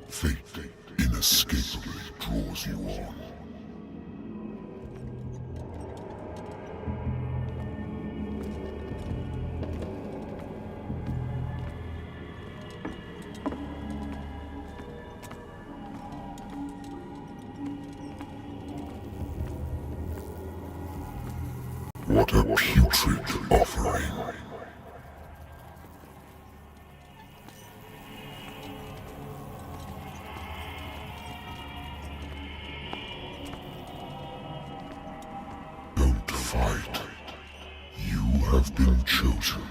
Fate inescapably draws you on. What a putrid offering. Don't fight. You have been chosen.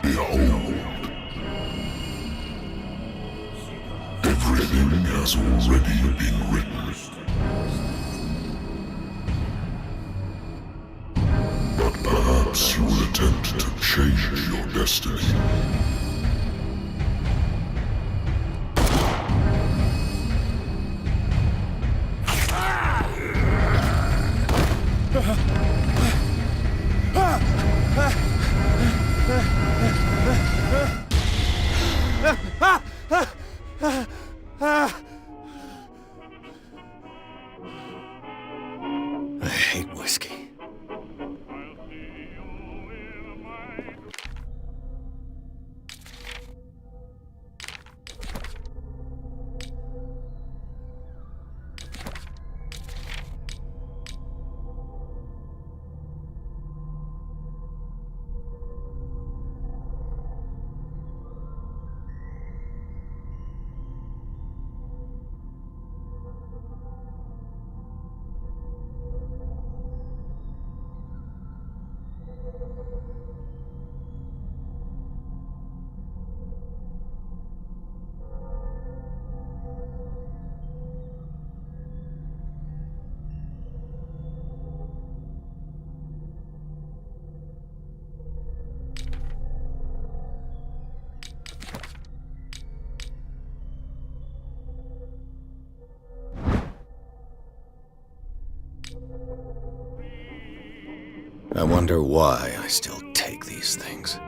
Behold. Everything has already been written. But perhaps you will attempt to change your destiny. I hate whiskey. I wonder why I still take these things.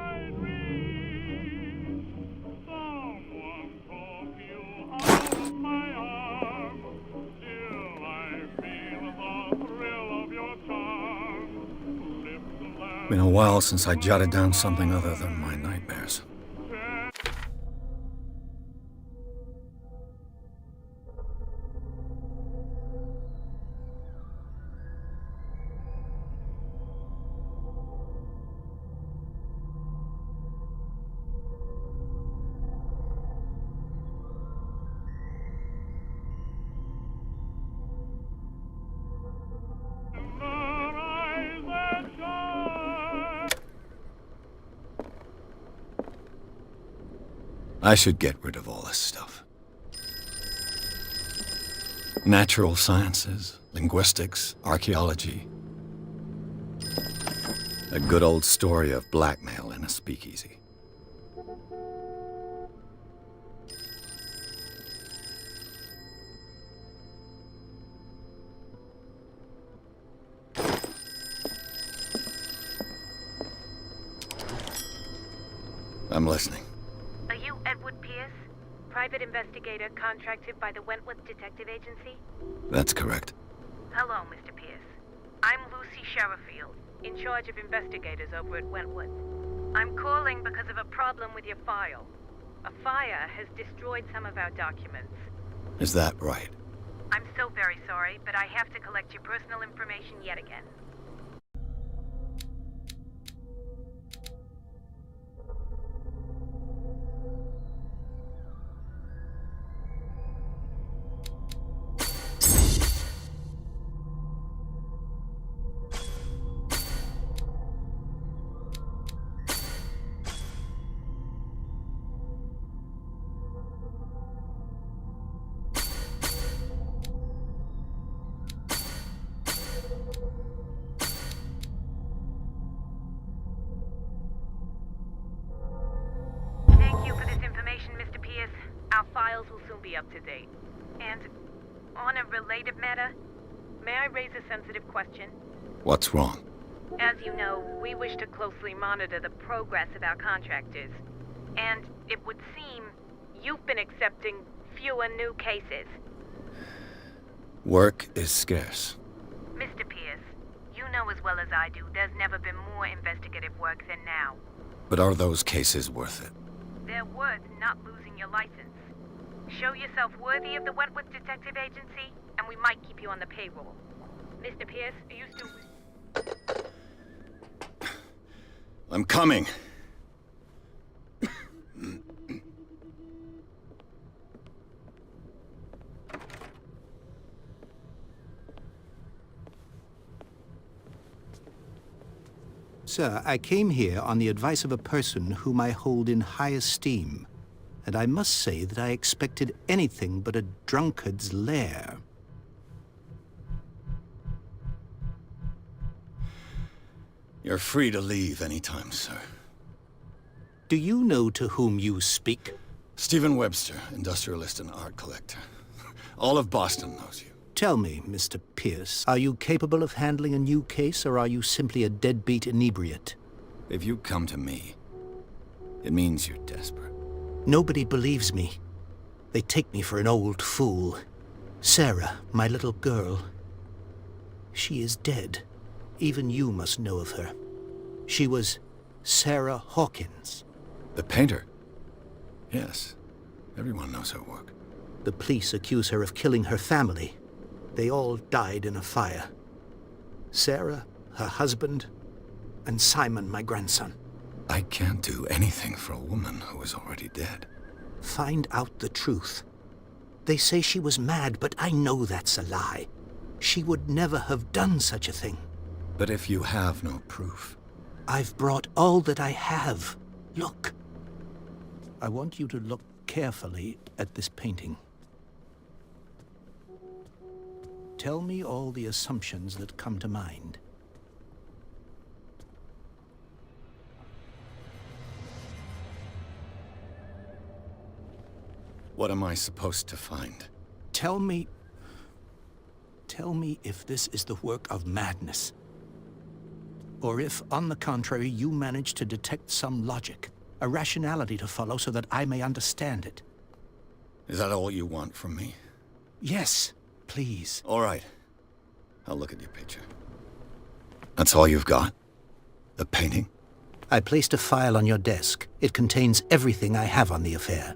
Been a while since I jotted down something other than my nightmares. I should get rid of all this stuff. Natural sciences, linguistics, archaeology. A good old story of blackmail in a speakeasy. I'm listening. Are you Edward Pierce, private investigator contracted by the Wentworth Detective Agency? That's correct. Hello, Mr. Pierce. I'm Lucy Sherifield, in charge of investigators over at Wentworth. I'm calling because of a problem with your file. A fire has destroyed some of our documents. Is that right? I'm so very sorry, but I have to collect your personal information yet again. Thank you for this information, Mr. Pierce. Our files will soon be up to date. And on a related matter, may I raise a sensitive question? What's wrong? As you know, we wish to closely monitor the progress of our contractors. And it would seem you've been accepting fewer new cases. Work is scarce. Mr. Pierce, you know as well as I do there's never been more investigative work than now. But are those cases worth it? They're worth not losing your license. Show yourself worthy of the Wentworth Detective Agency, and we might keep you on the payroll. Mr. Pierce, are you still... I'm coming. Sir, I came here on the advice of a person whom I hold in high esteem, and I must say that I expected anything but a drunkard's lair. You're free to leave anytime, sir. Do you know to whom you speak? Stephen Webster, industrialist and art collector. All of Boston knows you. Tell me, Mr. Pierce, are you capable of handling a new case, or are you simply a deadbeat inebriate? If you come to me, it means you're desperate. Nobody believes me. They take me for an old fool. Sarah, my little girl, she is dead. Even you must know of her. She was Sarah Hawkins. The painter? Yes. Everyone knows her work. The police accuse her of killing her family. They all died in a fire. Sarah, her husband, and Simon, my grandson. I can't do anything for a woman who is already dead. Find out the truth. They say she was mad, but I know that's a lie. She would never have done such a thing. But if you have no proof... I've brought all that I have. Look. I want you to look carefully at this painting. Tell me all the assumptions that come to mind. What am I supposed to find? Tell me if this is the work of madness. Or if, on the contrary, you manage to detect some logic, a rationality to follow so that I may understand it. Is that all you want from me? Yes, please. All right. I'll look at your picture. That's all you've got? The painting? I placed a file on your desk. It contains everything I have on the affair.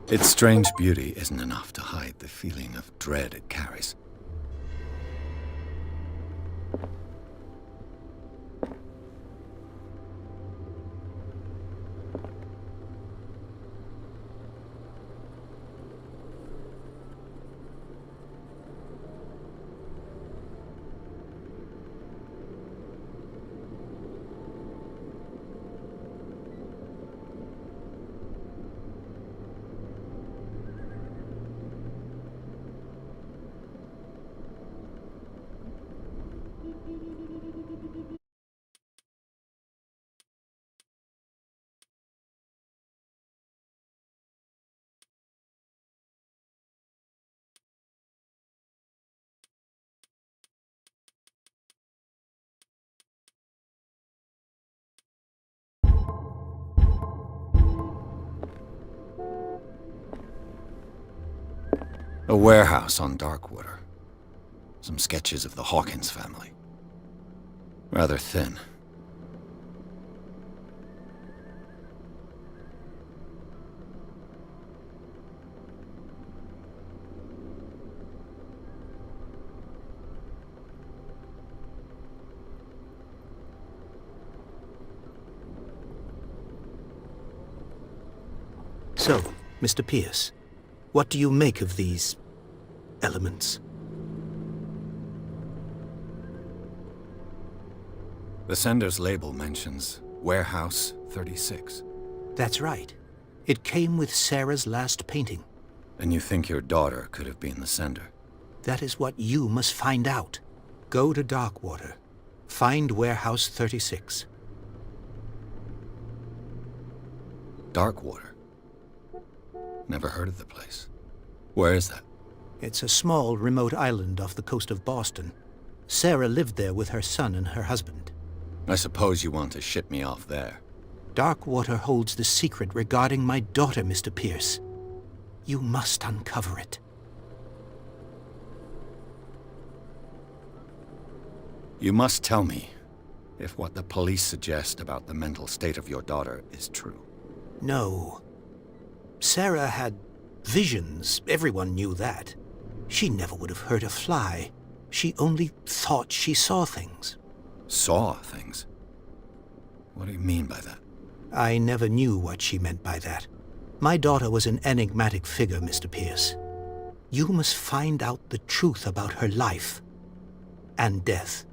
Its strange beauty isn't enough to hide the feeling of dread it carries. A warehouse on Darkwater. Some sketches of the Hawkins family. Rather thin. So, Mr. Pierce, what do you make of these elements? The sender's label mentions Warehouse 36. That's right. It came with Sarah's last painting. And you think your daughter could have been the sender? That is what you must find out. Go to Darkwater. Find Warehouse 36. Darkwater? Never heard of the place. Where is that? It's a small, remote island off the coast of Boston. Sarah lived there with her son and her husband. I suppose you want to ship me off there. Darkwater holds the secret regarding my daughter, Mr. Pierce. You must uncover it. You must tell me if what the police suggest about the mental state of your daughter is true. No. Sarah had visions. Everyone knew that. She never would have hurt a fly. She only thought she saw things. Saw things? What do you mean by that? I never knew what she meant by that. My daughter was an enigmatic figure, Mr. Pierce. You must find out the truth about her life and death.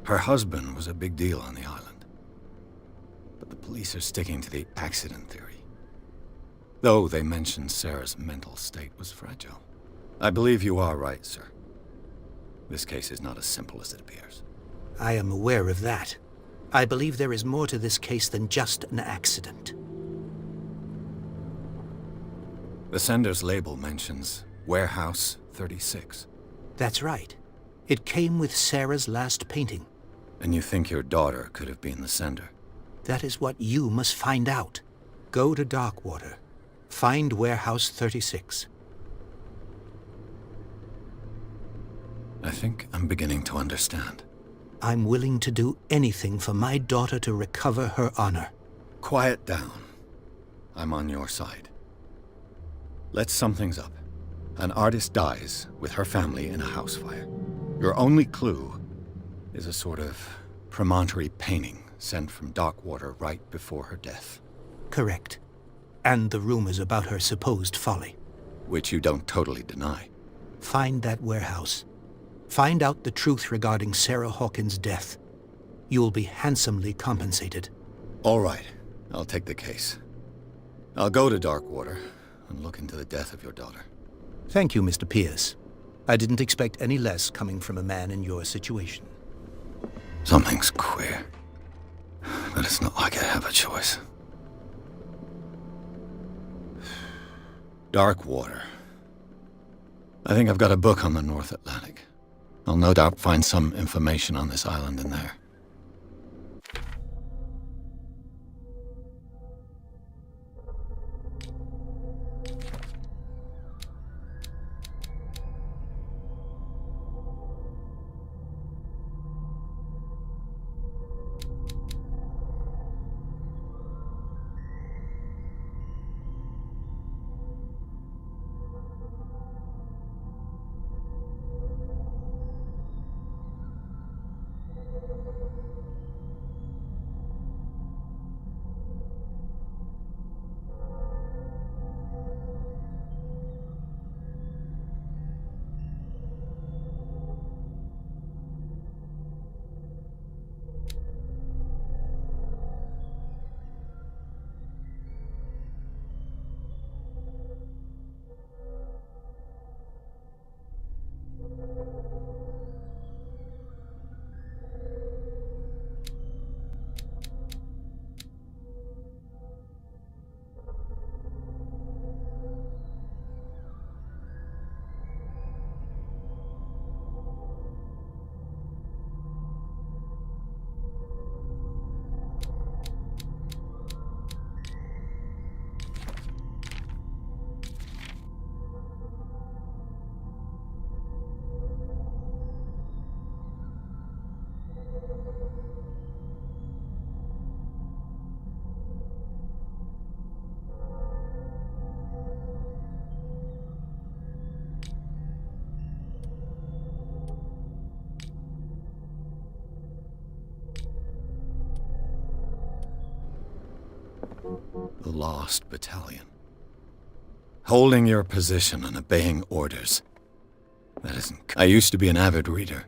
Her husband was a big deal on the island. But the police are sticking to the accident theory. Though they mentioned Sarah's mental state was fragile. I believe you are right, sir. This case is not as simple as it appears. I am aware of that. I believe there is more to this case than just an accident. The sender's label mentions Warehouse 36. That's right. It came with Sarah's last painting. And you think your daughter could have been the sender? That is what you must find out. Go to Darkwater. Find Warehouse 36. I think I'm beginning to understand. I'm willing to do anything for my daughter to recover her honor. Quiet down. I'm on your side. Let's sum things up. An artist dies with her family in a house fire. Your only clue is a sort of promontory painting sent from Darkwater right before her death. Correct. And the rumors about her supposed folly. Which you don't totally deny. Find that warehouse. Find out the truth regarding Sarah Hawkins' death. You'll be handsomely compensated. All right. I'll take the case. I'll go to Darkwater and look into the death of your daughter. Thank you, Mr. Pierce. I didn't expect any less coming from a man in your situation. Something's queer. But it's not like I have a choice. Darkwater. I think I've got a book on the North Atlantic. I'll no doubt find some information on this island in there. The Lost Battalion. Holding your position and obeying orders. That isn't... I used to be an avid reader.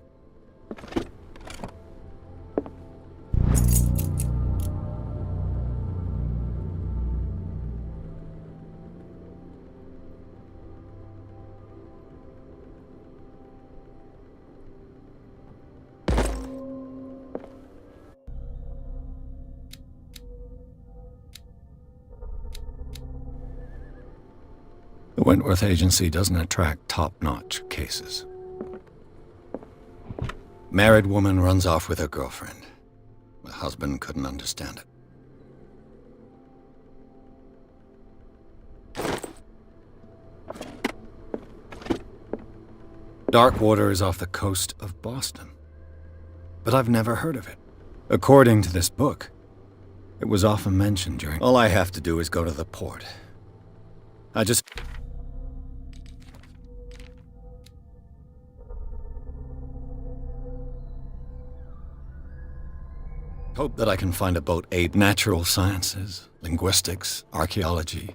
The Wentworth Agency doesn't attract top-notch cases. Married woman runs off with her girlfriend. The husband couldn't understand it. Darkwater is off the coast of Boston. But I've never heard of it. According to this book, it was often mentioned during... All I have to do is go to the port. I just... hope that I can find a boat aid natural sciences, linguistics, archaeology.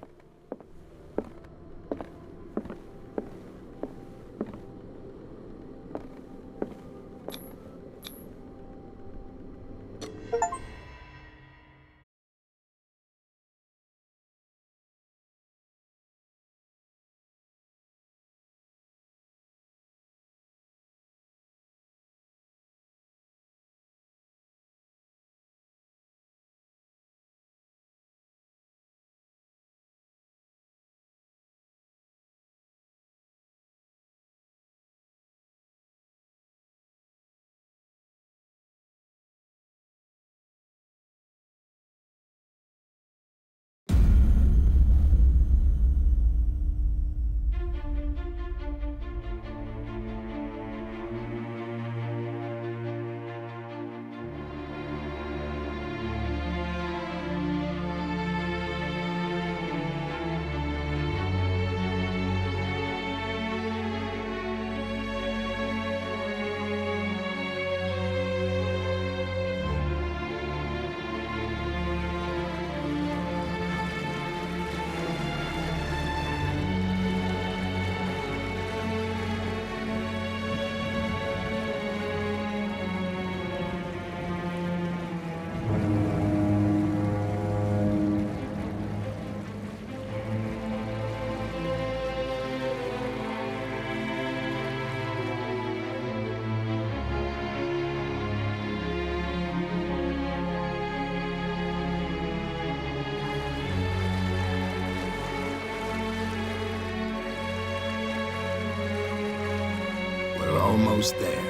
Almost there.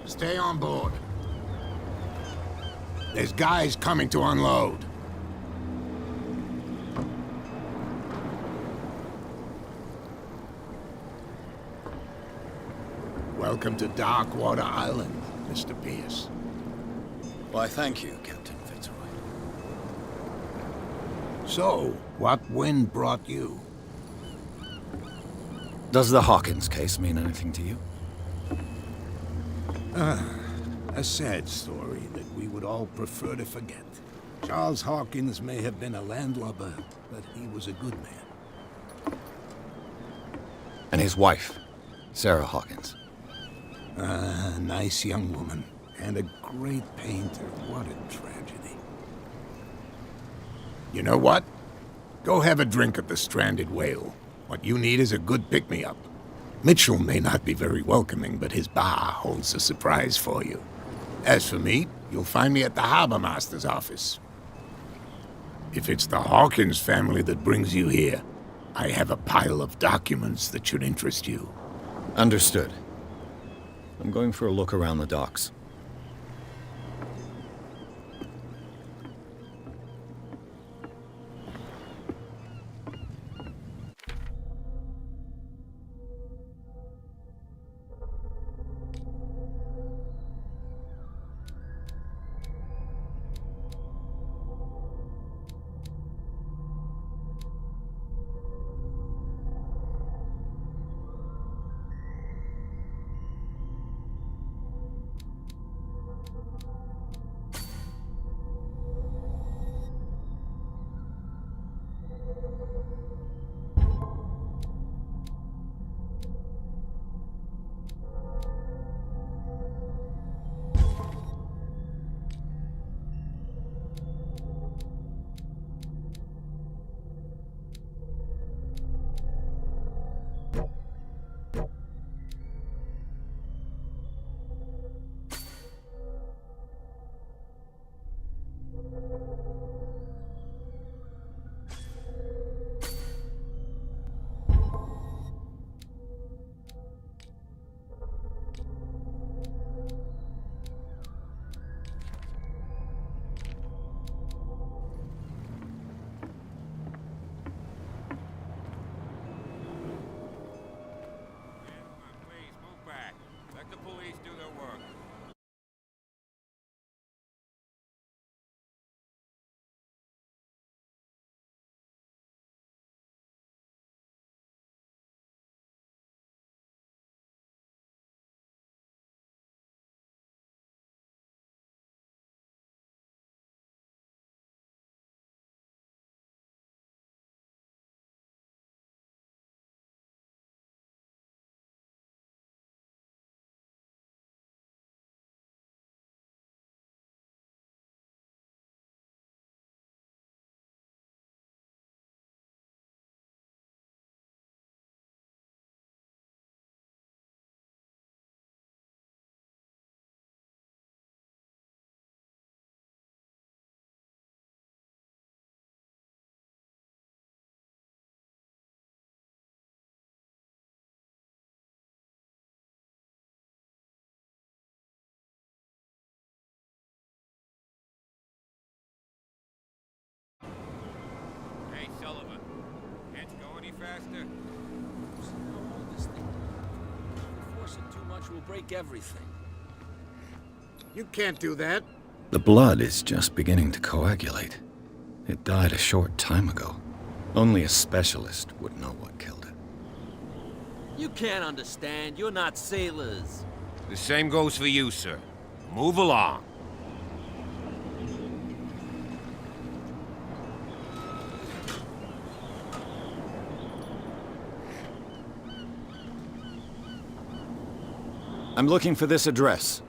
Stay on board. There's guys coming to unload. Welcome to Darkwater Island, Mr. Pierce. Why, thank you, Captain Fitzroy. So, what wind brought you? Does the Hawkins case mean anything to you? A sad story that we would all prefer to forget. Charles Hawkins may have been a landlubber, but he was a good man. And his wife, Sarah Hawkins. A nice young woman, and a great painter. What a tragedy. You know what? Go have a drink at the Stranded Whale. What you need is a good pick-me-up. Mitchell may not be very welcoming, but his bar holds a surprise for you. As for me, you'll find me at the Harbor Master's office. If it's the Hawkins family that brings you here, I have a pile of documents that should interest you. Understood. I'm going for a look around the docks. Hey, Sullivan. Can't you go any faster? This thing. Force it too much will break everything. You can't do that. The blood is just beginning to coagulate. It died a short time ago. Only a specialist would know what killed it. You can't understand. You're not sailors. The same goes for you, sir. Move along. I'm looking for this address.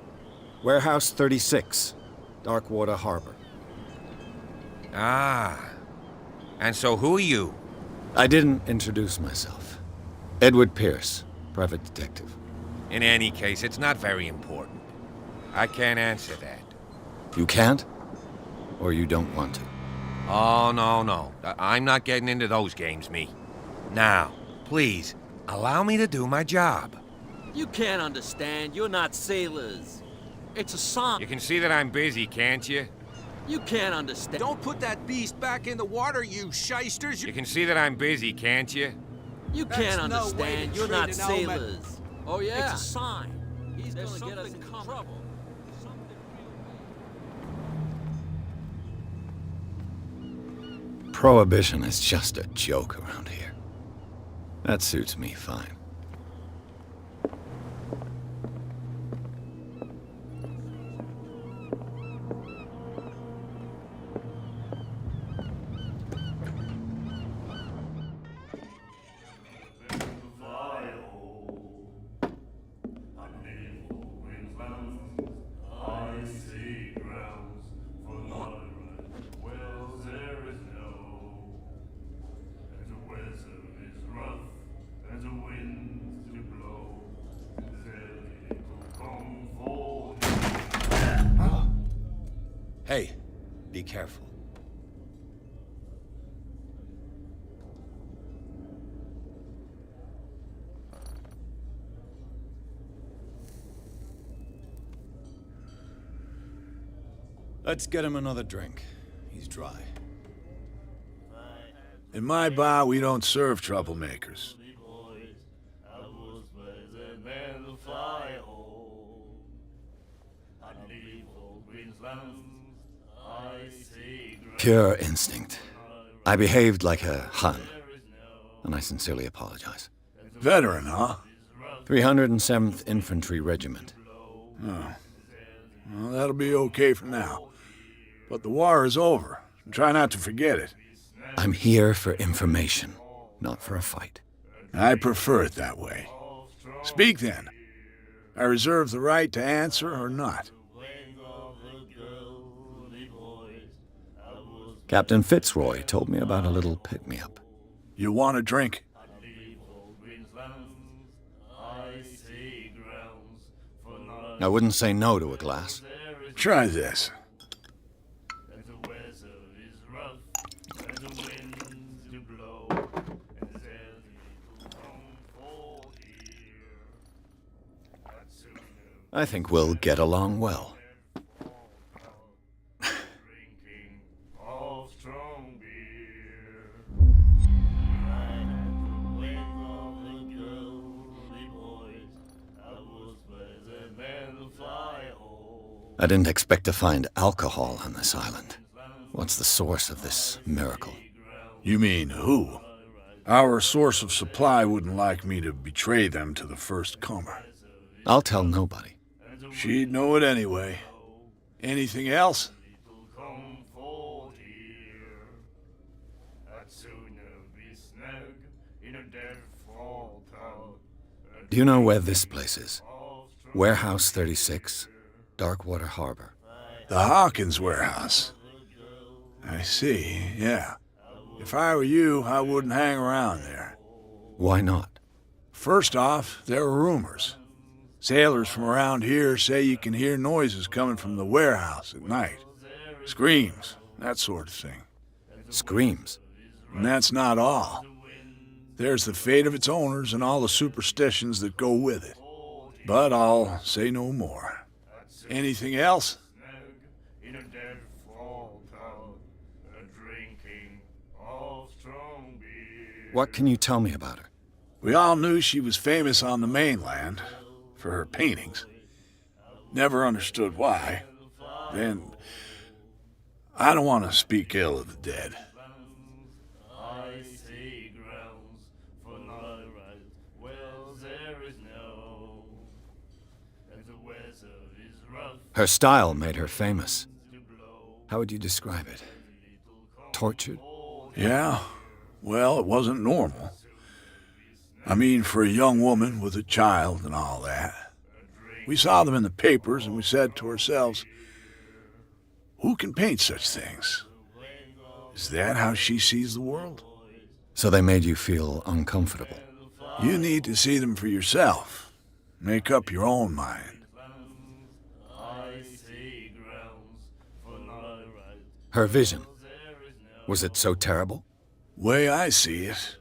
Warehouse 36, Darkwater Harbor. Ah. And so who are you? I didn't introduce myself. Edward Pierce, private detective. In any case, it's not very important. I can't answer that. You can't? Or you don't want to? Oh, no. I'm not getting into those games, me. Now, please, allow me to do my job. You can't understand. You're not sailors. It's a sign. You can see that I'm busy, can't you? You can't understand. Don't put that beast back in the water, you shysters! You can see that I'm busy, can't you? You That's can't no way understand. to You're treat not an element. sailors. Oh, yeah? It's a sign. He's There's gonna get us something in coming. trouble. Prohibition is just a joke around here. That suits me fine. Wind Hey, be careful. Let's get him another drink. He's dry. In my bar, we don't serve troublemakers. Pure instinct. I behaved like a Hun, and I sincerely apologize. Veteran, huh? 307th Infantry Regiment. Oh. Well, that'll be okay for now. But the war is over. Try not to forget it. I'm here for information, not for a fight. I prefer it that way. Speak then. I reserve the right to answer or not. Captain Fitzroy told me about a little pick-me-up. You want a drink? I wouldn't say no to a glass. Try this. I think we'll get along well. I didn't expect to find alcohol on this island. What's the source of this miracle? You mean who? Our source of supply wouldn't like me to betray them to the first comer. I'll tell nobody. She'd know it anyway. Anything else? Do you know where this place is? Warehouse 36, Darkwater Harbor. The Hawkins warehouse. I see, yeah. If I were you, I wouldn't hang around there. Why not? First off, there are rumors. Sailors from around here say you can hear noises coming from the warehouse at night. Screams, that sort of thing. Screams? And that's not all. There's the fate of its owners and all the superstitions that go with it. But I'll say no more. Anything else? What can you tell me about her? We all knew she was famous on the mainland for her paintings. Never understood why. Then, I don't want to speak ill of the dead. Her style made her famous. How would you describe it? Tortured? Yeah, well, it wasn't normal. I mean, for a young woman with a child and all that. We saw them in the papers and we said to ourselves, who can paint such things? Is that how she sees the world? So they made you feel uncomfortable? You need to see them for yourself. Make up your own mind. Her vision, was it so terrible? Way I see it,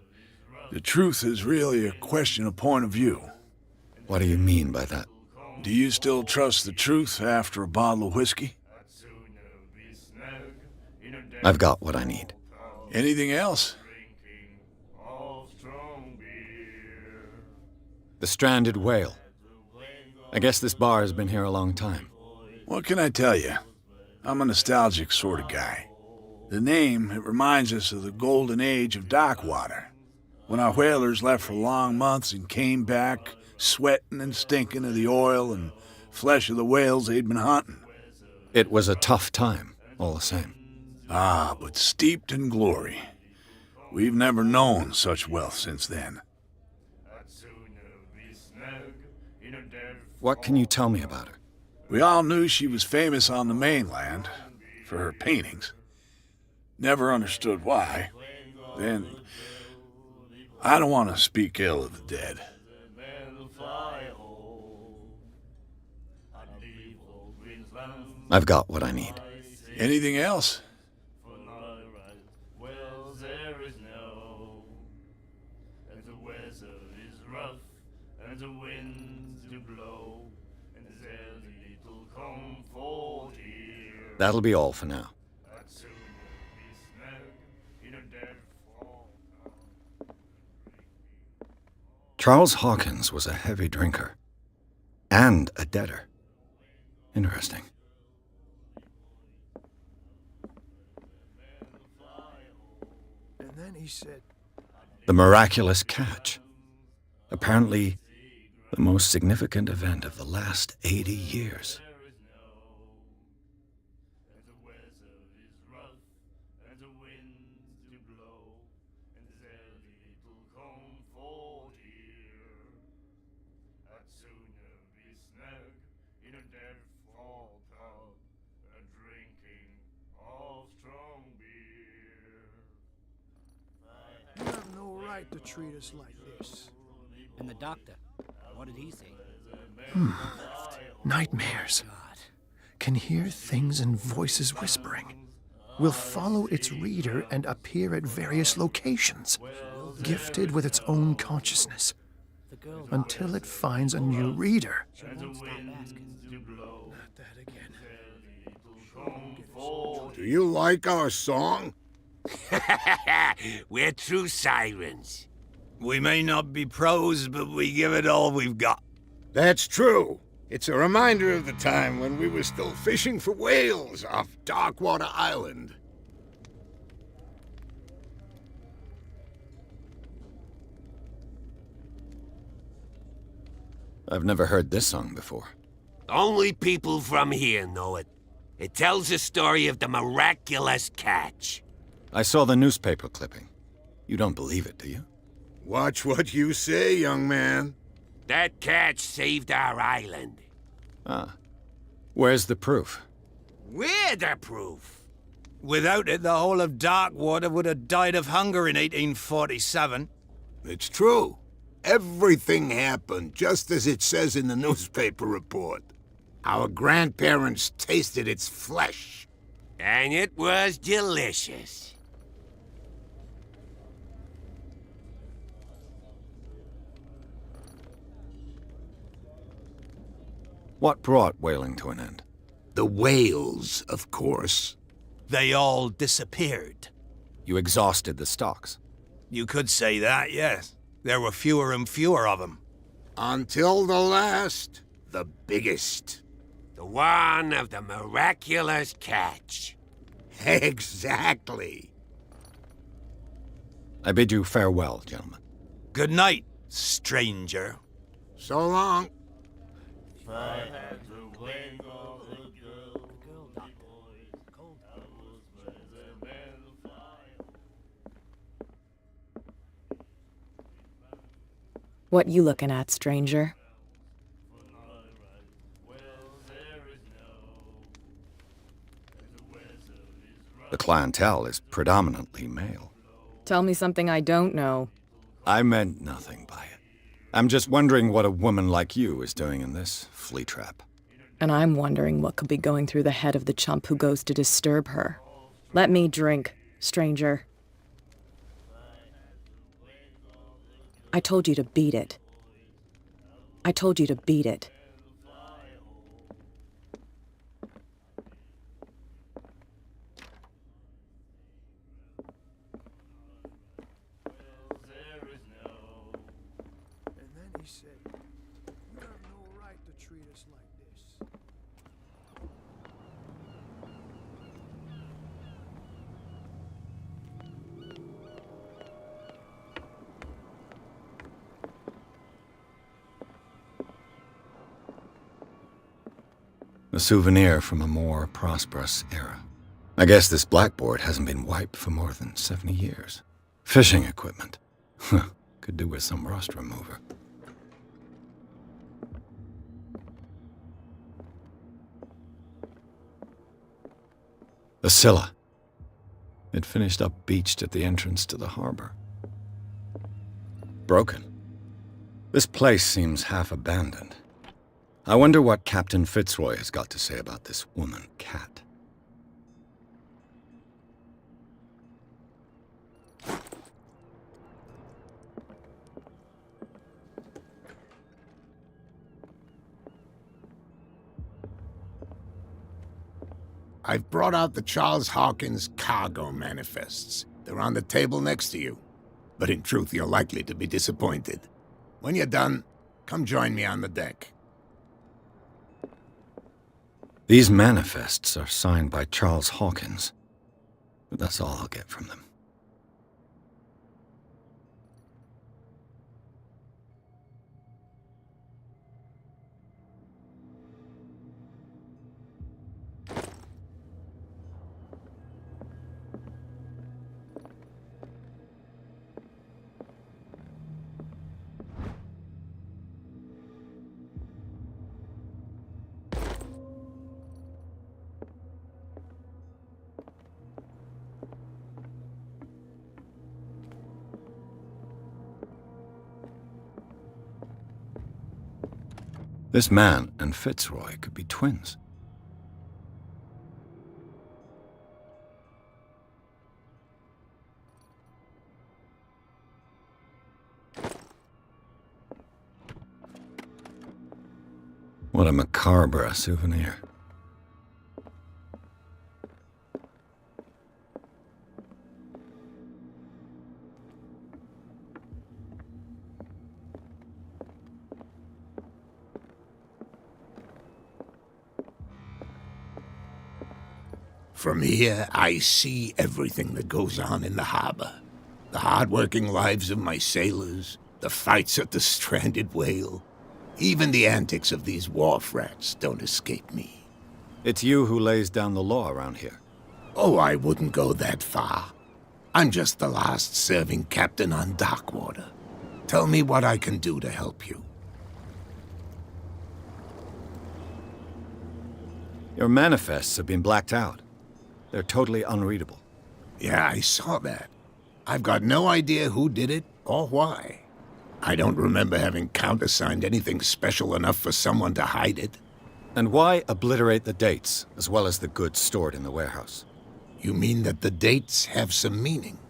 the truth is really a question of point of view. What do you mean by that? Do you still trust the truth after a bottle of whiskey? I've got what I need. Anything else? The stranded whale. I guess this bar has been here a long time. What can I tell you? I'm a nostalgic sort of guy. The name, it reminds us of the golden age of dockwater, when our whalers left for long months and came back sweating and stinking of the oil and flesh of the whales they'd been hunting. It was a tough time, all the same. Ah, but steeped in glory. We've never known such wealth since then. What can you tell me about her? We all knew she was famous on the mainland for her paintings. Never understood why. Then, I don't want to speak ill of the dead. I've got what I need. Anything else? Well, there is no, and the weather is rough, and the winds do blow, and there's little comfort here. That'll be all for now. I'd sooner be snug in a dead fall. Charles Hawkins was a heavy drinker. And a debtor. Interesting. And then he said, The miraculous catch. Apparently, the most significant event of the last 80 years. "You have no right to treat us like this." And the doctor, what did he say? Nightmares. Can hear things and voices whispering. Will follow its reader and appear at various locations, gifted with its own consciousness, until it finds a new reader. Not that again. Do you like our song? We're true sirens. We may not be pros, but we give it all we've got. That's true. It's a reminder of the time when we were still fishing for whales off Darkwater Island. I've never heard this song before. Only people from here know it. It tells the story of the miraculous catch. I saw the newspaper clipping. You don't believe it, do you? Watch what you say, young man. That catch saved our island. Ah. Where's the proof? We're the proof. Without it, the whole of Darkwater would have died of hunger in 1847. It's true. Everything happened just as it says in the newspaper report. Our grandparents tasted its flesh. And it was delicious. What brought whaling to an end? The whales, of course. They all disappeared. You exhausted the stocks. You could say that, yes. There were fewer and fewer of them. Until the last, the biggest. The one of the miraculous catch. Exactly. I bid you farewell, gentlemen. Good night, stranger. So long. If I had to blame all the girl, I was where the men fly. What you looking at, stranger? The clientele is predominantly male. Tell me something I don't know. I meant nothing by it. I'm just wondering what a woman like you is doing in this flea trap. And I'm wondering what could be going through the head of the chump who goes to disturb her. Let me drink, stranger. I told you to beat it. I told you to beat it. And then he said, "You have no right to treat us like this." A souvenir from a more prosperous era. I guess this blackboard hasn't been wiped for more than 70 years. Fishing equipment. Could do with some rust remover. The Scylla. It finished up beached at the entrance to the harbor. Broken. This place seems half abandoned. I wonder what Captain Fitzroy has got to say about this woman cat. I've brought out the Charles Hawkins cargo manifests. They're on the table next to you. But in truth, you're likely to be disappointed. When you're done, come join me on the deck. These manifests are signed by Charles Hawkins, but that's all I'll get from them. This man and Fitzroy could be twins. What a macabre souvenir. From here, I see everything that goes on in the harbor. The hard-working lives of my sailors, the fights at the stranded whale. Even the antics of these wharf rats don't escape me. It's you who lays down the law around here. Oh, I wouldn't go that far. I'm just the last serving captain on Darkwater. Tell me what I can do to help you. Your manifests have been blacked out. They're totally unreadable. Yeah, I saw that. I've got no idea who did it or why. I don't remember having countersigned anything special enough for someone to hide it. And why obliterate the dates, as well as the goods stored in the warehouse? You mean that the dates have some meaning?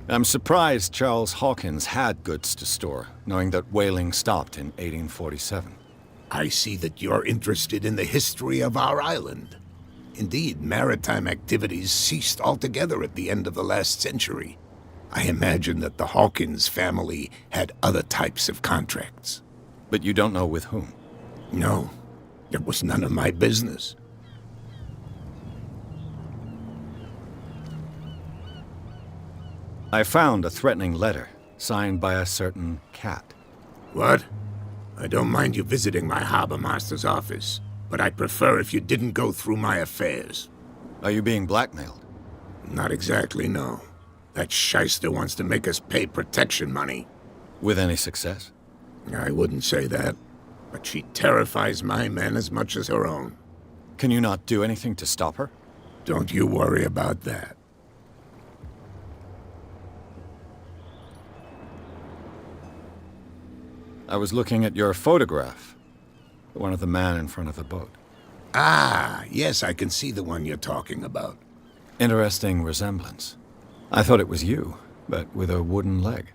I'm surprised Charles Hawkins had goods to store, knowing that whaling stopped in 1847. I see that you're interested in the history of our island. Indeed, maritime activities ceased altogether at the end of the last century. I imagine that the Hawkins family had other types of contracts. But you don't know with whom? No, it was none of my business. I found a threatening letter, signed by a certain cat. What? I don't mind you visiting my harbor master's office, but I'd prefer if you didn't go through my affairs. Are you being blackmailed? Not exactly, no. That shyster wants to make us pay protection money. With any success? I wouldn't say that, but she terrifies my men as much as her own. Can you not do anything to stop her? Don't you worry about that. I was looking at your photograph. The one of the man in front of the boat. Ah, yes, I can see the one you're talking about. Interesting resemblance. I thought it was you, but with a wooden leg.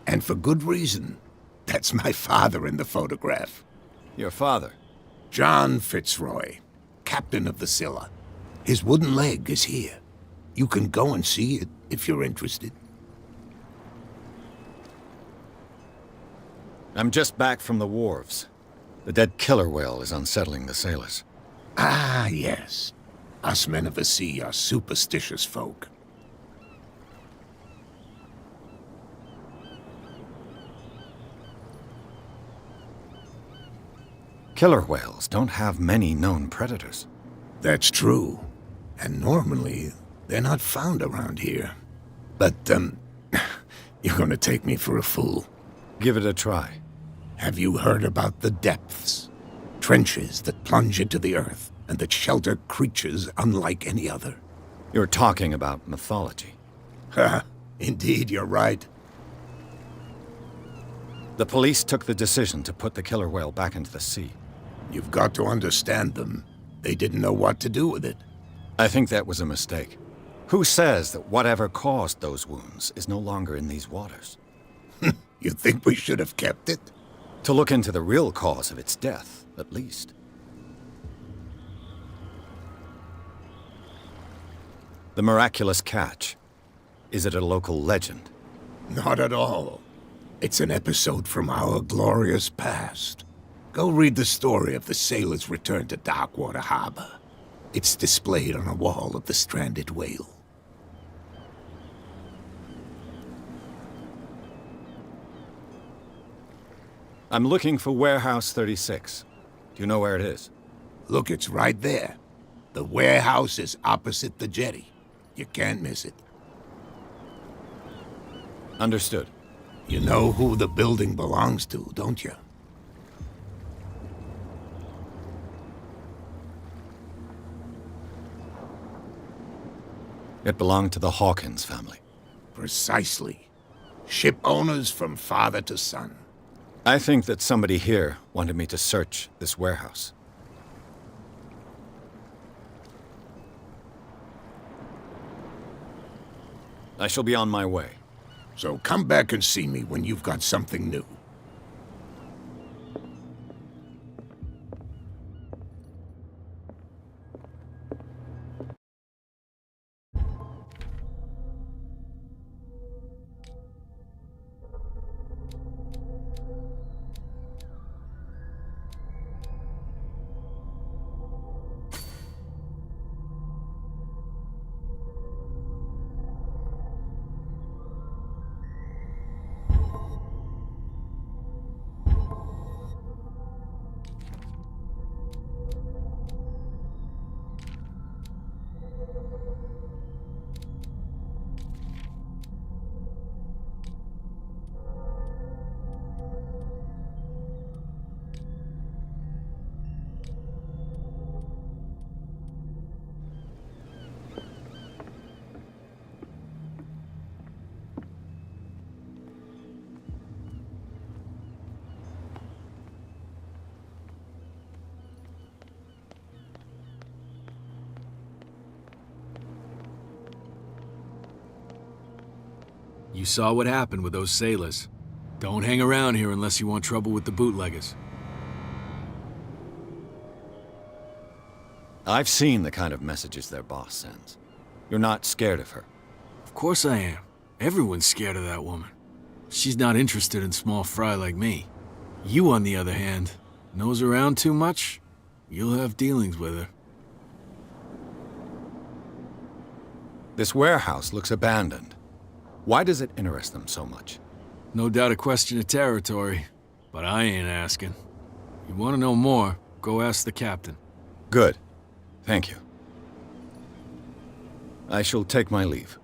And for good reason. That's my father in the photograph. Your father? John Fitzroy, captain of the Scylla. His wooden leg is here. You can go and see it if you're interested. I'm just back from the wharves. The dead killer whale is unsettling the sailors. Ah, yes. Us men of the sea are superstitious folk. Killer whales don't have many known predators. That's true. And normally, they're not found around here. But, you're gonna take me for a fool. Give it a try. Have you heard about the depths? Trenches that plunge into the earth and that shelter creatures unlike any other. You're talking about mythology. Ha! Indeed, you're right. The police took the decision to put the killer whale back into the sea. You've got to understand them. They didn't know what to do with it. I think that was a mistake. Who says that whatever caused those wounds is no longer in these waters? You think we should have kept it? To look into the real cause of its death, at least. The miraculous catch. Is it a local legend? Not at all. It's an episode from our glorious past. Go read the story of the sailor's return to Darkwater Harbor. It's displayed on a wall of the stranded whale. I'm looking for Warehouse 36. Do you know where it is? Look, it's right there. The warehouse is opposite the jetty. You can't miss it. Understood. You know who the building belongs to, don't you? It belonged to the Hawkins family. Precisely. Ship owners from father to son. I think that somebody here wanted me to search this warehouse. I shall be on my way. So come back and see me when you've got something new. You saw what happened with those sailors. Don't hang around here unless you want trouble with the bootleggers. I've seen the kind of messages their boss sends. You're not scared of her. Of course I am. Everyone's scared of that woman. She's not interested in small fry like me. You, on the other hand, nose around too much, you'll have dealings with her. This warehouse looks abandoned. Why does it interest them so much? No doubt a question of territory, but I ain't asking. You want to know more, go ask the captain. Good. Thank you. I shall take my leave.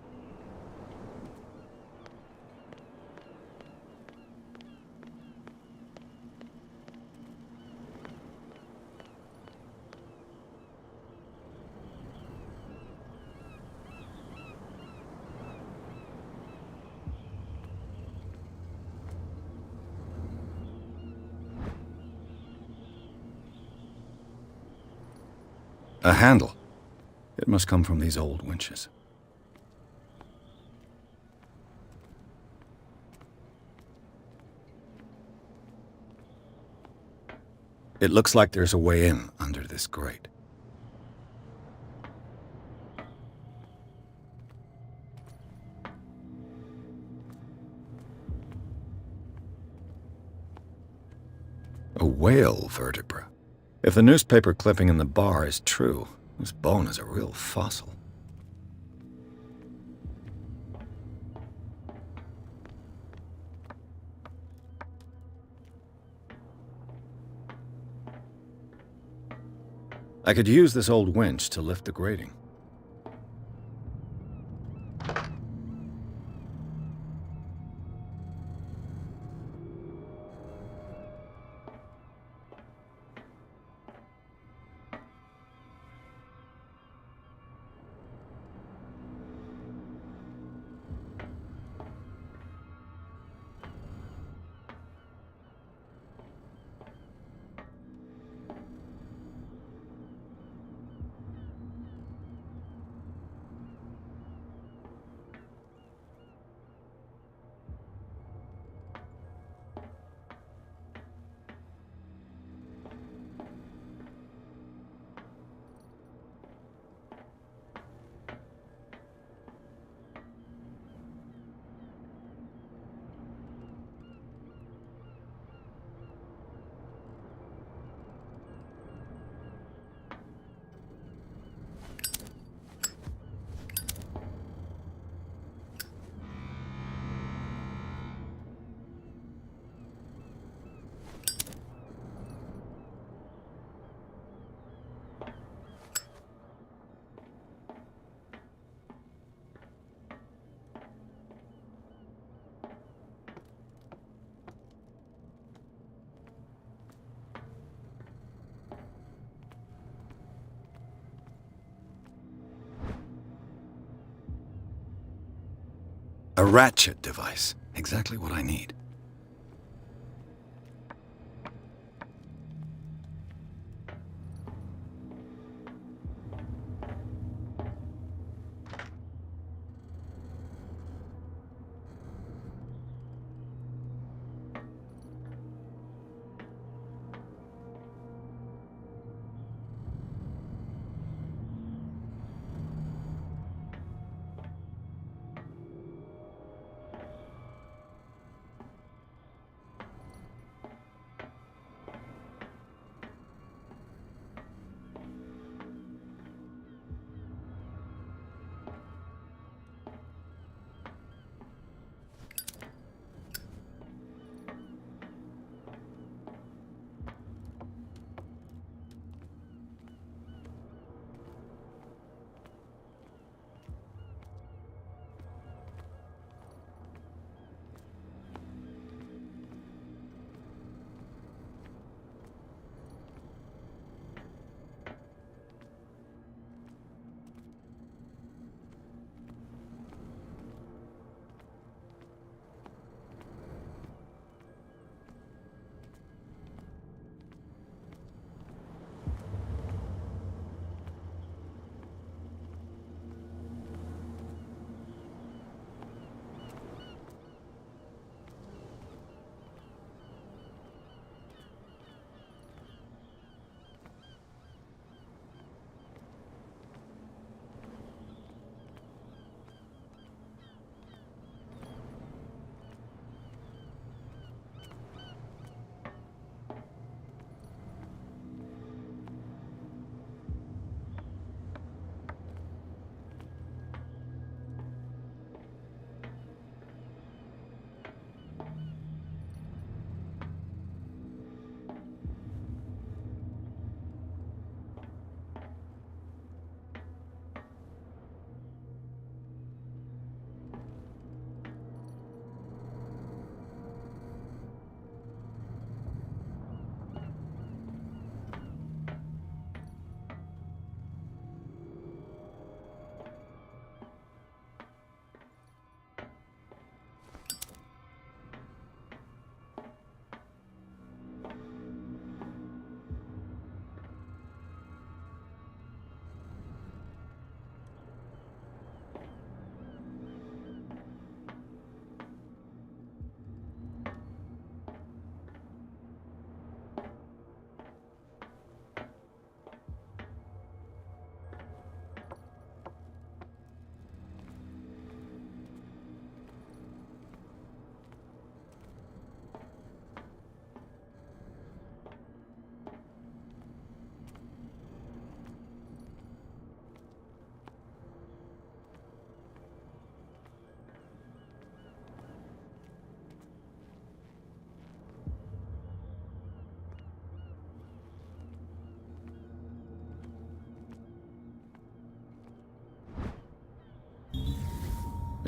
A handle. It must come from these old winches. It looks like there's a way in under this grate. A whale vertebra. If the newspaper clipping in the bar is true, this bone is a real fossil. I could use this old winch to lift the grating. A ratchet device. Exactly what I need.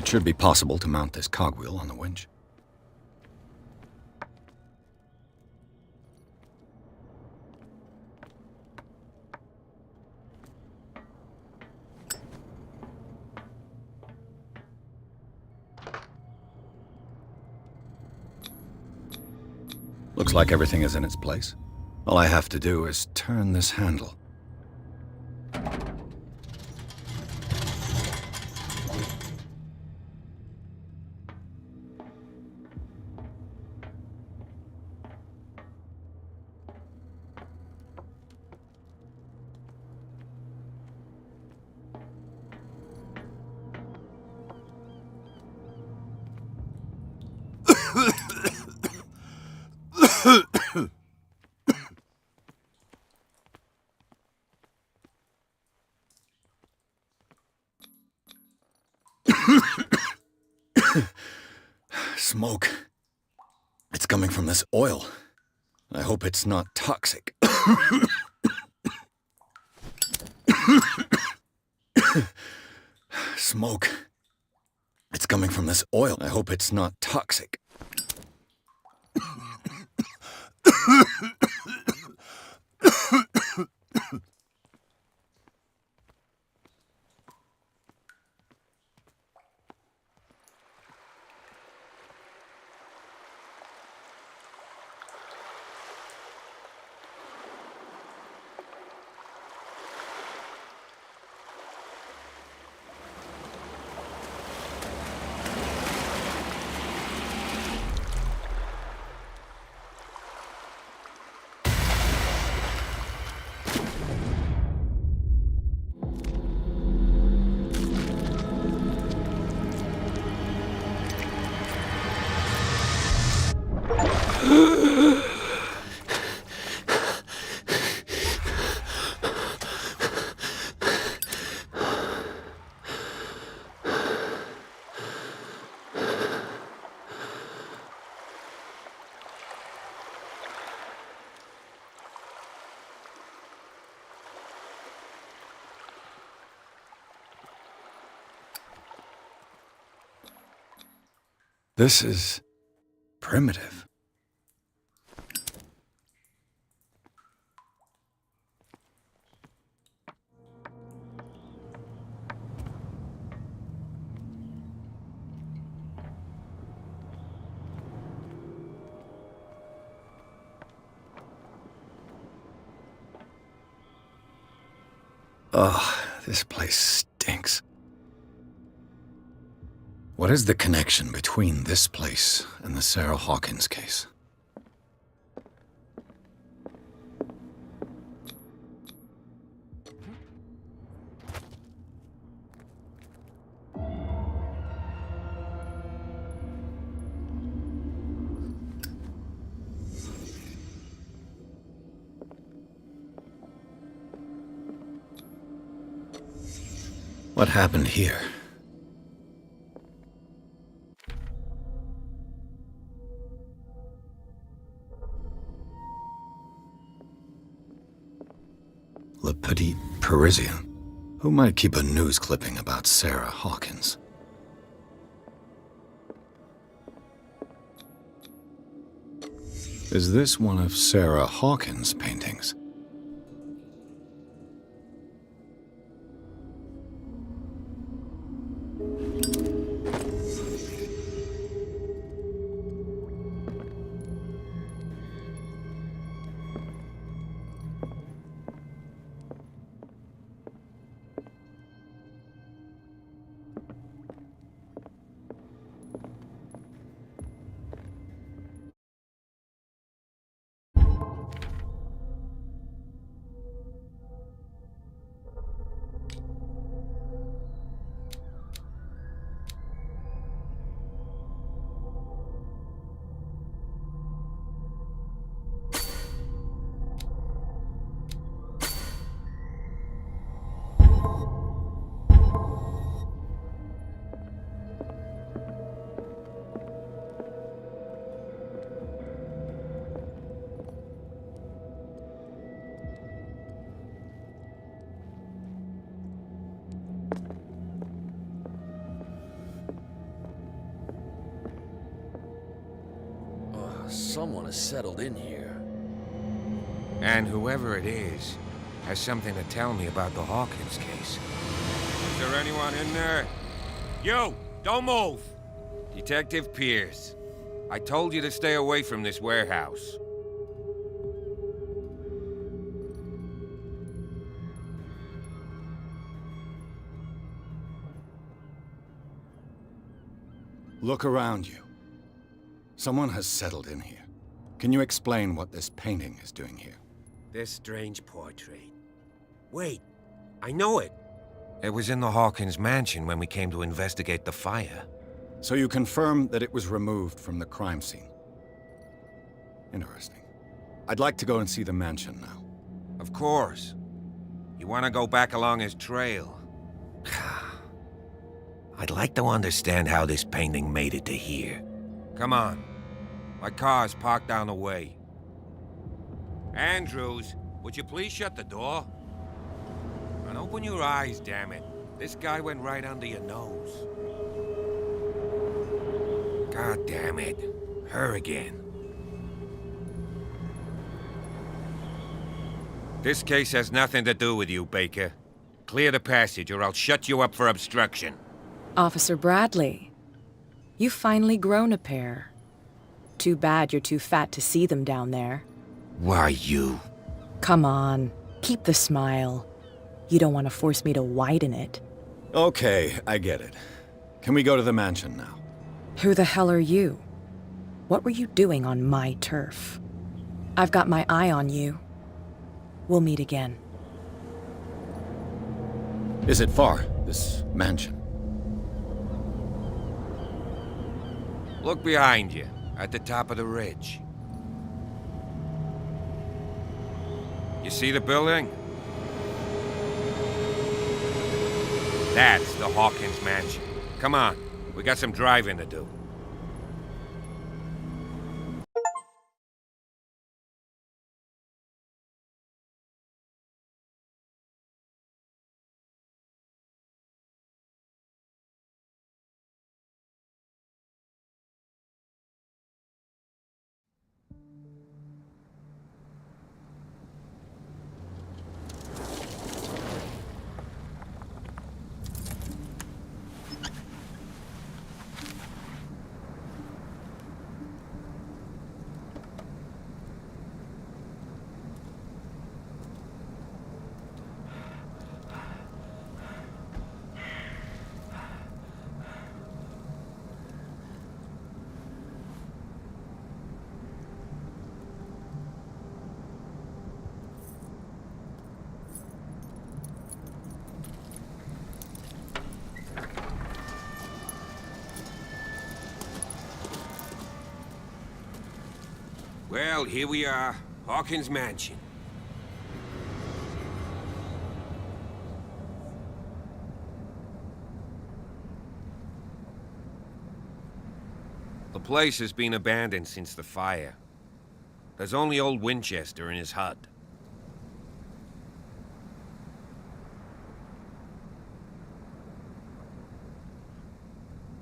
It should be possible to mount this cogwheel on the winch. Looks like everything is in its place. All I have to do is turn this handle. Smoke. It's coming from this oil. I hope it's not toxic. Smoke. It's coming from this oil. I hope it's not toxic. This is primitive. Ugh, this place stinks. What is the connection between this place and the Sarah Hawkins case? What happened here? Le Petit Parisien. Who might keep a news clipping about Sarah Hawkins? Is this one of Sarah Hawkins' paintings? Someone has settled in here. And whoever it is has something to tell me about the Hawkins case. Is there anyone in there? You! Don't move! Detective Pierce. I told you to stay away from this warehouse. Look around you. Someone has settled in here. Can you explain what this painting is doing here? This strange portrait. Wait, I know it. It was in the Hawkins mansion when we came to investigate the fire. So you confirm that it was removed from the crime scene? Interesting. I'd like to go and see the mansion now. Of course. You want to go back along his trail? I'd like to understand how this painting made it to here. Come on. My car's parked down the way. Andrews, would you please shut the door? And open your eyes, damn it. This guy went right under your nose. God damn it. Her again. This case has nothing to do with you, Baker. Clear the passage or I'll shut you up for obstruction. Officer Bradley, you've finally grown a pair. Too bad you're too fat to see them down there. Why, you? Come on, keep the smile. You don't want to force me to widen it. Okay, I get it. Can we go to the mansion now? Who the hell are you? What were you doing on my turf? I've got my eye on you. We'll meet again. Is it far, this mansion? Look behind you, at the top of the ridge. You see the building? That's the Hawkins mansion. Come on, we got some driving to do. Well, here we are. Hawkins Mansion. The place has been abandoned since the fire. There's only old Winchester in his hut.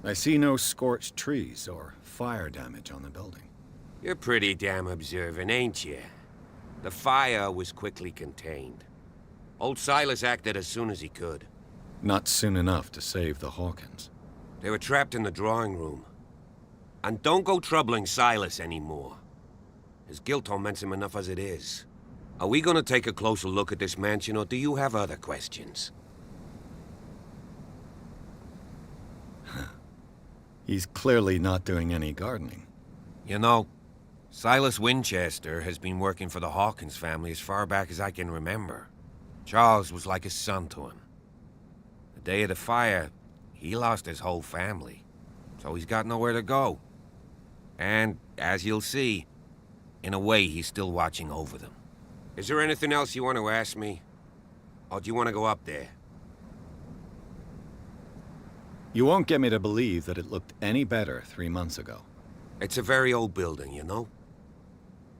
I see no scorched trees or fire damage on the building. You're pretty damn observant, ain't you? The fire was quickly contained. Old Silas acted as soon as he could. Not soon enough to save the Hawkins. They were trapped in the drawing room. And don't go troubling Silas anymore. His guilt torments him enough as it is. Are we gonna take a closer look at this mansion, or do you have other questions? He's clearly not doing any gardening. You know, Silas Winchester has been working for the Hawkins family as far back as I can remember. Charles was like a son to him. The day of the fire, he lost his whole family, so he's got nowhere to go. And, as you'll see, in a way, he's still watching over them. Is there anything else you want to ask me? Or do you want to go up there? You won't get me to believe that it looked any better 3 months ago. It's a very old building, you know?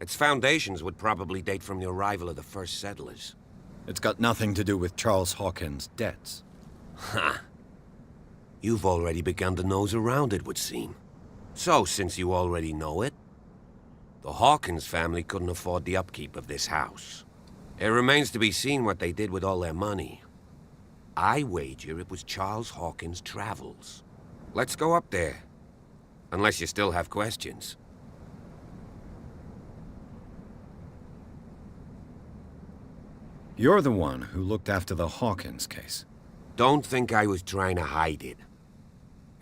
Its foundations would probably date from the arrival of the first settlers. It's got nothing to do with Charles Hawkins' debts. Ha! You've already begun to nose around, it would seem. So, since you already know it, the Hawkins family couldn't afford the upkeep of this house. It remains to be seen what they did with all their money. I wager it was Charles Hawkins' travels. Let's go up there. Unless you still have questions. You're the one who looked after the Hawkins case. Don't think I was trying to hide it.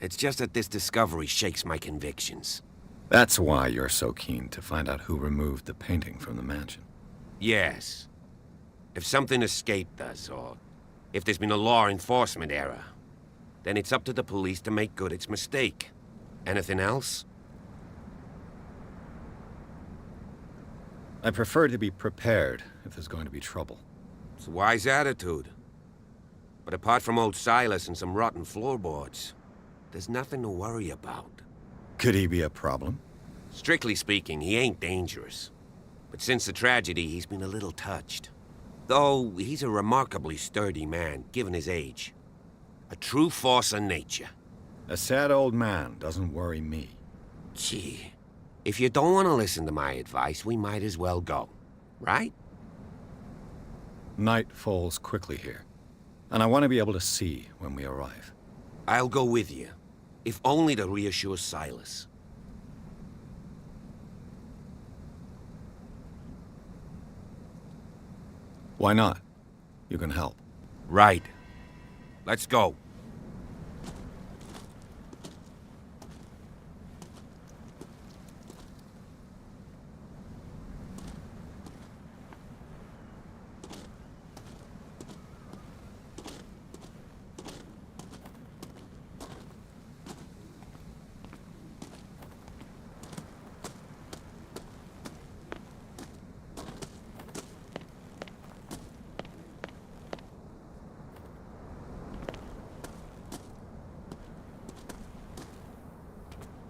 It's just that this discovery shakes my convictions. That's why you're so keen to find out who removed the painting from the mansion. Yes. If something escaped us, or if there's been a law enforcement error, then it's up to the police to make good its mistake. Anything else? I prefer to be prepared if there's going to be trouble. It's a wise attitude. But apart from old Silas and some rotten floorboards, there's nothing to worry about. Could he be a problem? Strictly speaking, he ain't dangerous. But since the tragedy, he's been a little touched. Though, he's a remarkably sturdy man, given his age. A true force of nature. A sad old man doesn't worry me. Gee, if you don't want to listen to my advice, we might as well go. Right? Night falls quickly here, and I want to be able to see when we arrive. I'll go with you, if only to reassure Silas. Why not? You can help. Right. Let's go.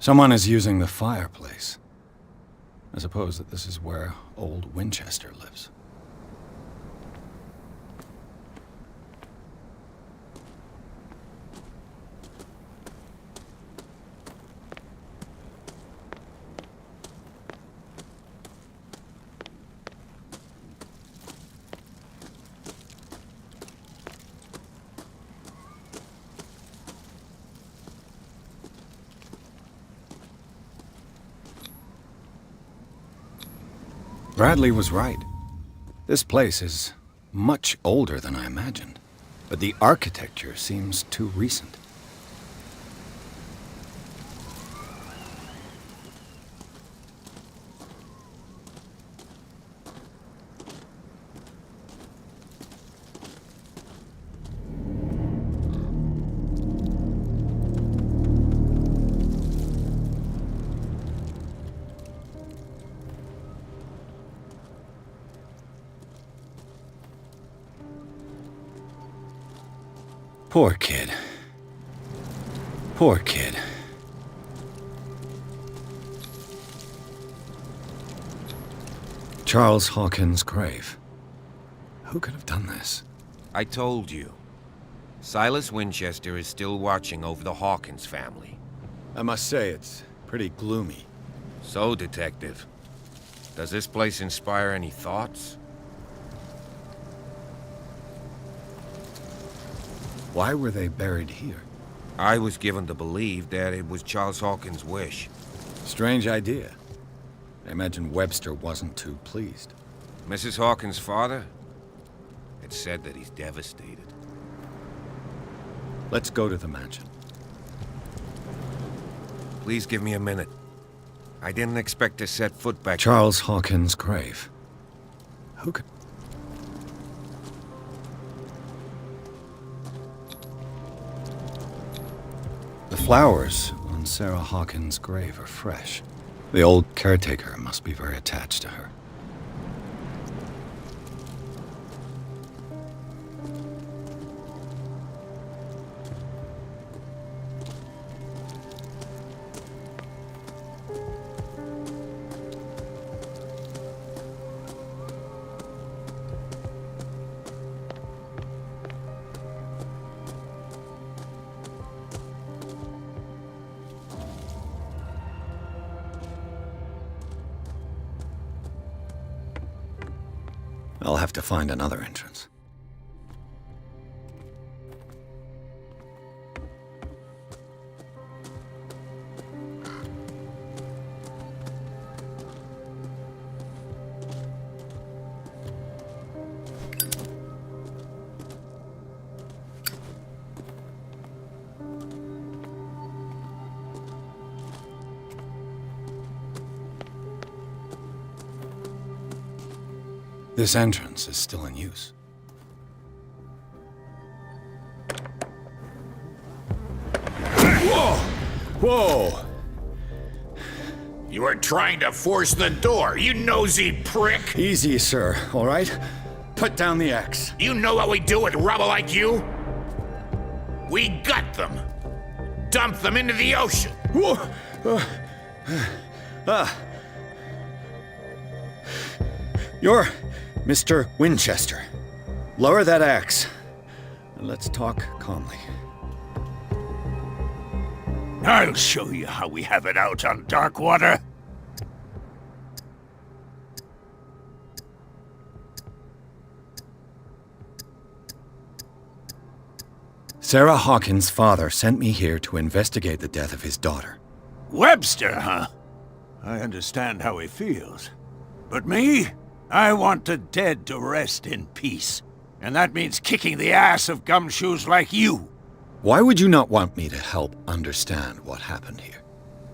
Someone is using the fireplace. I suppose that this is where old Winchester lives. Bradley was right. This place is much older than I imagined, but the architecture seems too recent. Poor kid. Poor kid. Charles Hawkins' grave. Who could have done this? I told you. Silas Winchester is still watching over the Hawkins family. I must say, it's pretty gloomy. So, Detective, does this place inspire any thoughts? Why were they buried here? I was given to believe that it was Charles Hawkins' wish. Strange idea. I imagine Webster wasn't too pleased. Mrs. Hawkins' father? It's said that he's devastated. Let's go to the mansion. Please give me a minute. I didn't expect to set foot back... Charles Hawkins' grave. Who could... The flowers on Sarah Hawkins' grave are fresh. The old caretaker must be very attached to her. I'll have to find another entrance. This entrance is still in use. Whoa! Whoa! You were trying to force the door, you nosy prick! Easy, sir, all right? Put down the axe. You know what we do with rubble like you? We gut them. Dump them into the ocean. Whoa! You're Mr. Winchester. Lower that axe, and let's talk calmly. I'll show you how we have it out on Darkwater. Sarah Hawkins' father sent me here to investigate the death of his daughter. Webster, huh? I understand how he feels. But me? I want the dead to rest in peace. And that means kicking the ass of gumshoes like you. Why would you not want me to help understand what happened here?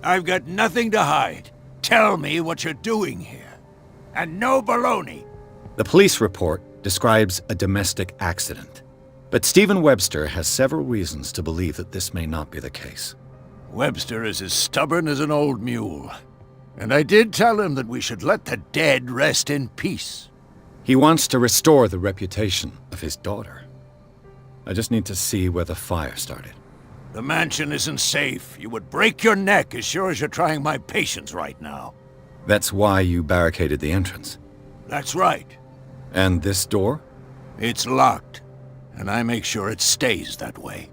I've got nothing to hide. Tell me what you're doing here. And no baloney. The police report describes a domestic accident. But Stephen Webster has several reasons to believe that this may not be the case. Webster is as stubborn as an old mule. And I did tell him that we should let the dead rest in peace. He wants to restore the reputation of his daughter. I just need to see where the fire started. The mansion isn't safe. You would break your neck as sure as you're trying my patience right now. That's why you barricaded the entrance. That's right. And this door? It's locked, and I make sure it stays that way.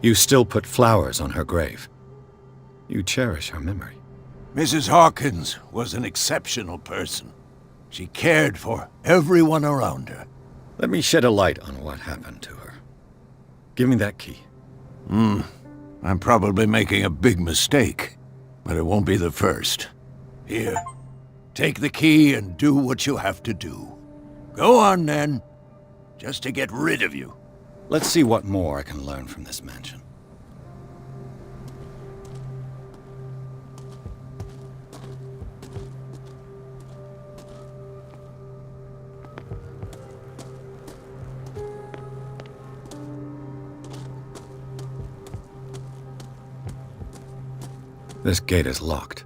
You still put flowers on her grave. You cherish her memory. Mrs. Hawkins was an exceptional person. She cared for everyone around her. Let me shed a light on what happened to her. Give me that key. I'm probably making a big mistake, but it won't be the first. Here, take the key and do what you have to do. Go on, then. Just to get rid of you. Let's see what more I can learn from this mansion. This gate is locked.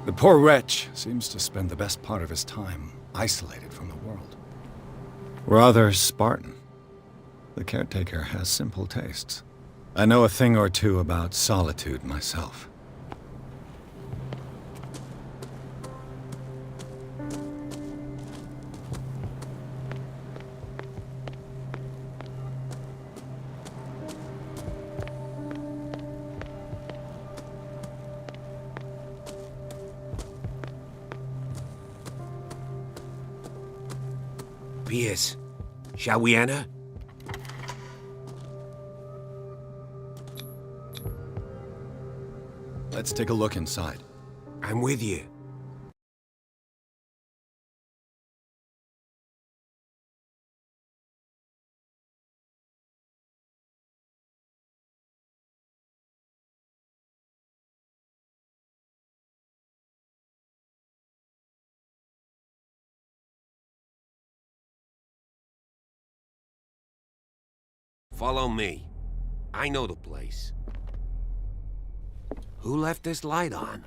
The poor wretch seems to spend the best part of his time isolated from the world. Rather Spartan. The caretaker has simple tastes. I know a thing or two about solitude myself. Pierce, shall we enter? Let's take a look inside. I'm with you. Follow me. I know the place. Who left this light on?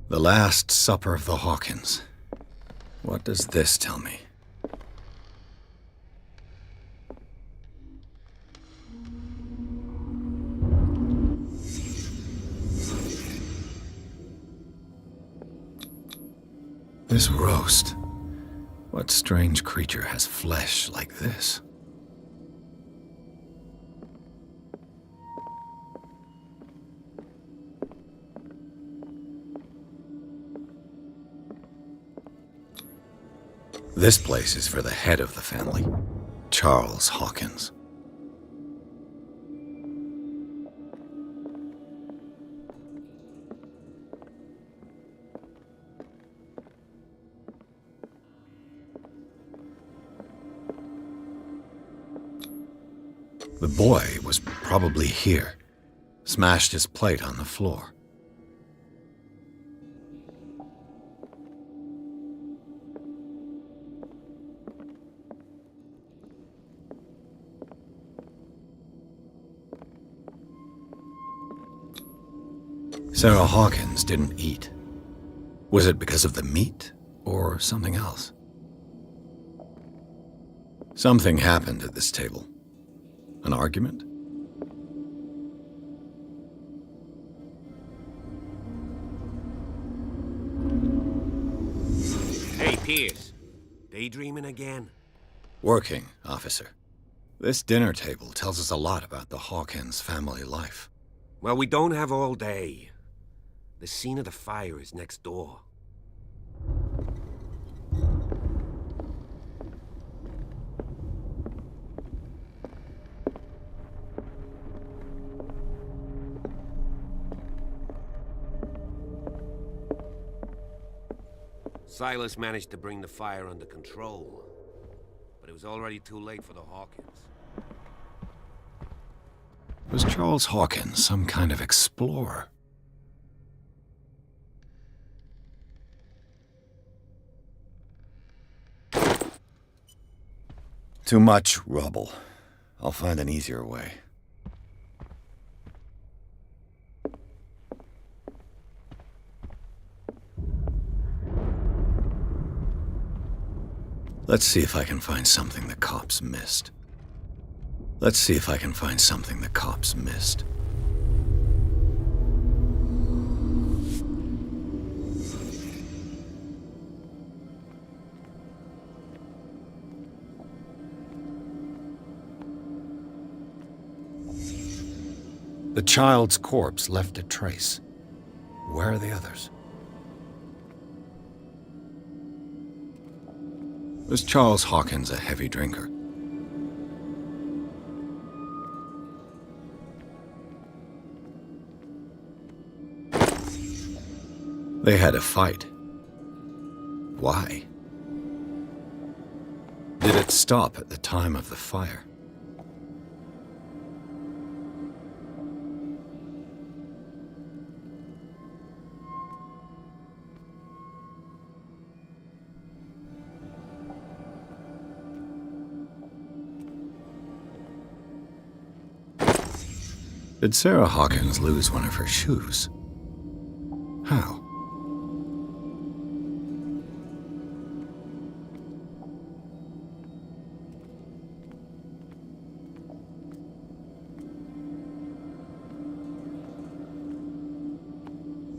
The Last Supper of the Hawkins. What does this tell me? This roast. What strange creature has flesh like this? This place is for the head of the family, Charles Hawkins. The boy was probably here, smashed his plate on the floor. Sarah Hawkins didn't eat. Was it because of the meat or something else? Something happened at this table. An argument? Hey, Pierce. Daydreaming again? Working, officer. This dinner table tells us a lot about the Hawkins family life. Well, we don't have all day. The scene of the fire is next door. Silas managed to bring the fire under control, but it was already too late for the Hawkins. Was Charles Hawkins some kind of explorer? Too much rubble. I'll find an easier way. Let's see if I can find something the cops missed. Let's see if I can find something the cops missed. The child's corpse left a trace. Where are the others? Was Charles Hawkins a heavy drinker? They had a fight. Why? Did it stop at the time of the fire? Did Sarah Hawkins lose one of her shoes? How?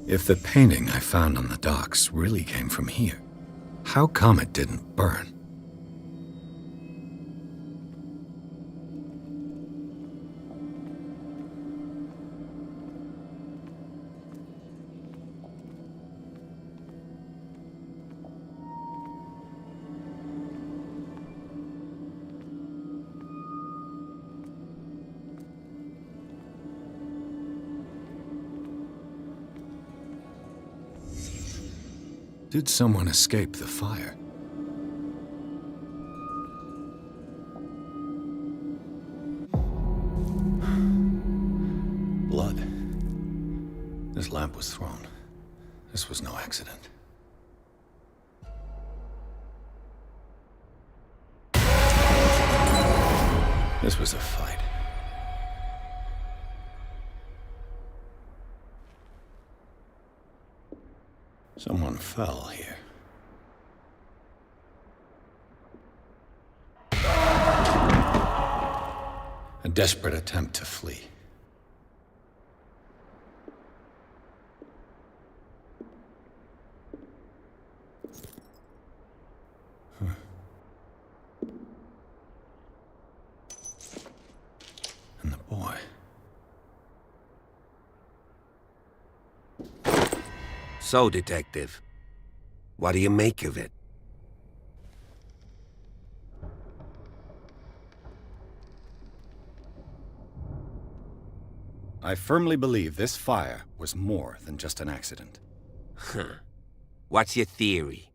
If the painting I found on the docks really came from here, how come it didn't burn? Did someone escape the fire? Blood. This lamp was thrown. This was no accident. This was a fight. Someone fell here. A desperate attempt to flee. And the boy. So, Detective, what do you make of it? I firmly believe this fire was more than just an accident. Huh. What's your theory?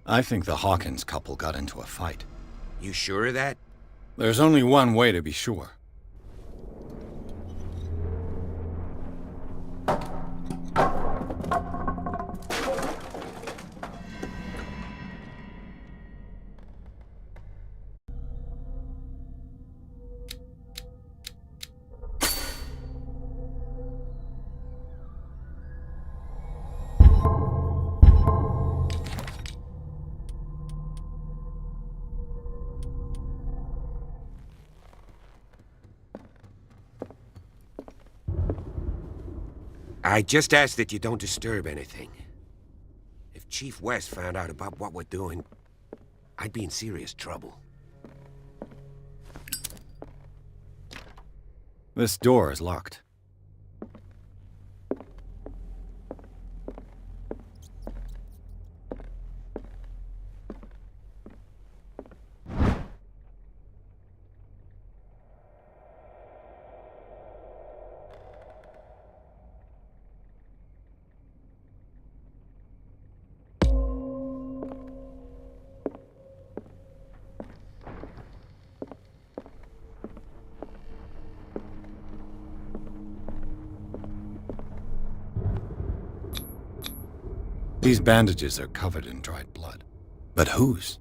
I think the Hawkins couple got into a fight. You sure of that? There's only one way to be sure. I just ask that you don't disturb anything. If Chief West found out about what we're doing, I'd be in serious trouble. This door is locked. These bandages are covered in dried blood. But whose?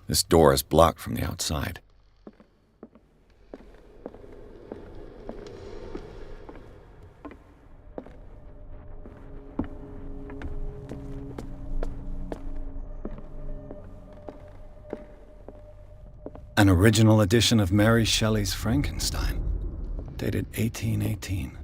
This door is blocked from the outside. An original edition of Mary Shelley's Frankenstein, dated 1818.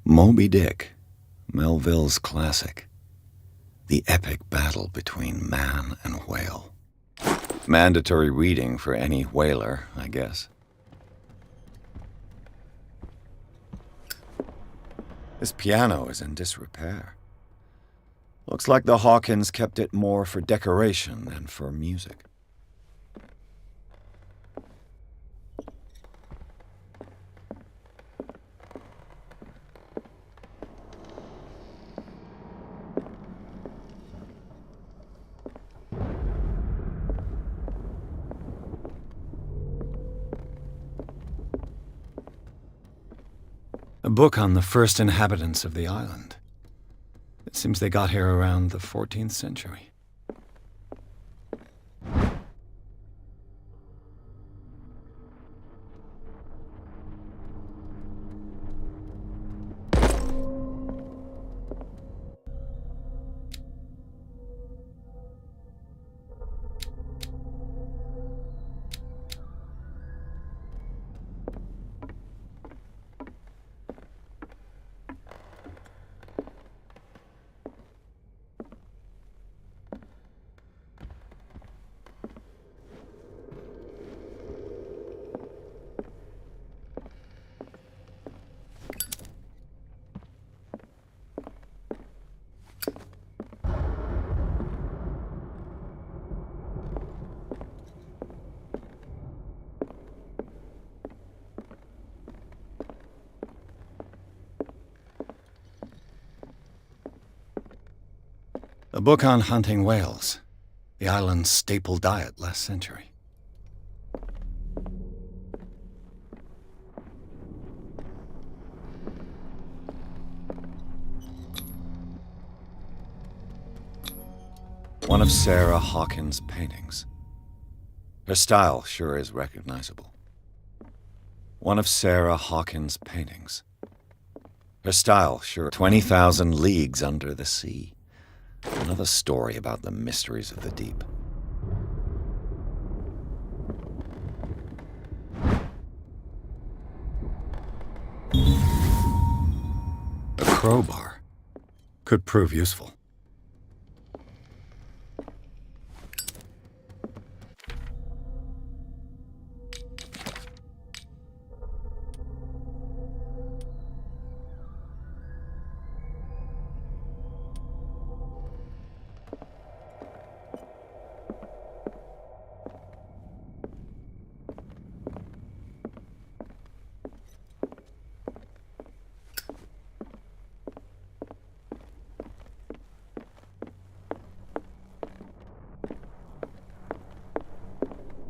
Moby Dick, Melville's classic. The epic battle between man and whale. Mandatory reading for any whaler, I guess. This piano is in disrepair. Looks like the Hawkins kept it more for decoration than for music. A book on the first inhabitants of the island. It seems they got here around the 14th century. A book on hunting whales, the island's staple diet last century. One of Sarah Hawkins' paintings. Her style sure is recognizable. One of Sarah Hawkins' paintings. Her style sure. 20,000 Leagues Under the Sea. Another story about the mysteries of the deep. A crowbar could prove useful.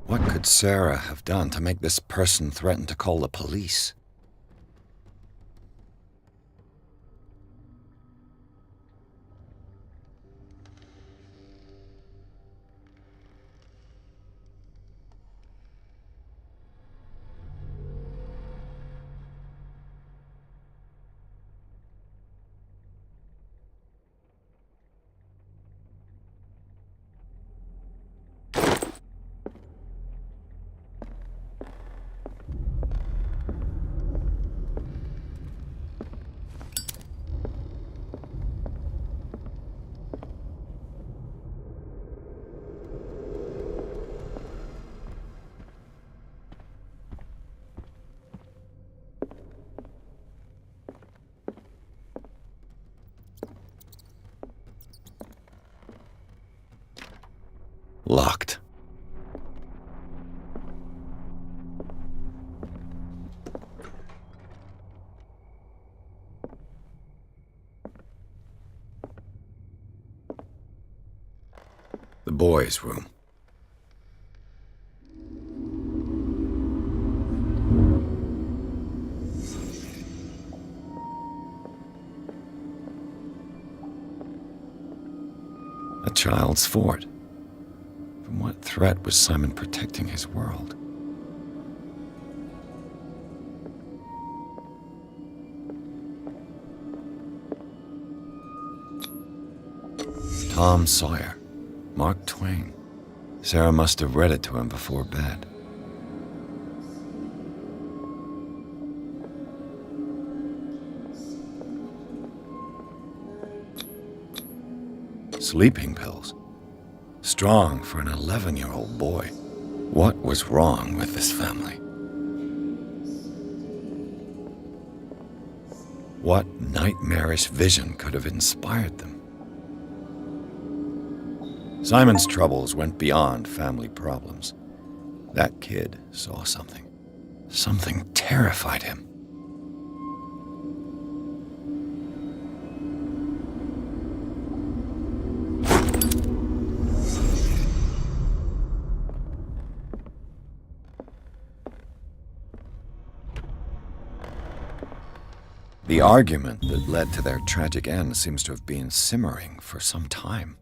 What could Sarah have done to make this person threaten to call the police? Locked. The boys' room. A child's fort. From what threat was Simon protecting his world? Tom Sawyer, Mark Twain. Sarah must have read it to him before bed. Sleeping pills. strong for an 11-year-old boy. What was wrong with this family? What nightmarish vision could have inspired them? Simon's troubles went beyond family problems. That kid saw something. Something terrified him. The argument that led to their tragic end seems to have been simmering for some time.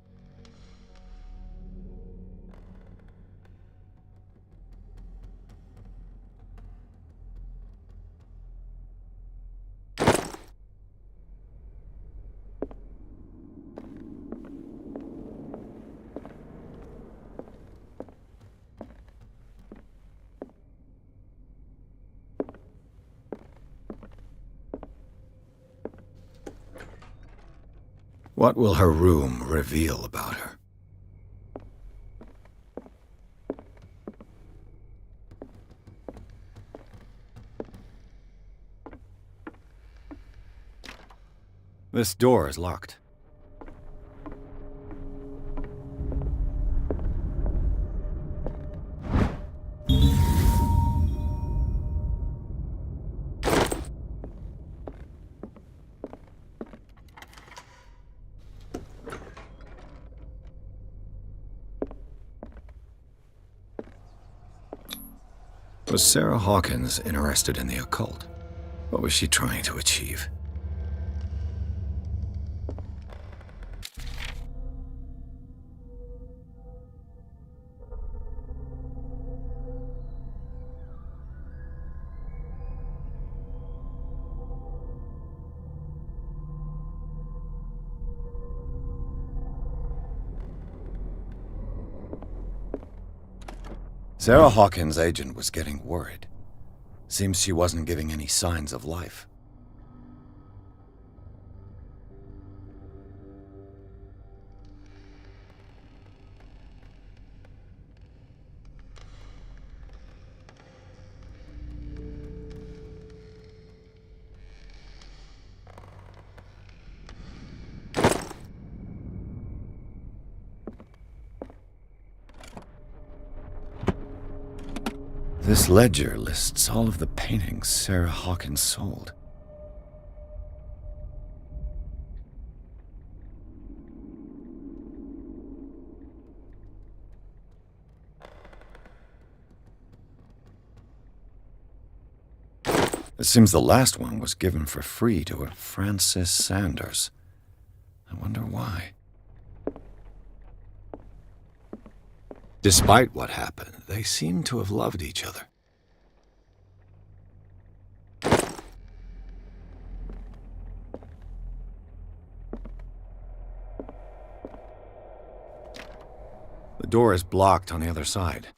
What will her room reveal about her? This door is locked. Was Sarah Hawkins interested in the occult? What was she trying to achieve? Sarah Hawkins' agent was getting worried. Seems she wasn't giving any signs of life. This ledger lists all of the paintings Sarah Hawkins sold. It seems the last one was given for free to a Francis Sanders. I wonder why. Despite what happened, they seem to have loved each other. The door is blocked on the other side.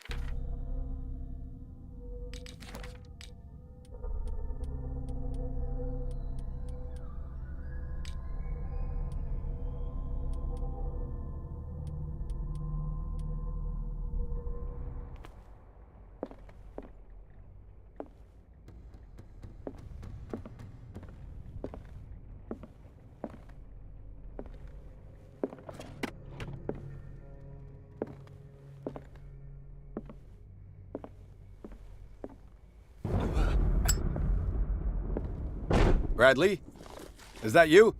Bradley? Is that you?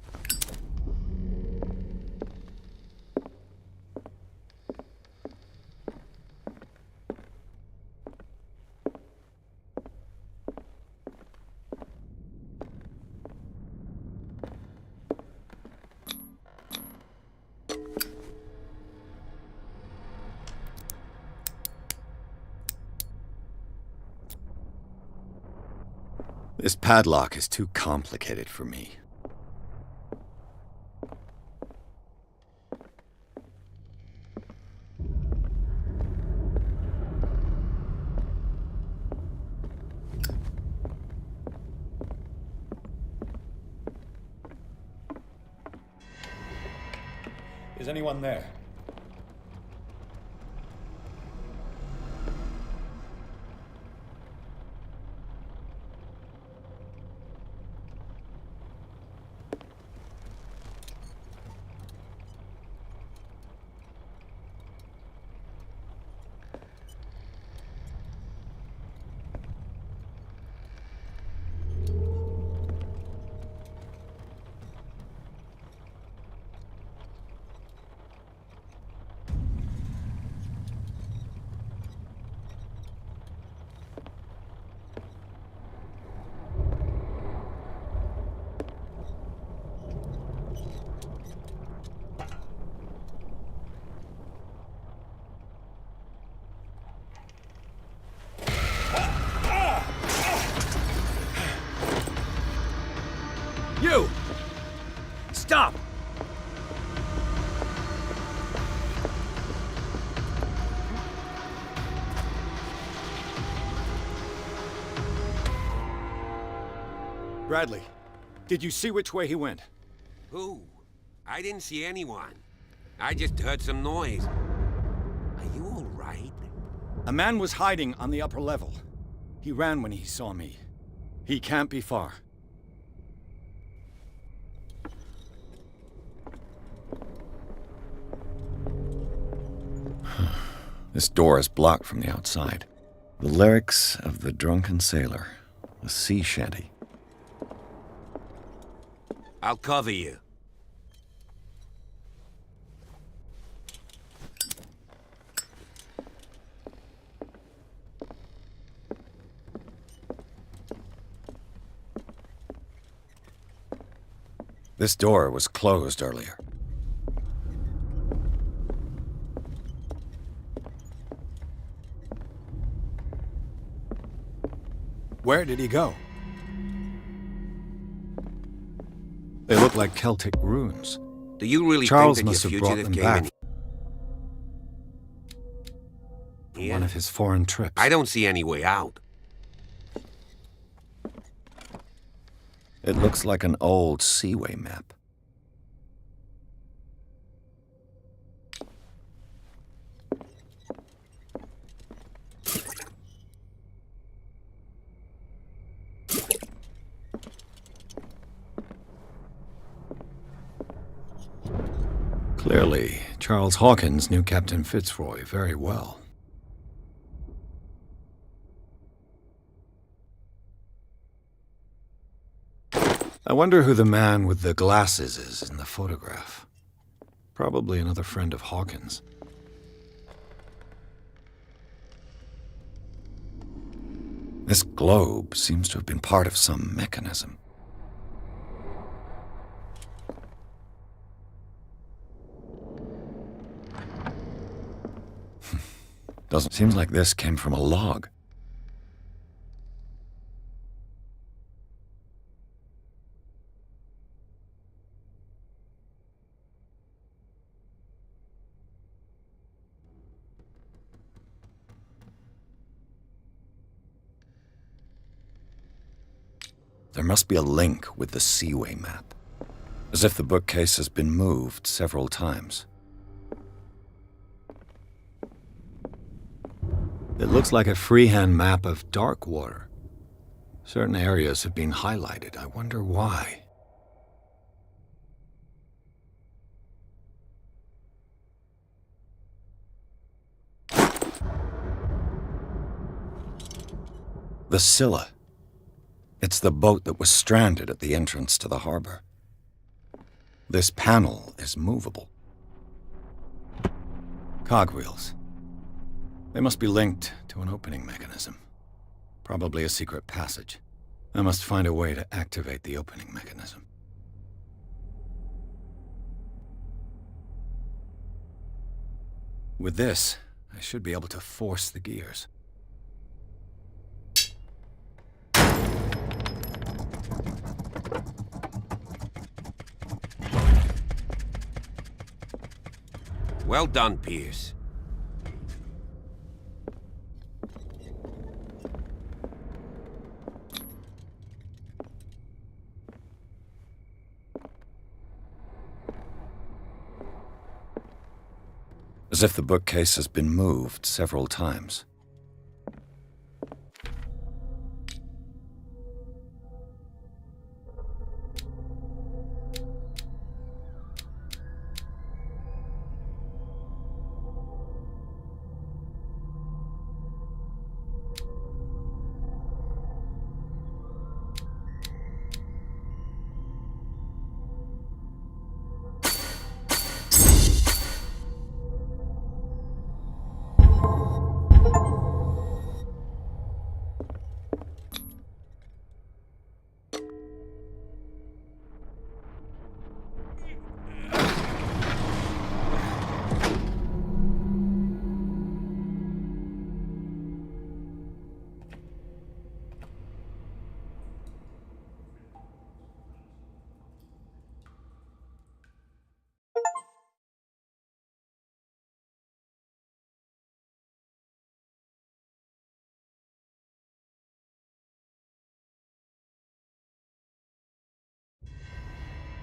This padlock is too complicated for me. Is anyone there? Bradley, did you see which way he went? Who? I didn't see anyone. I just heard some noise. Are you all right? A man was hiding on the upper level. He ran when he saw me. He can't be far. This door is blocked from the outside. The lyrics of the drunken sailor. A sea shanty. I'll cover you. This door was closed earlier. Where did he go? They look like Celtic runes. Do you really Charles think that must your have brought fugitive them came back in? from one of his foreign trips. I don't see any way out. It looks like an old seaway map. Clearly, Charles Hawkins knew Captain Fitzroy very well. I wonder who the man with the glasses is in the photograph. Probably another friend of Hawkins. This globe seems to have been part of some mechanism. Seems like this came from a log. There must be a link with the Seaway map, as if the bookcase has been moved several times. It looks like a freehand map of dark water. Certain areas have been highlighted. I wonder why. The Scylla. It's the boat that was stranded at the entrance to the harbor. This panel is movable. Cogwheels. They must be linked to an opening mechanism. Probably a secret passage. I must find a way to activate the opening mechanism. With this, I should be able to force the gears. Well done, Pierce. As if the bookcase has been moved several times.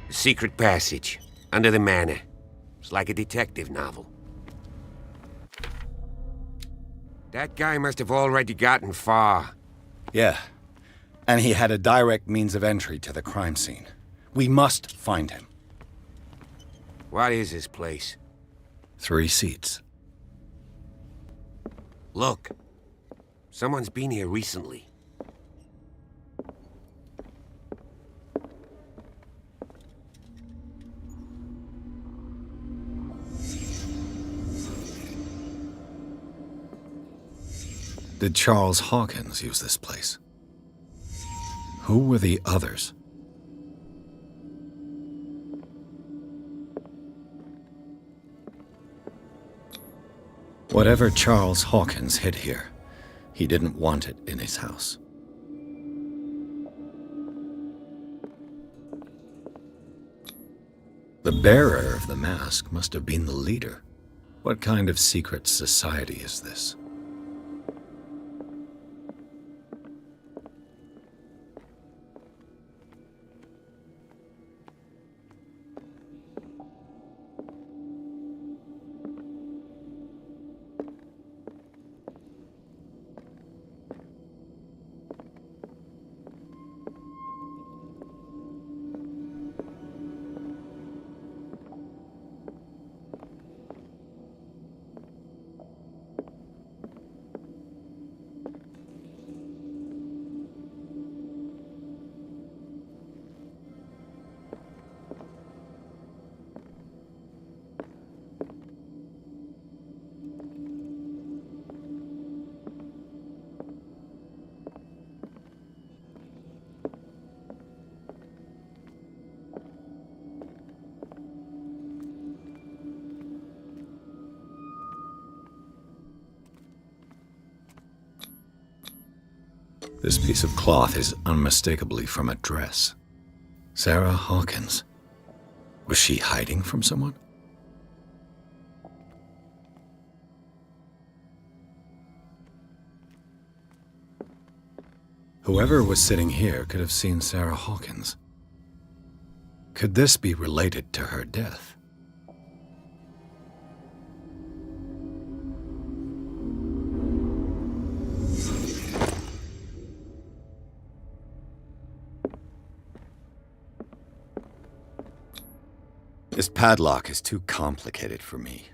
A secret passage, under the manor. It's like a detective novel. That guy must have already gotten far. Yeah, and he had a direct means of entry to the crime scene. We must find him. What is this place? 3 seats. Look. Someone's been here recently. Did Charles Hawkins use this place? Who were the others? Whatever Charles Hawkins hid here, he didn't want it in his house. The bearer of the mask must have been the leader. What kind of secret society is this? This piece of cloth is unmistakably from a dress. Sarah Hawkins. Was she hiding from someone? Whoever was sitting here could have seen Sarah Hawkins. Could this be related to her death? This padlock is too complicated for me.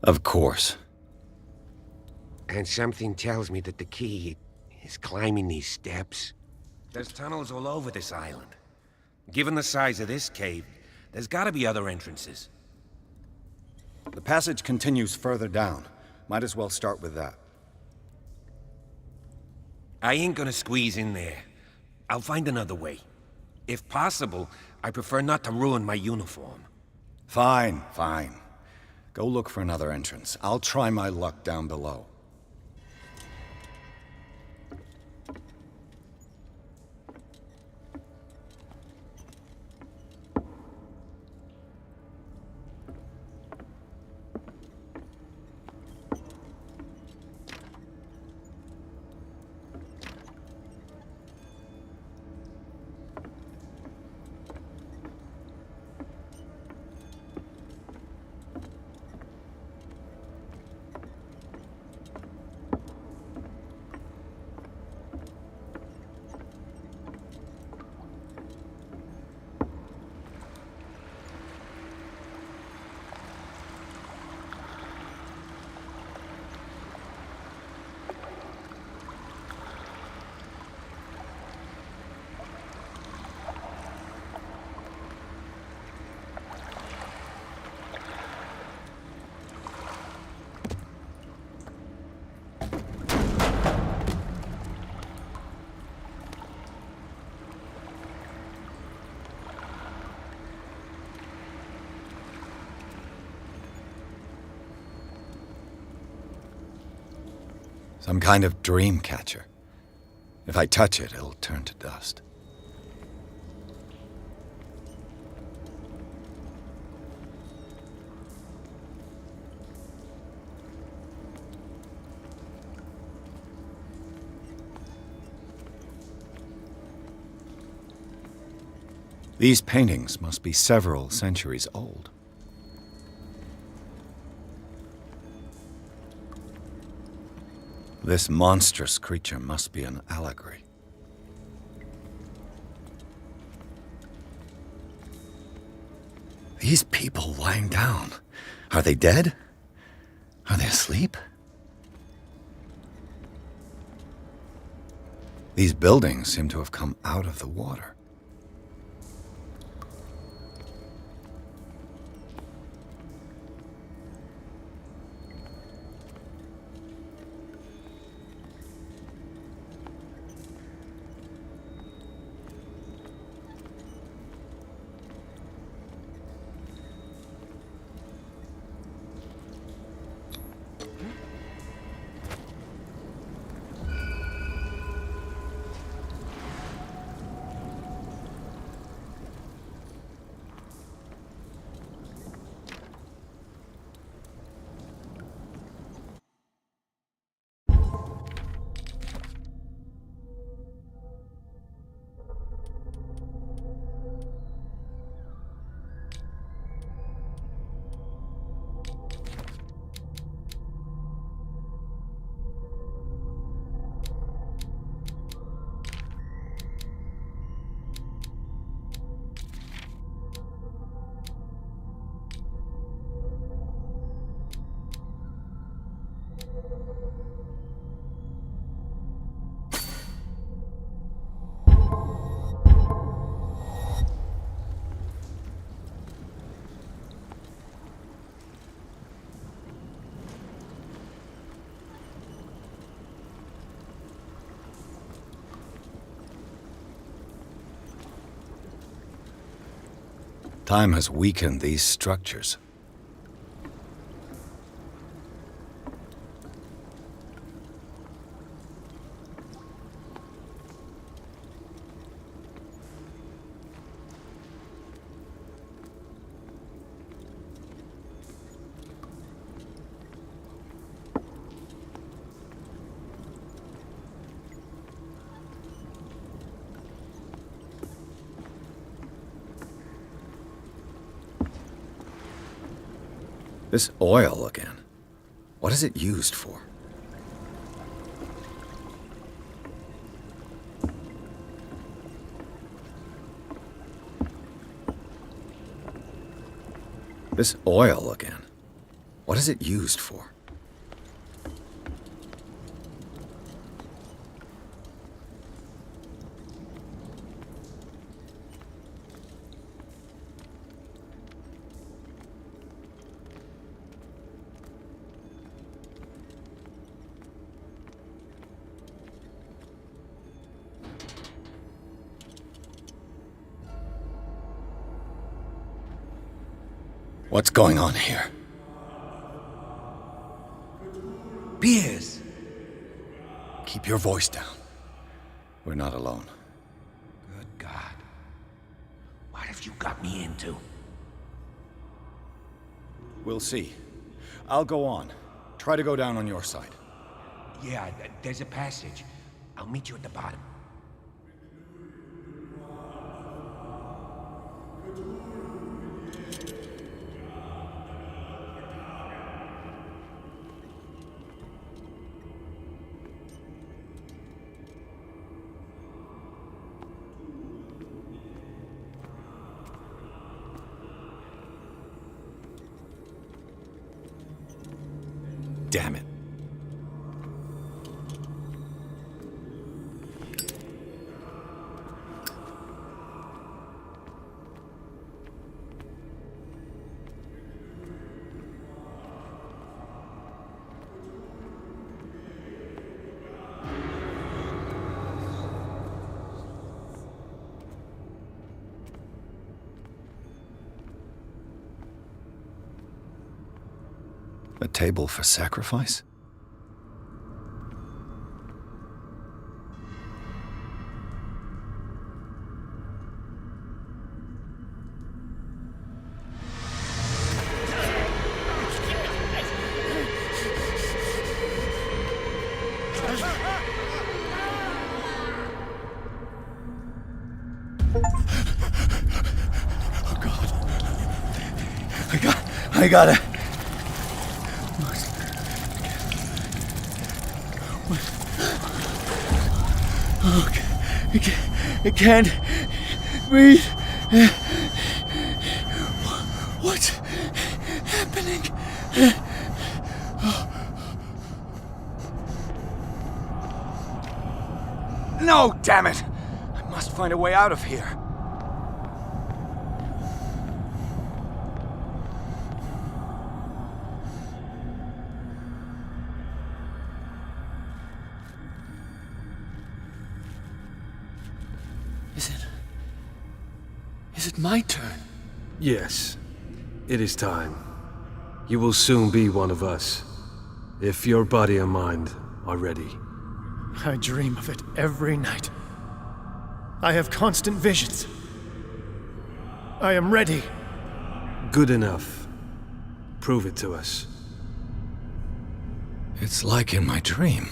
Of course. And something tells me that the key is climbing these steps. There's tunnels all over this island. Given the size of this cave, there's gotta be other entrances. The passage continues further down. Might as well start with that. I ain't gonna squeeze in there. I'll find another way. If possible, I prefer not to ruin my uniform. Fine, fine. Go look for another entrance. I'll try my luck down below. Some kind of dream catcher. If I touch it, it'll turn to dust. These paintings must be several centuries old. This monstrous creature must be an allegory. These people lying down, are they dead? Are they asleep? These buildings seem to have come out of the water. Time has weakened these structures. This oil again. What is it used for? This oil again. What is it used for? What's going on here? Piers! Keep your voice down. We're not alone. Good God. What have you got me into? We'll see. I'll go on. Try to go down on your side. Yeah, there's a passage. I'll meet you at the bottom. Damn it. A table for sacrifice? Oh God. I gotta. Okay. I can't breathe. What's happening? No, damn it! I must find a way out of here. Is it my turn? Yes, it is time. You will soon be one of us, if your body and mind are ready. I dream of it every night. I have constant visions. I am ready. Good enough. Prove it to us. It's like in my dream.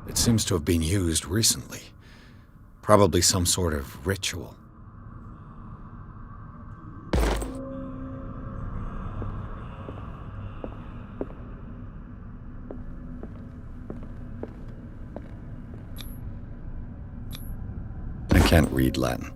It seems to have been used recently. Probably some sort of ritual. I can't read Latin.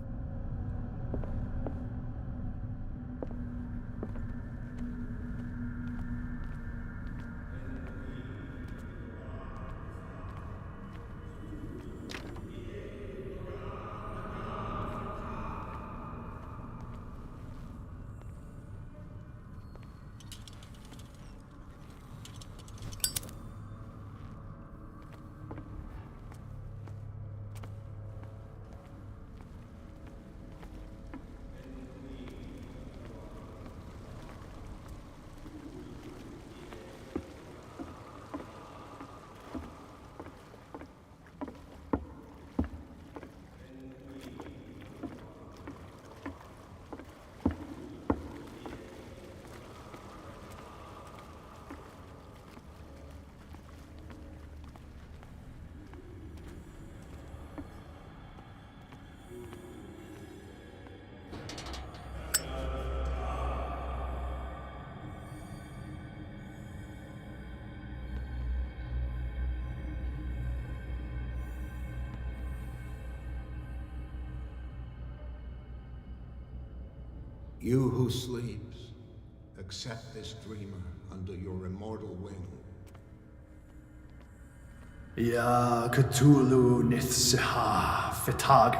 You who sleeps, accept this dreamer under your immortal wing. Ya Cthulhu Nithsiha Fitag.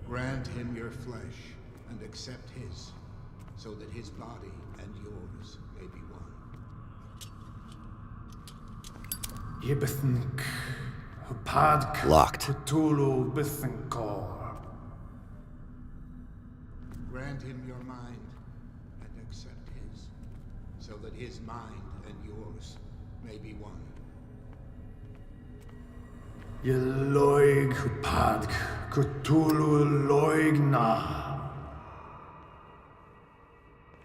Grant him your flesh and accept his, so that his body and yours may be one. Yibithink Hupadk Locked. Cthulhu Bithinkor. Grant him your mind and accept his, so that his mind and yours may be one. Yeloig Hupadk Cthulhu Loigna.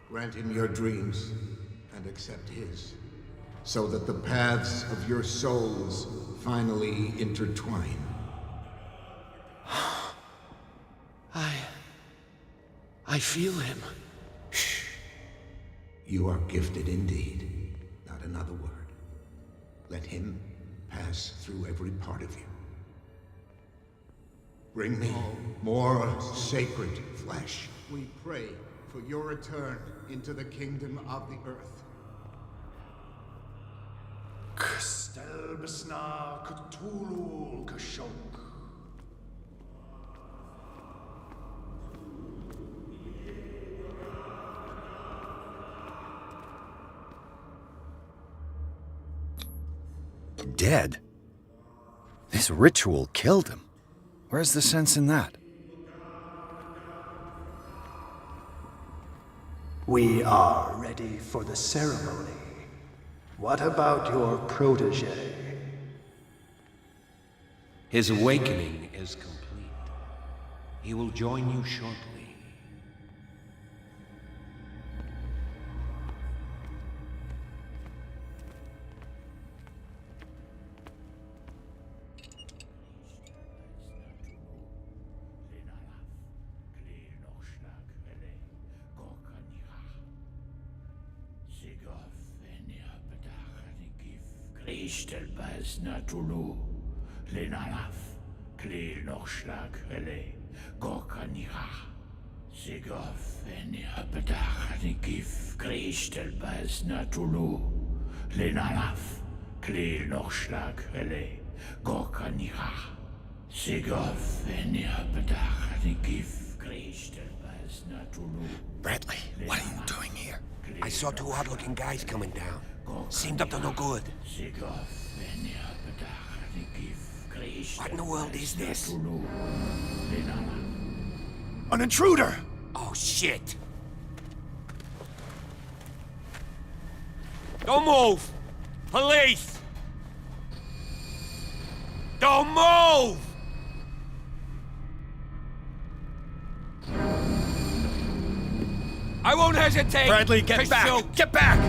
Grant him your dreams and accept his, so that the paths of your souls finally intertwine. I feel him. Shh. You are gifted indeed. Not another word. Let him pass through every part of you. Bring me more sacred flesh. We pray for your return into the kingdom of the earth. Kstelbsna Cthulhu Kashok. Dead? This ritual killed him. Where's the sense in that? We are ready for the ceremony. What about your protege? His awakening is complete. He will join you shortly. Cristelbas Natulu, Lenalaf, Klil Nochschlag, Rele, Gorkanira, Sigof, Enirpedach, Nikif, Cristelbas Natulu, Lenalaf, Klil Nochschlag, Rele, Gorkanira, Sigof, Enirpedach, Nikif, Cristelbas Natulu. Bradley, what are you doing here? I saw two odd-looking guys coming down. Seemed up to no good. What in the world is this? An intruder! Oh, shit! Don't move! Police! Don't move! I won't hesitate! Bradley, get back! Shoot. Get back!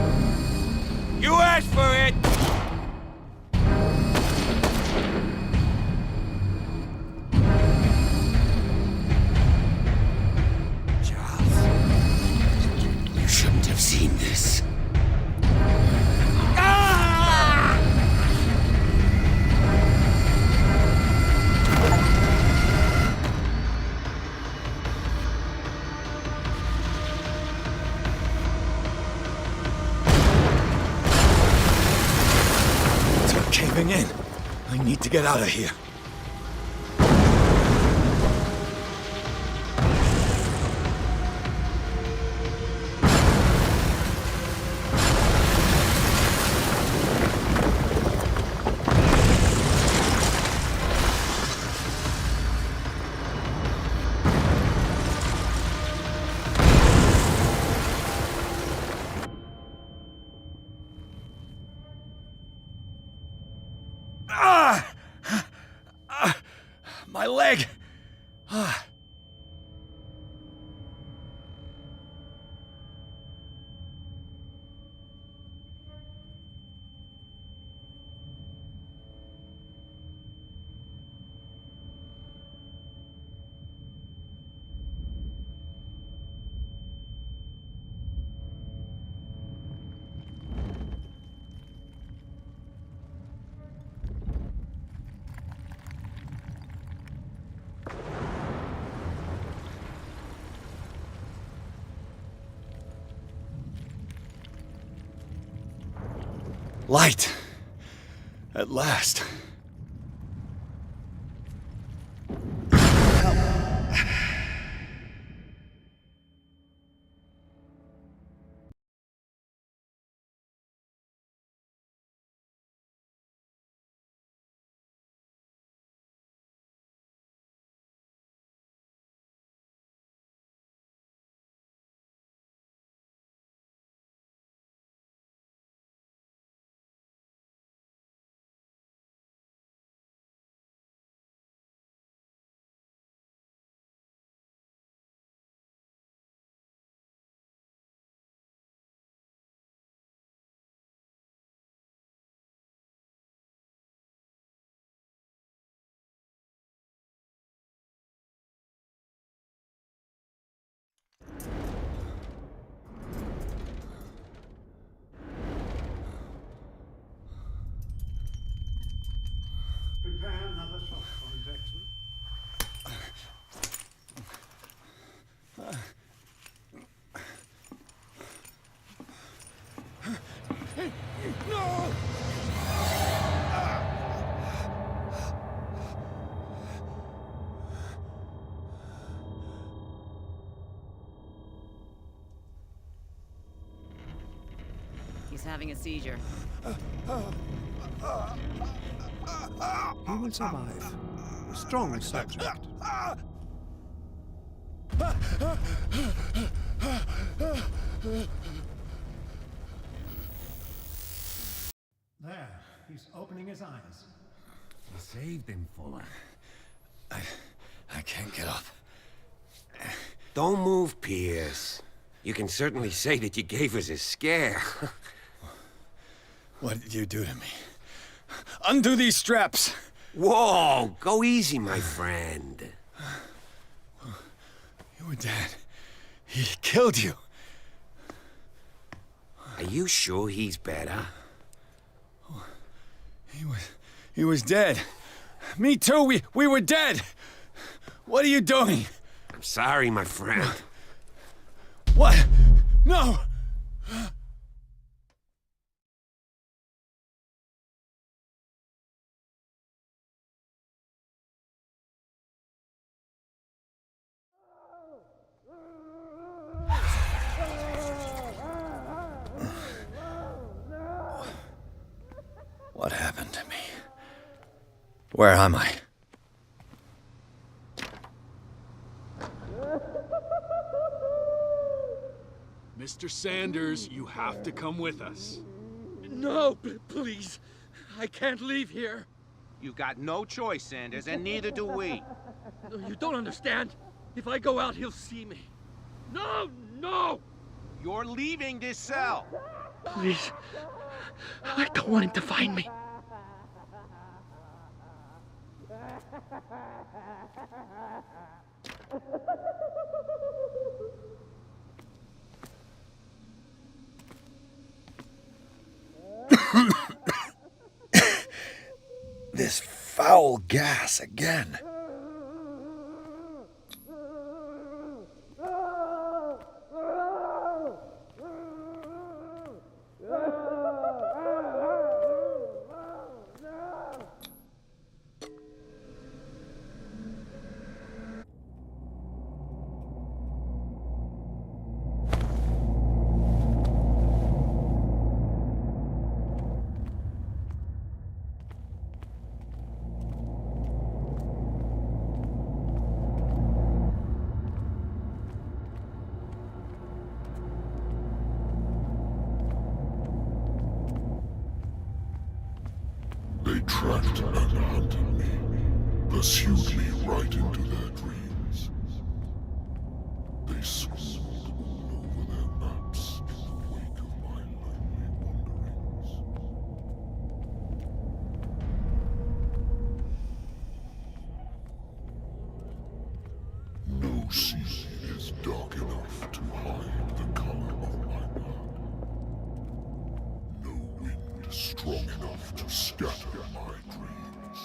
You asked for it! Charles, you shouldn't have seen this. Caving in. I need to get out of here. My leg! Light! At last. Prepare another shot for injection. No! He's having a seizure. He will survive. A strong subject. There, he's opening his eyes. You saved him, Fuller. I can't get up. Don't move, Pierce. You can certainly say that you gave us a scare. What did you do to me? Undo these straps! Whoa! Go easy, my friend. You were dead. He killed you. Are you sure he's better? He was dead. Me too, we were dead! What are you doing? I'm sorry, my friend. What? No! What happened to me? Where am I? Mr. Sanders, you have to come with us. No, please. I can't leave here. You've got no choice, Sanders, and neither do we. No, you don't understand. If I go out, he'll see me. No, no! You're leaving this cell. Please. I don't want him to find me. This foul gas again. They tracked and hunted me, pursued me right into their dreams. They scrawled all over their maps in the wake of my lonely wanderings. No sea is dark enough to hide the color of my blood. No wind strong enough to scatter my dreams.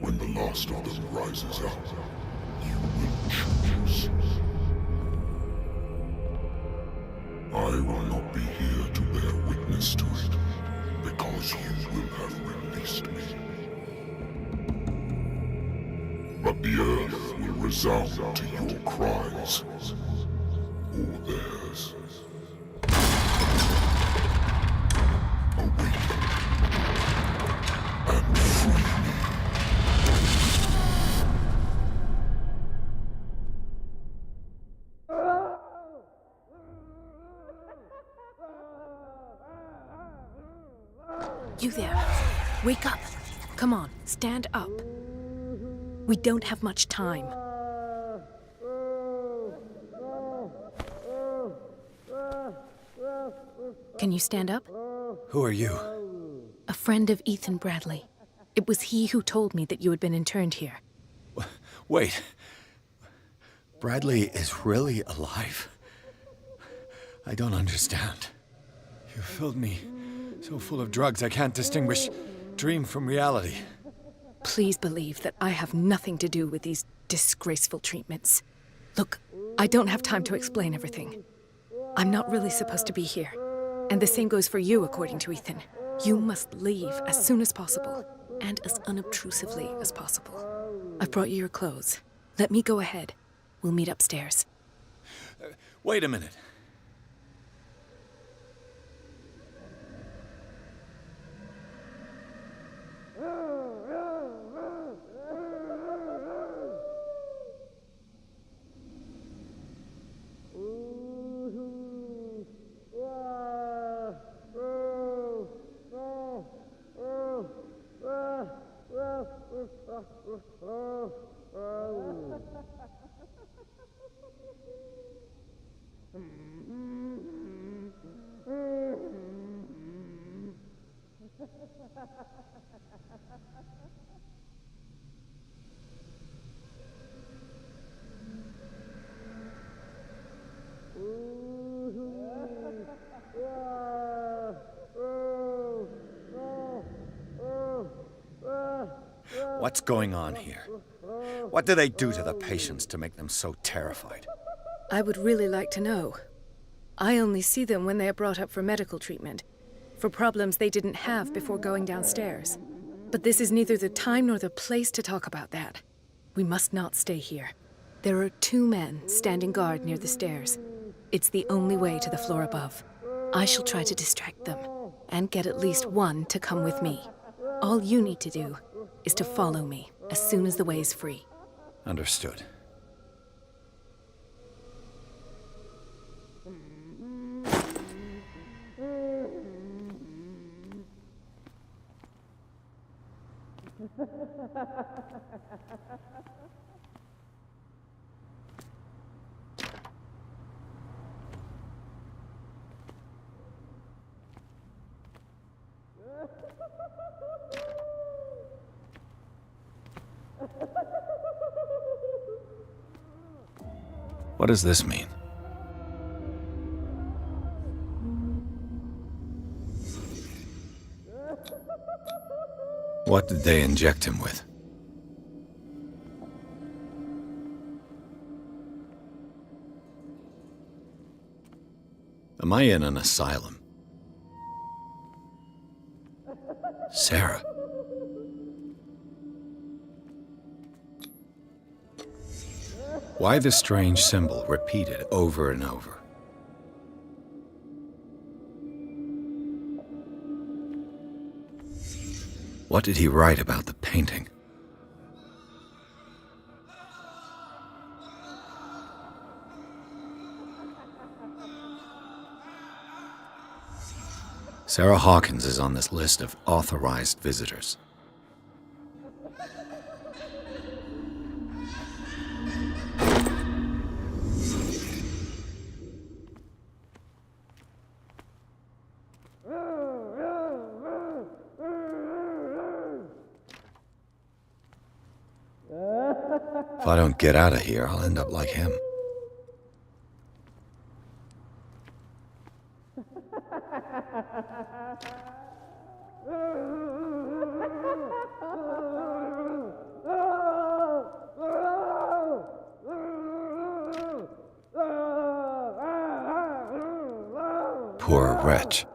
When the last of them rises up, you will choose. I will not be here to bear witness to it, because you will have released me. But the earth will resound to your cries, or theirs. Awaken, and free me. You there. Wake up. Come on, stand up. We don't have much time. Can you stand up? Who are you? A friend of Ethan Bradley. It was he who told me that you had been interned here. Wait. Bradley is really alive? I don't understand. You filled me so full of drugs I can't distinguish dream from reality. Please believe that I have nothing to do with these disgraceful treatments. Look, I don't have time to explain everything. I'm not really supposed to be here. And the same goes for you, according to Ethan. You must leave as soon as possible, and as unobtrusively as possible. I've brought you your clothes. Let me go ahead. We'll meet upstairs. Wait a minute. What's going on here? What do they do to the patients to make them so terrified? I would really like to know. I only see them when they are brought up for medical treatment, for problems they didn't have before going downstairs. But this is neither the time nor the place to talk about that. We must not stay here. There are 2 men standing guard near the stairs. It's the only way to the floor above. I shall try to distract them, and get at least one to come with me. All you need to do is to follow me as soon as the way is free. Understood. What does this mean? What did they inject him with? Am I in an asylum? Sarah. Why the strange symbol repeated over and over? What did he write about the painting? Sarah Hawkins is on this list of authorized visitors. If I don't get out of here, I'll end up like him. Poor wretch.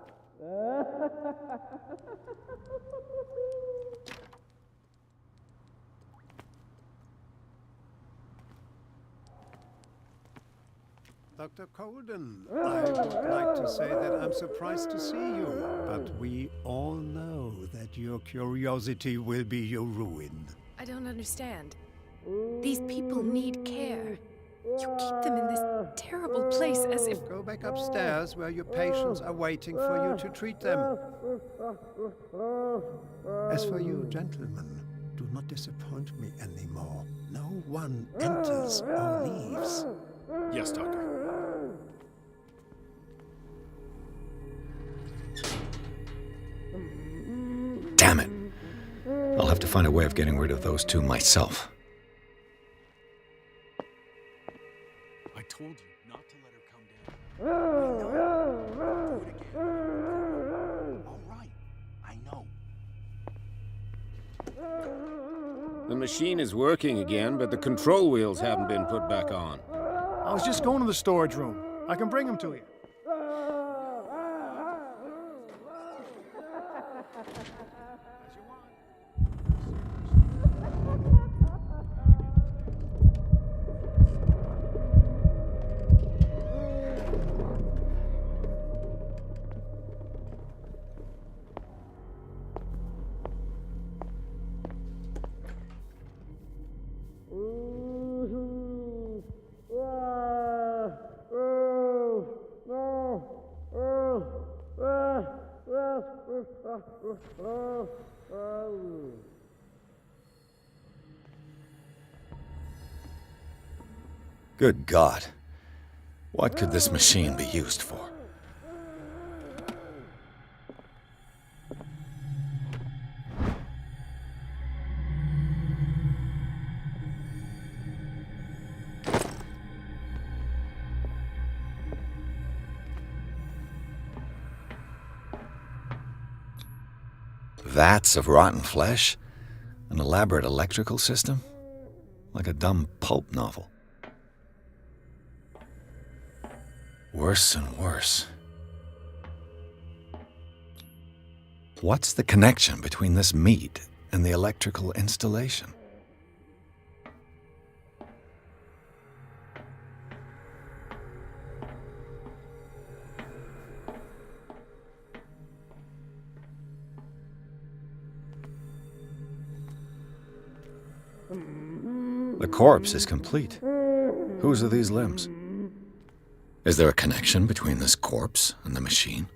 Dr. Colden, I would like to say that I'm surprised to see you, but we all know that your curiosity will be your ruin. I don't understand. These people need care. You keep them in this terrible place as if... Go back upstairs where your patients are waiting for you to treat them. As for you, gentlemen, do not disappoint me anymore. No one enters or leaves. Yes, Doctor. Damn it. I'll have to find a way of getting rid of those 2 myself. I told you not to let her come down. I know. Do it again. All right. I know. The machine is working again, but the control wheels haven't been put back on. I was just going to the storage room. I can bring them to you. Good God. What could this machine be used for? Vats of rotten flesh? An elaborate electrical system? Like a dumb pulp novel. Worse and worse. What's the connection between this meat and the electrical installation? The corpse is complete. Whose are these limbs? Is there a connection between this corpse and the machine?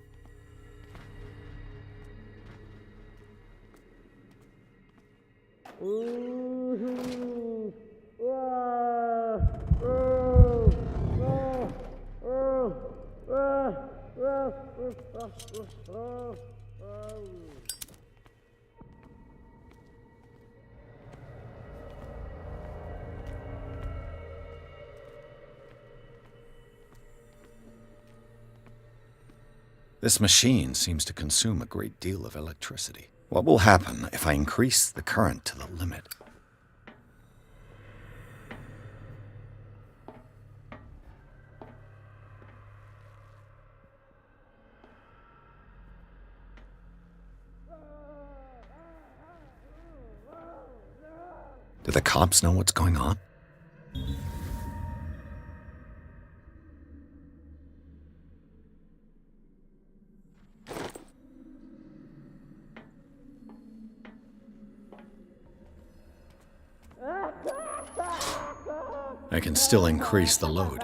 This machine seems to consume a great deal of electricity. What will happen if I increase the current to the limit? Do the cops know what's going on? I can still increase the load.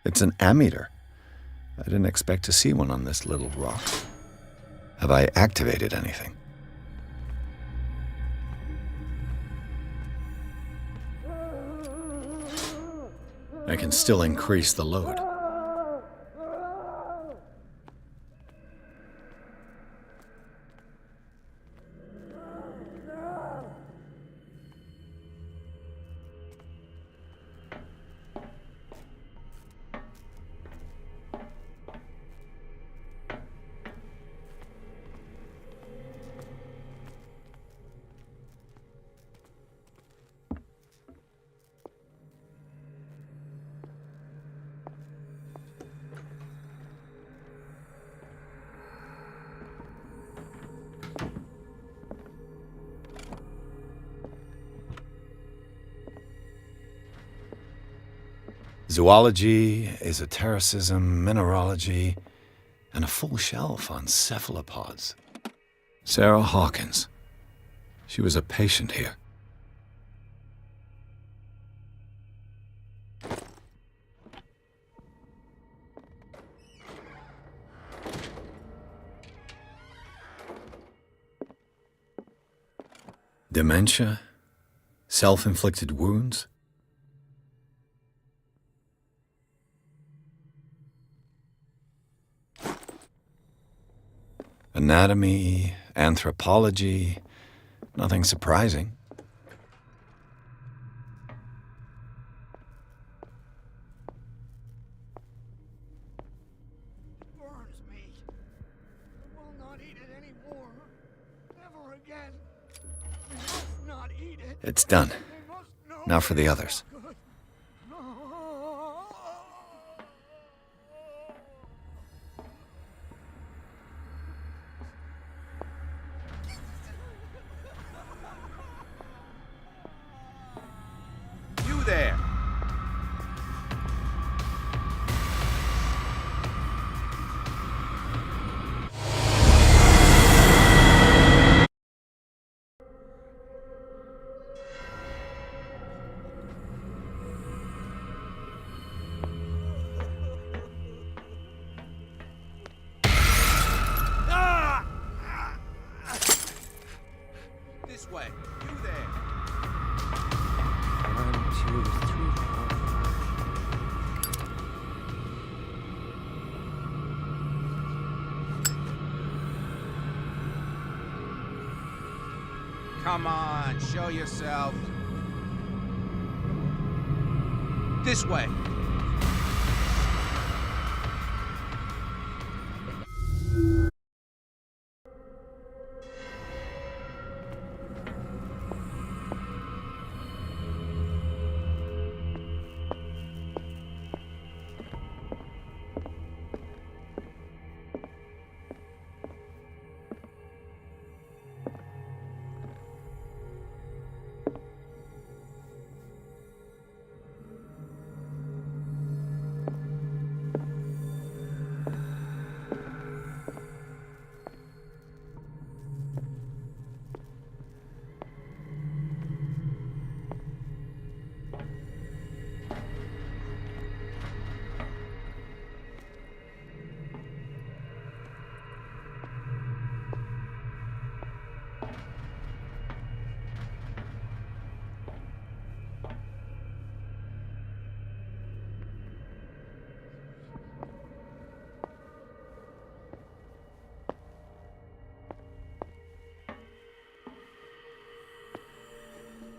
It's an ammeter. I didn't expect to see one on this little rock. Have I activated anything? I can still increase the load. Zoology, esotericism, mineralogy, and a full shelf on cephalopods. Sarah Hawkins. She was a patient here. Dementia? Self-inflicted wounds? Anatomy, anthropology, nothing surprising. Burns me. I will not eat it anymore. Never again. We must not eat it. It's done. Now for the others. You there! do there? 1, 2, 3, 4. Come on, show yourself. This way.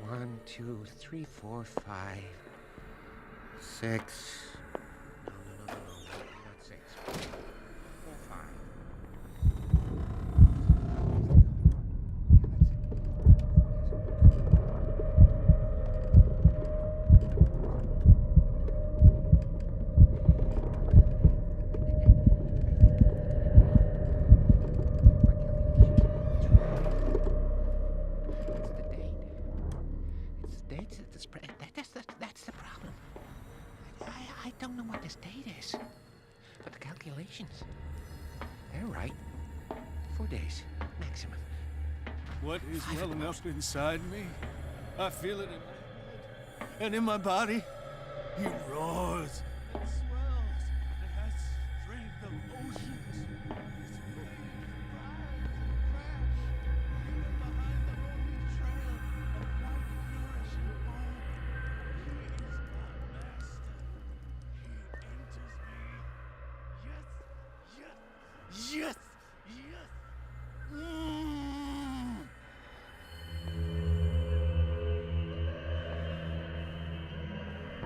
One, 2, 3, 4, 5, 6. No, not 6. 4, 5. That's the problem. I don't know what this date is, but the calculations, they're right. 4 days, maximum. What is welling up inside me? I feel it in my blood and in my body. He roars and swells and has strength of oceans. His wings rise and crash, leaving behind the rolling trail of white, nourishing bone. He is my master. He enters me. Yes, yes, yes, yes.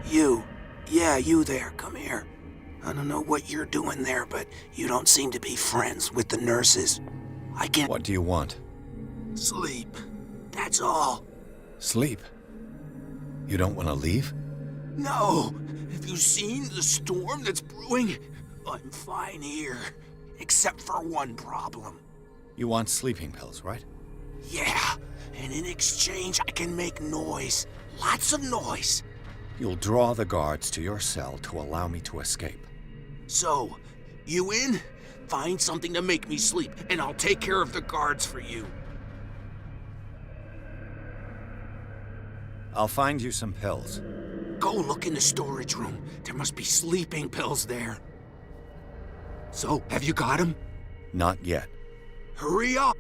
You. Yeah, you there. Come here. I don't know what you're doing there, but you don't seem to be friends with the nurses. I can't... What do you want? Sleep. That's all. Sleep? You don't want to leave? No. Have you seen the storm that's brewing? I'm fine here. Except for one problem. You want sleeping pills, right? Yeah. And in exchange, I can make noise. Lots of noise. You'll draw the guards to your cell to allow me to escape. So, you in? Find something to make me sleep, and I'll take care of the guards for you. I'll find you some pills. Go look in the storage room. There must be sleeping pills there. So, have you got them? Not yet. Hurry up!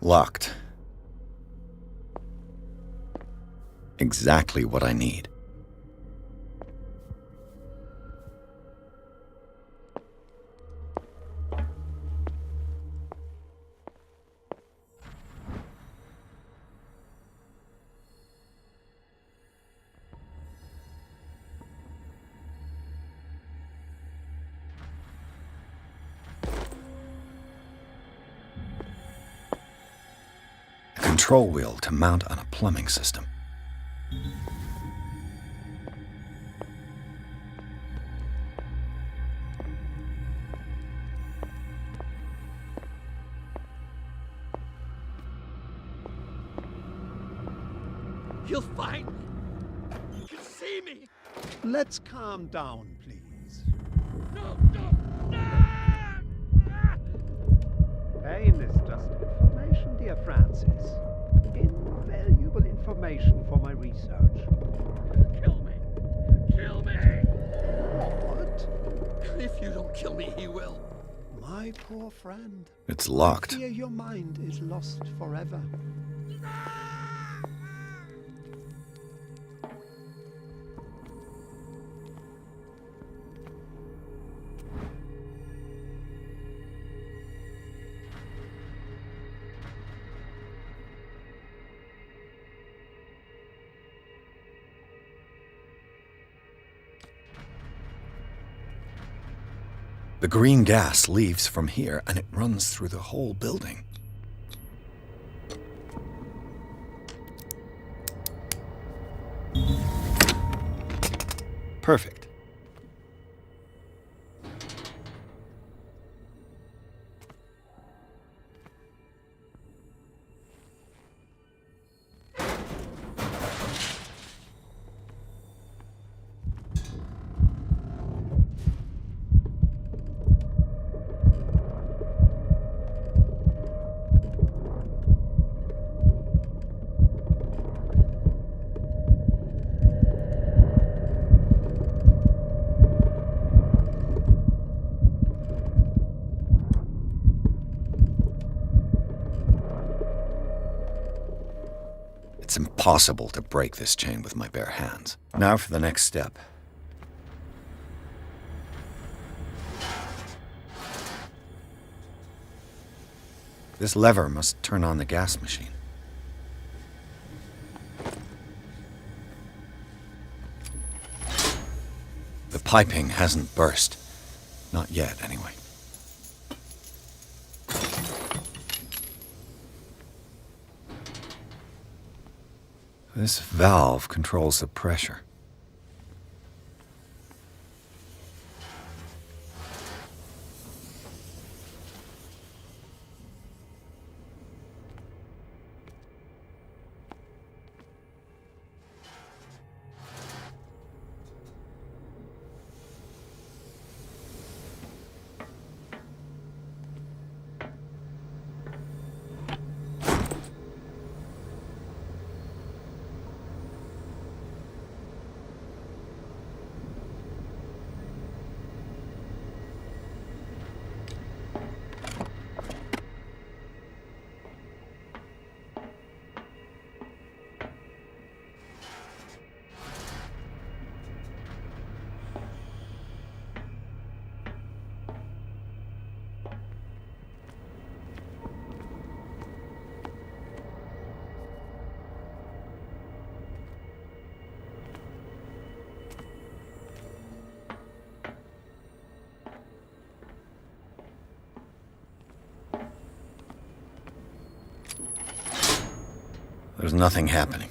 Locked. Exactly what I need. Control wheel to mount on a plumbing system. You'll find me. You can see me. Let's calm down, please. No, no, no! Pain is just me he will. My poor friend. It's locked. I fear your mind is lost forever. The green gas leaves from here, and it runs through the whole building. Perfect. It's impossible to break this chain with my bare hands. Now for the next step. This lever must turn on the gas machine. The piping hasn't burst. Not yet, anyway. This valve controls the pressure. There's nothing happening.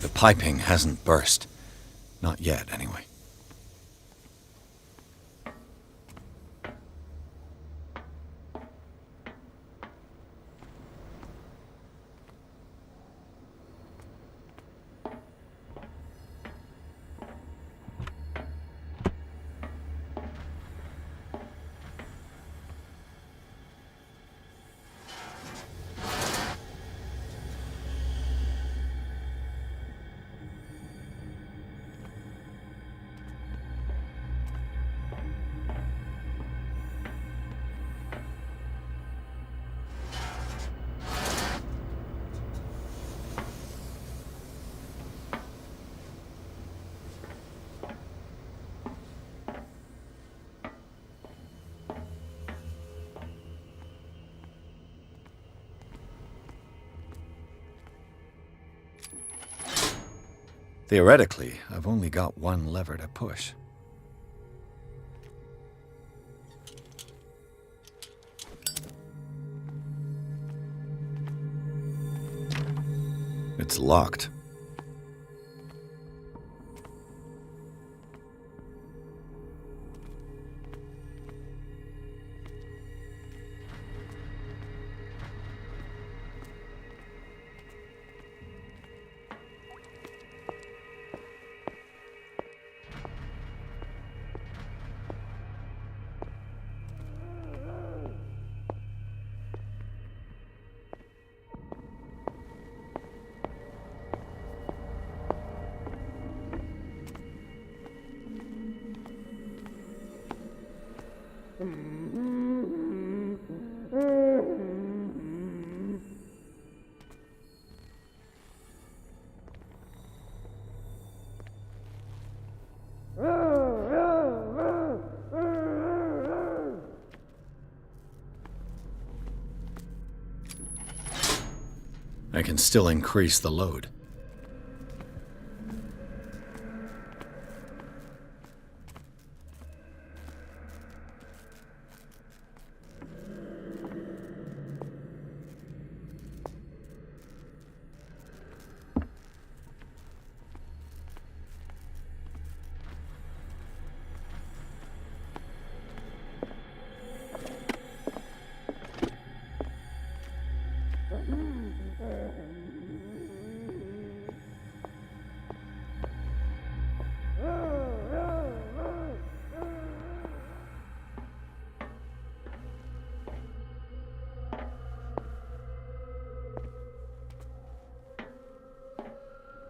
The piping hasn't burst. Not yet, anyway. Theoretically, I've only got one lever to push. It's locked. I can still increase the load.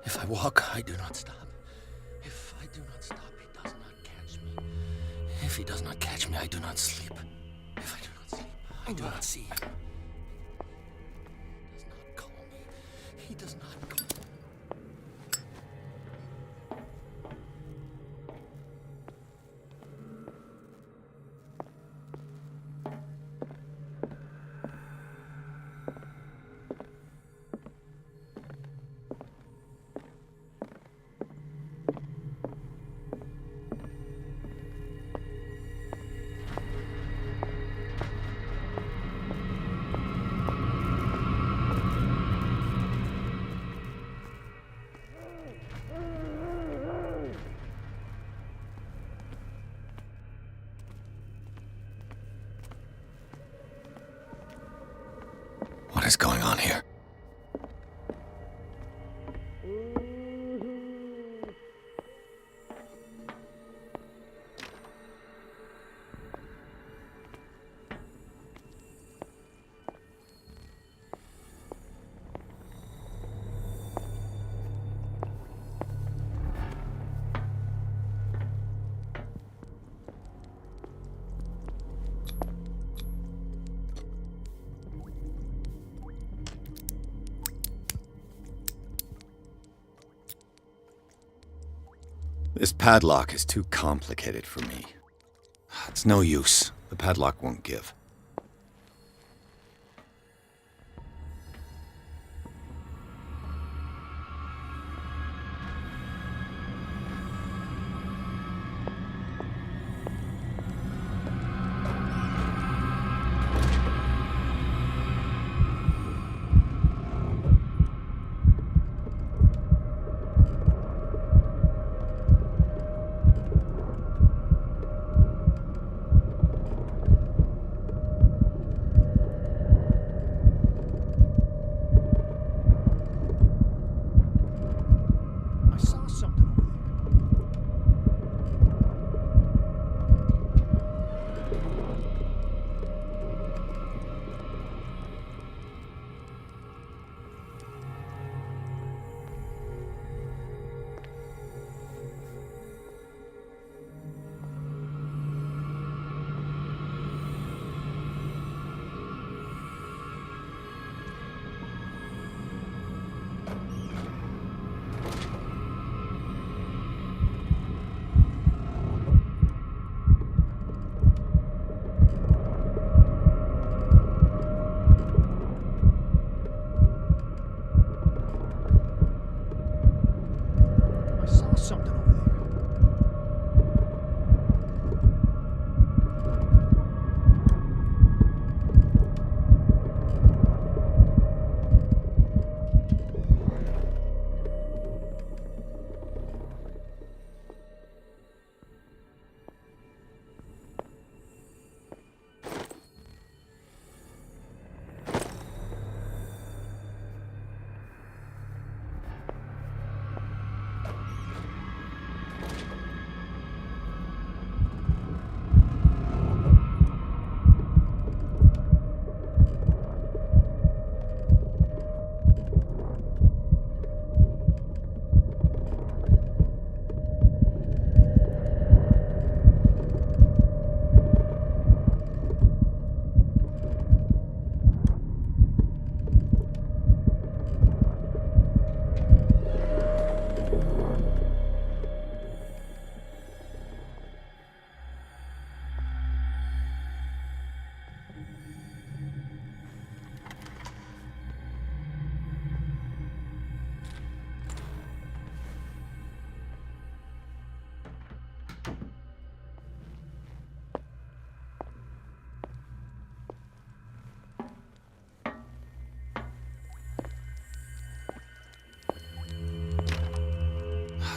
If I walk, I do not stop. If I do not stop, he does not catch me. If he does not catch me, I do not sleep. If I do not sleep, I do not see. He does not call me. He does not call me. What is going on here? This padlock is too complicated for me. It's no use. The padlock won't give.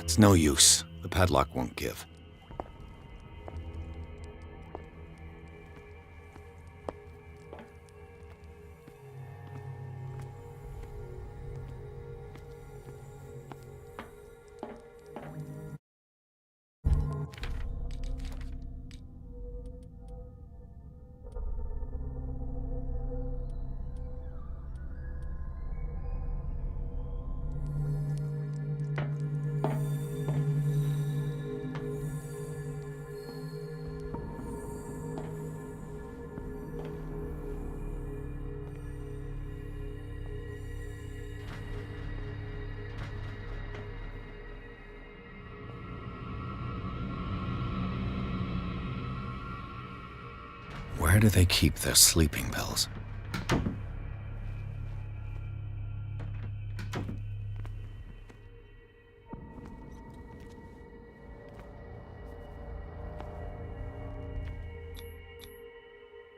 It's no use. The padlock won't give. Where do they keep their sleeping pills?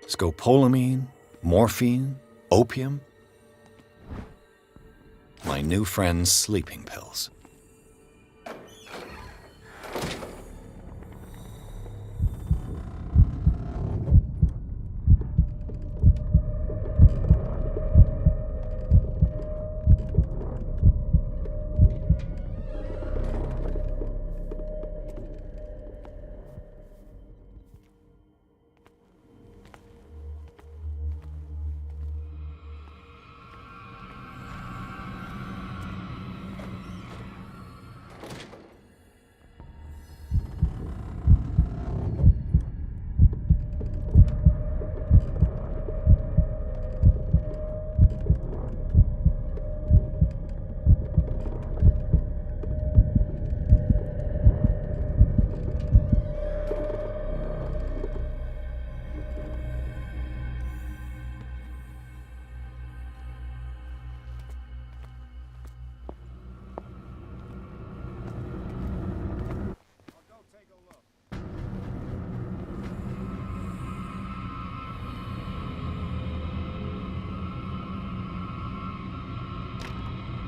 Scopolamine, morphine, opium. My new friend's sleeping pills.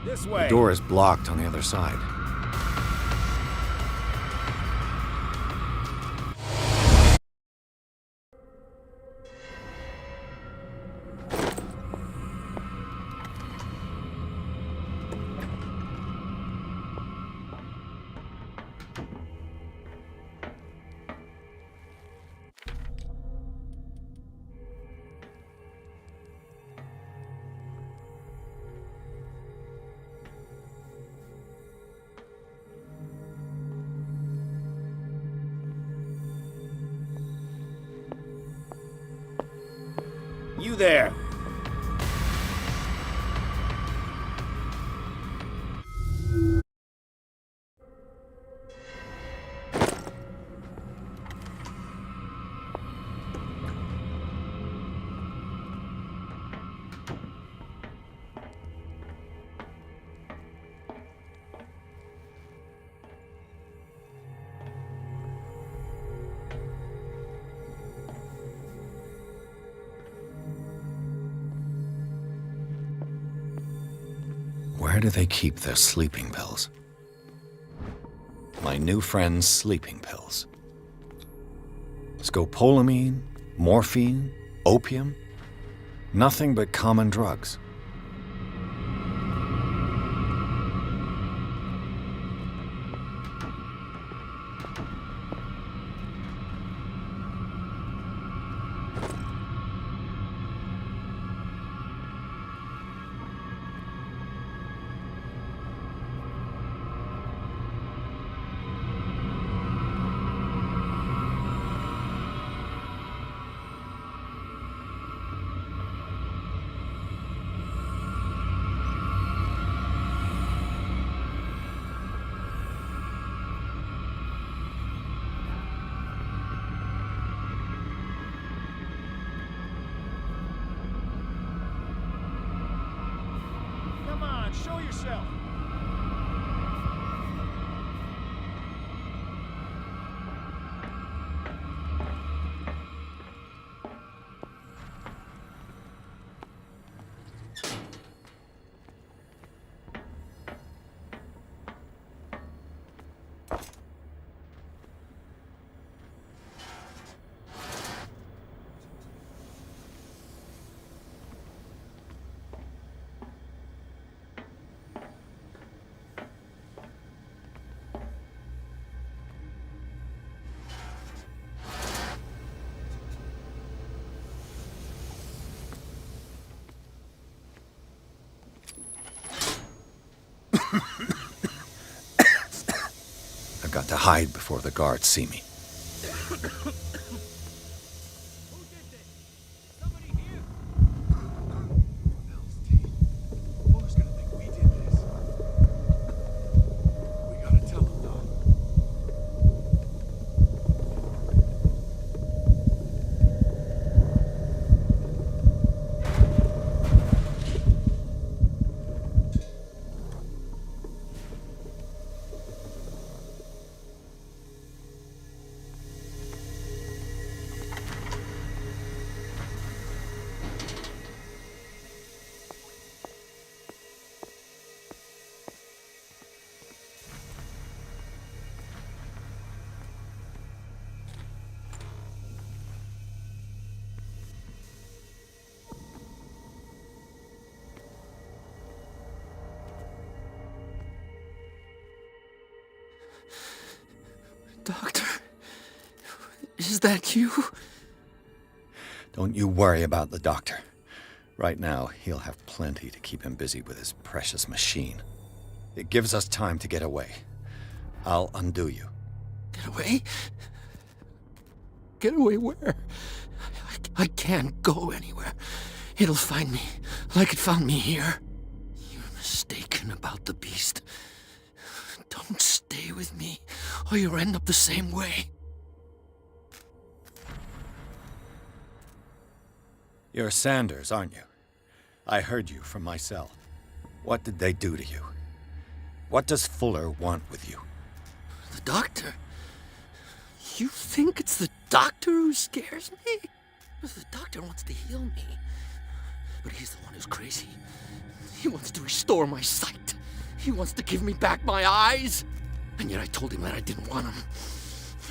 This way. The door is blocked on the other side. You there. Where do they keep their sleeping pills? My new friend's sleeping pills. Scopolamine, morphine, opium. Nothing but common drugs. Come on, show yourself. I've got to hide before the guards see me. Doctor, is that you? Don't you worry about the doctor. Right now, he'll have plenty to keep him busy with his precious machine. It gives us time to get away. I'll undo you. Get away? Get away where? I can't go anywhere. It'll find me, like it found me here. You're mistaken about the beast. Don't stay with me, or you'll end up the same way. You're Sanders, aren't you? I heard you from my cell. What did they do to you? What does Fuller want with you? The doctor? You think it's the doctor who scares me? The doctor wants to heal me. But he's the one who's crazy. He wants to restore my sight. He wants to give me back my eyes. And yet I told him that I didn't want him.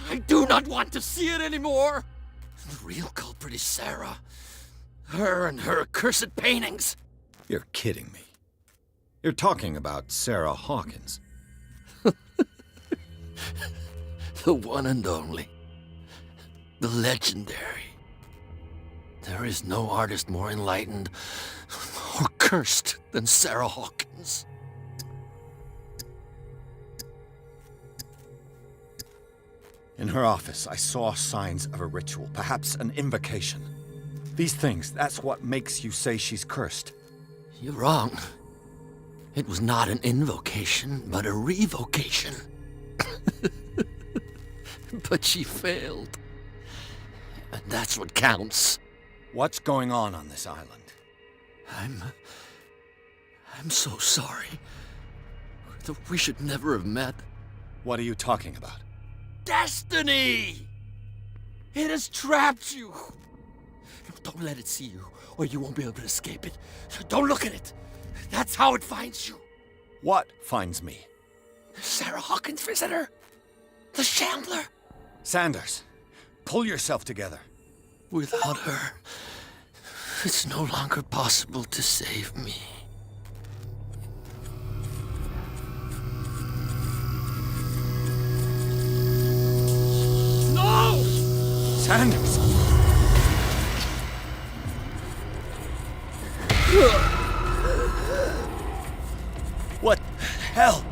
I do not want to see it anymore. The real culprit is Sarah. Her and her accursed paintings. You're kidding me. You're talking about Sarah Hawkins. The one and only. The legendary. There is no artist more enlightened or cursed than Sarah Hawkins. In her office, I saw signs of a ritual, perhaps an invocation. These things, that's what makes you say she's cursed. You're wrong. It was not an invocation, but a revocation. But she failed. And that's what counts. What's going on this island? I'm so sorry. We should never have met. What are you talking about? Destiny! It has trapped you. Don't let it see you, or you won't be able to escape it. Don't look at it. That's how it finds you. What finds me? Sarah Hawkins' visitor. The Shambler. Sanders, pull yourself together. Without her, it's no longer possible to save me. No! Sanders! What the hell?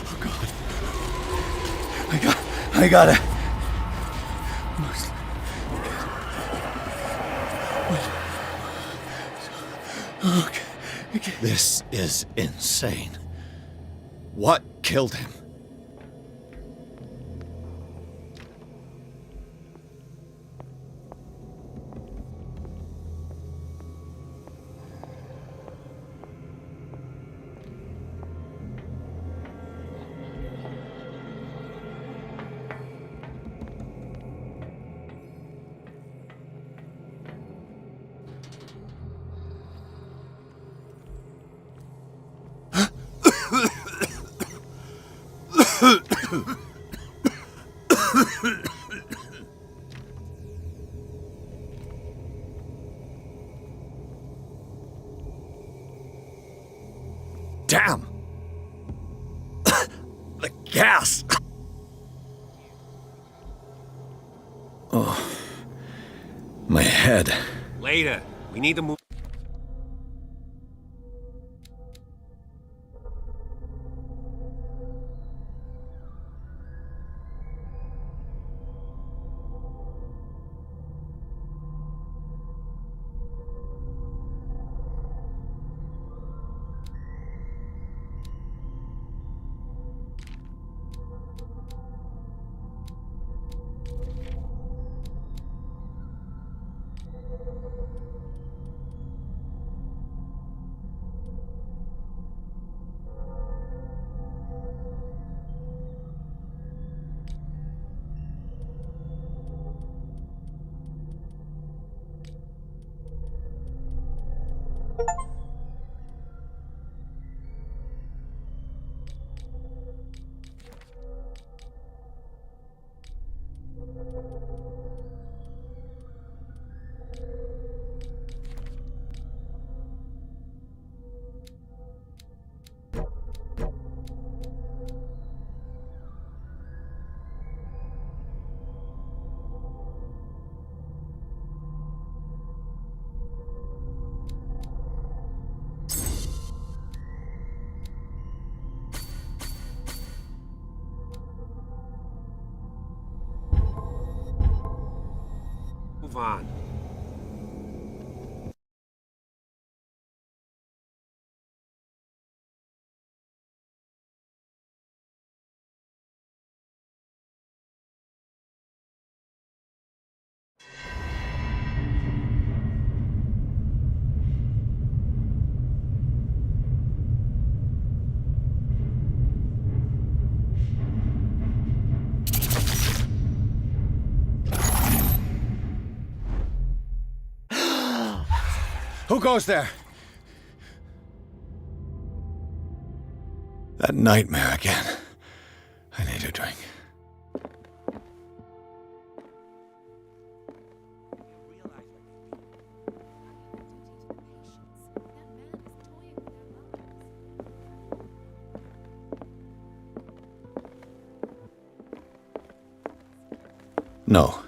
Oh, God. I gotta... Okay. This is insane. What killed him? Damn! The gas! Oh, my head. Later. We need to move. Move on. Who goes there? That nightmare again. I need a drink. No.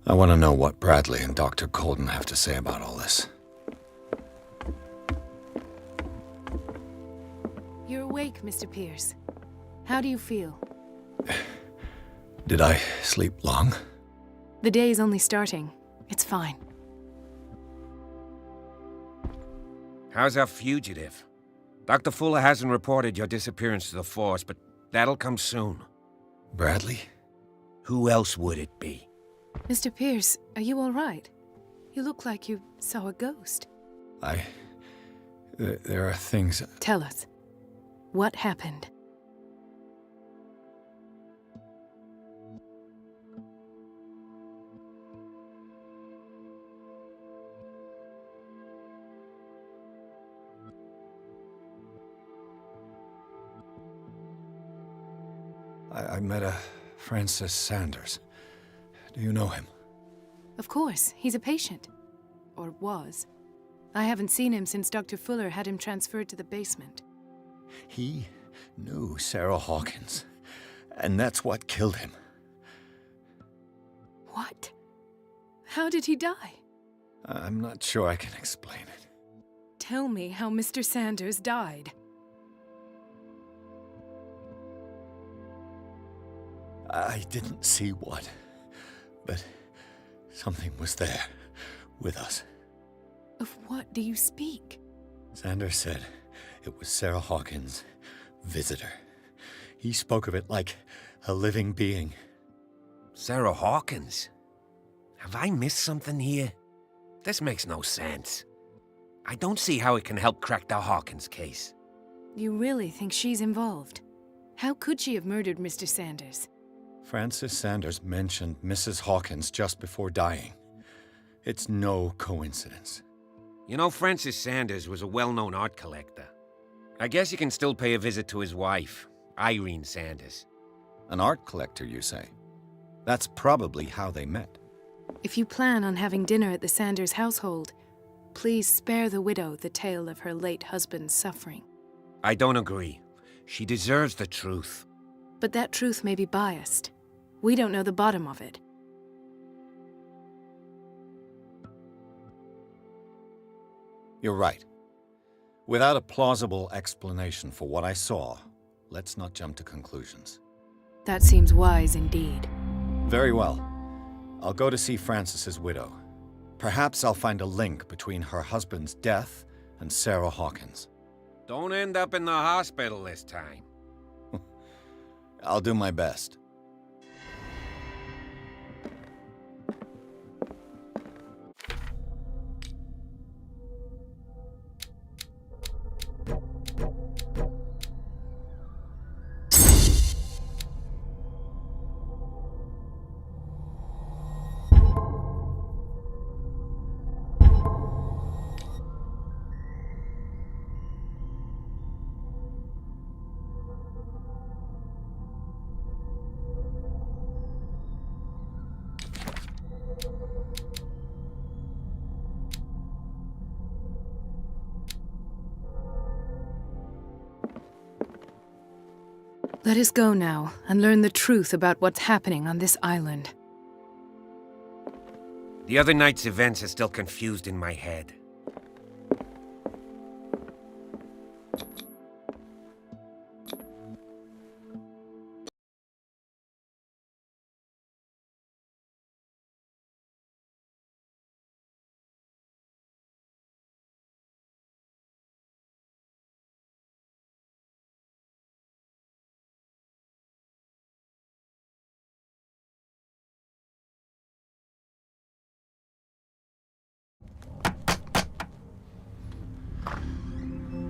I want to know what Bradley and Dr. Colden have to say about all this. You're awake, Mr. Pierce. How do you feel? Did I sleep long? The day is only starting. It's fine. How's our fugitive? Dr. Fuller hasn't reported your disappearance to the Force, but that'll come soon. Bradley? Who else would it be? Mr. Pierce, are you all right? You look like you saw a ghost. There are things... Tell us. What happened? I met a Francis Sanders. Do you know him? Of course, he's a patient. Or was. I haven't seen him since Dr. Fuller had him transferred to the basement. He knew Sarah Hawkins, and that's what killed him. What? How did he die? I'm not sure I can explain it. Tell me how Mr. Sanders died. I didn't see what, but something was there, with us. Of what do you speak? Sanders said it was Sarah Hawkins' visitor. He spoke of it like a living being. Sarah Hawkins? Have I missed something here? This makes no sense. I don't see how it can help crack the Hawkins case. You really think she's involved? How could she have murdered Mr. Sanders? Francis Sanders mentioned Mrs. Hawkins just before dying. It's no coincidence. You know, Francis Sanders was a well-known art collector. I guess you can still pay a visit to his wife, Irene Sanders. An art collector, you say? That's probably how they met. If you plan on having dinner at the Sanders household, please spare the widow the tale of her late husband's suffering. I don't agree. She deserves the truth. But that truth may be biased. We don't know the bottom of it. You're right. Without a plausible explanation for what I saw, let's not jump to conclusions. That seems wise indeed. Very well. I'll go to see Francis's widow. Perhaps I'll find a link between her husband's death and Sarah Hawkins. Don't end up in the hospital this time. I'll do my best. Let us go now and learn the truth about what's happening on this island. The other night's events are still confused in my head.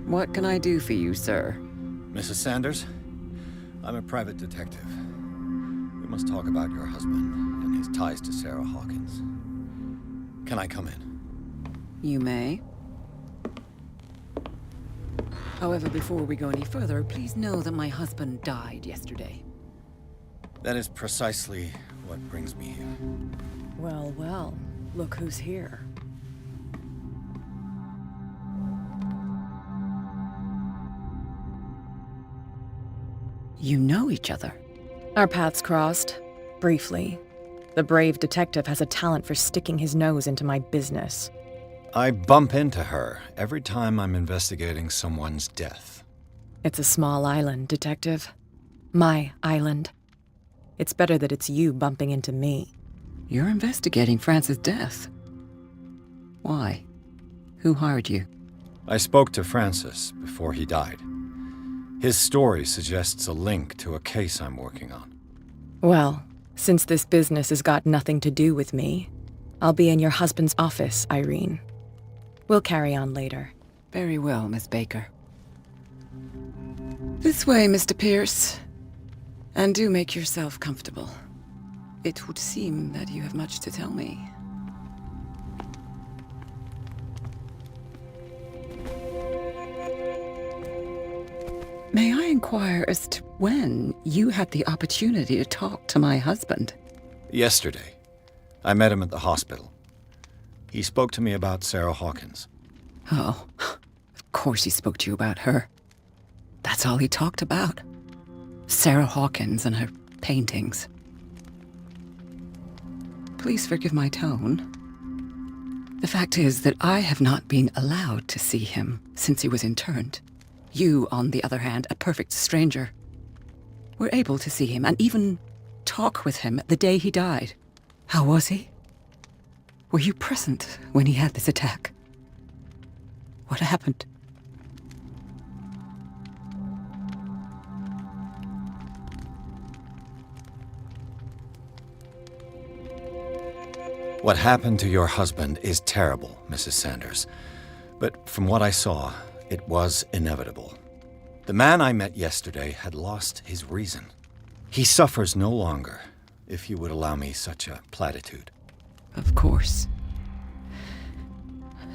What can I do for you, sir? Mrs. Sanders, I'm a private detective. We must talk about your husband and his ties to Sarah Hawkins. Can I come in? You may. However, before we go any further, please know that my husband died yesterday. That is precisely what brings me here. Well, well, look who's here. You know each other. Our paths crossed, briefly. The brave detective has a talent for sticking his nose into my business. I bump into her every time I'm investigating someone's death. It's a small island, Detective. My island. It's better that it's you bumping into me. You're investigating Francis' death. Why? Who hired you? I spoke to Francis before he died. His story suggests a link to a case I'm working on. Well, since this business has got nothing to do with me, I'll be in your husband's office, Irene. We'll carry on later. Very well, Miss Baker. This way, Mr. Pierce. And do make yourself comfortable. It would seem that you have much to tell me. May I inquire as to when you had the opportunity to talk to my husband? Yesterday. I met him at the hospital. He spoke to me about Sarah Hawkins. Oh, of course he spoke to you about her. That's all he talked about. Sarah Hawkins and her paintings. Please forgive my tone. The fact is that I have not been allowed to see him since he was interned. You, on the other hand, a perfect stranger, were able to see him and even talk with him the day he died. How was he? Were you present when he had this attack? What happened? What happened to your husband is terrible, Mrs. Sanders. But from what I saw, it was inevitable. The man I met yesterday had lost his reason. He suffers no longer, if you would allow me such a platitude. Of course.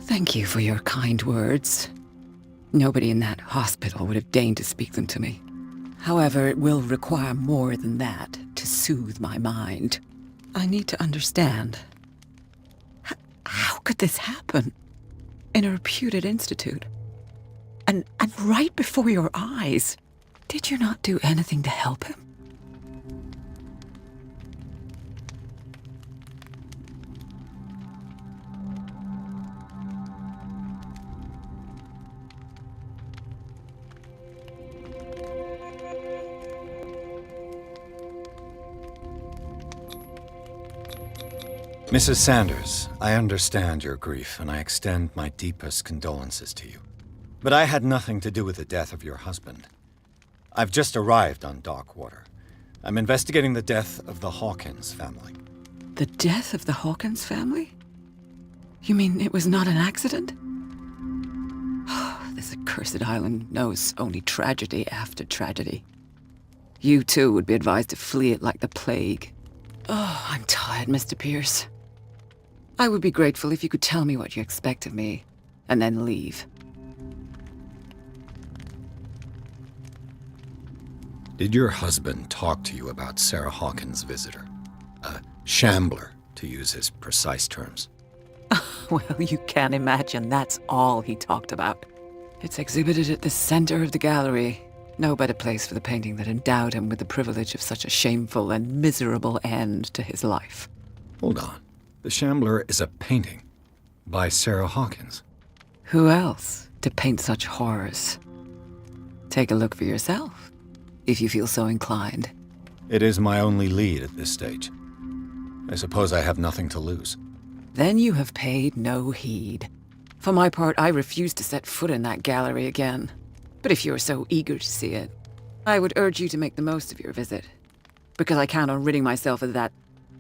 Thank you for your kind words. Nobody in that hospital would have deigned to speak them to me. However, it will require more than that to soothe my mind. I need to understand. How could this happen? In a reputed institute? And right before your eyes. Did you not do anything to help him? Mrs. Sanders, I understand your grief, and I extend my deepest condolences to you. But I had nothing to do with the death of your husband. I've just arrived on Darkwater. I'm investigating the death of the Hawkins family. The death of the Hawkins family? You mean it was not an accident? This accursed island knows only tragedy after tragedy. You too would be advised to flee it like the plague. Oh, I'm tired, Mr. Pierce. I would be grateful if you could tell me what you expect of me, and then leave. Did your husband talk to you about Sarah Hawkins' visitor? A shambler, to use his precise terms. Well, you can imagine that's all he talked about. It's exhibited at the center of the gallery. No better place for the painting that endowed him with the privilege of such a shameful and miserable end to his life. Hold on. The Shambler is a painting by Sarah Hawkins. Who else to paint such horrors? Take a look for yourself, if you feel so inclined. It is my only lead at this stage. I suppose I have nothing to lose. Then you have paid no heed. For my part, I refuse to set foot in that gallery again. But if you are so eager to see it, I would urge you to make the most of your visit, because I count on ridding myself of that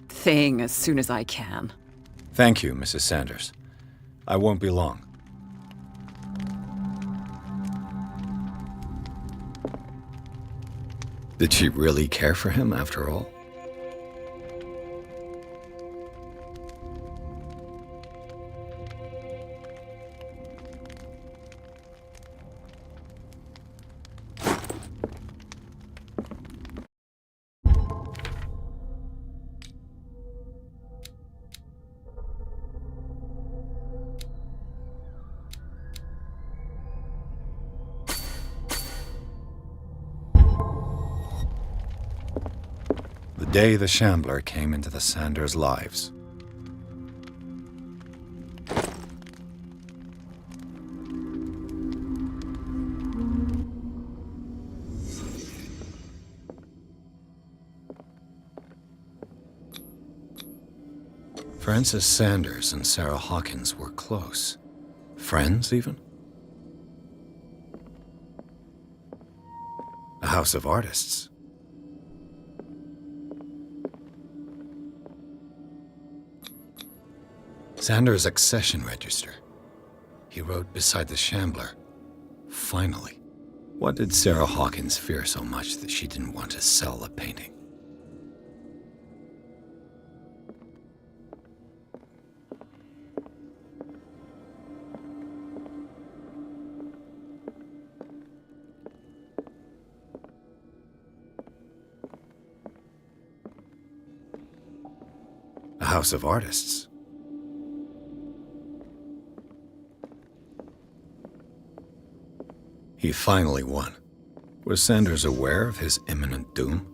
thing as soon as I can. Thank you, Mrs. Sanders. I won't be long. Did she really care for him after all? The day the Shambler came into the Sanders' lives. Frances Sanders and Sarah Hawkins were close. Friends, even? A house of artists. Sanders' accession register. He wrote beside the Shambler, "Finally." What did Sarah Hawkins fear so much that she didn't want to sell the painting? A house of artists. He finally won. Was Sanders aware of his imminent doom?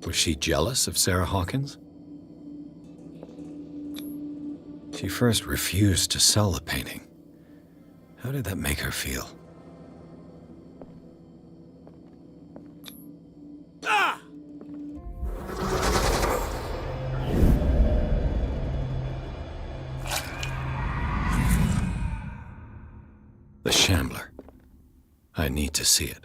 Was she jealous of Sarah Hawkins? She first refused to sell the painting. How did that make her feel? The Shambler. I need to see it.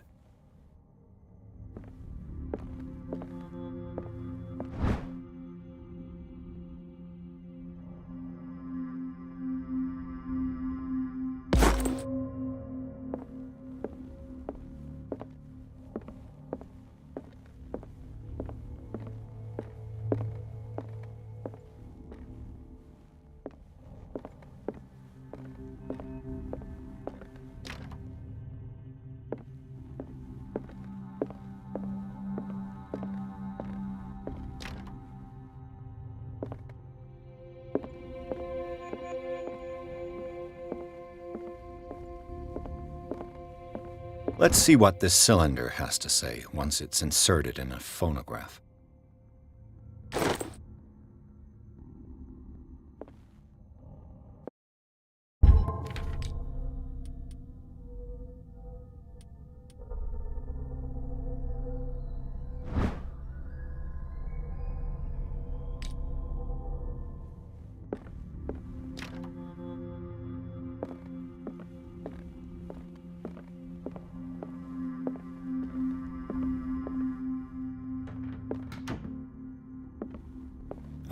Let's see what this cylinder has to say once it's inserted in a phonograph.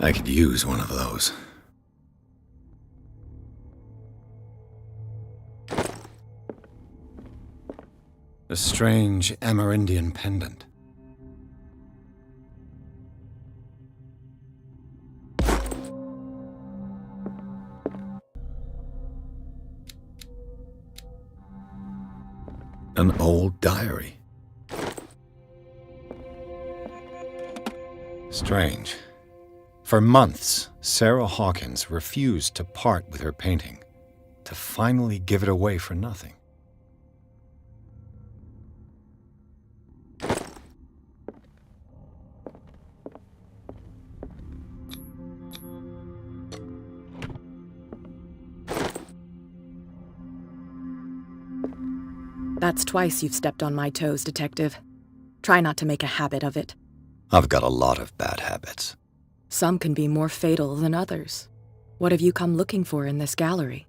I could use one of those. A strange Amerindian pendant. An old diary. Strange. For months, Sarah Hawkins refused to part with her painting, to finally give it away for nothing. That's twice you've stepped on my toes, Detective. Try not to make a habit of it. I've got a lot of bad habits. Some can be more fatal than others. What have you come looking for in this gallery?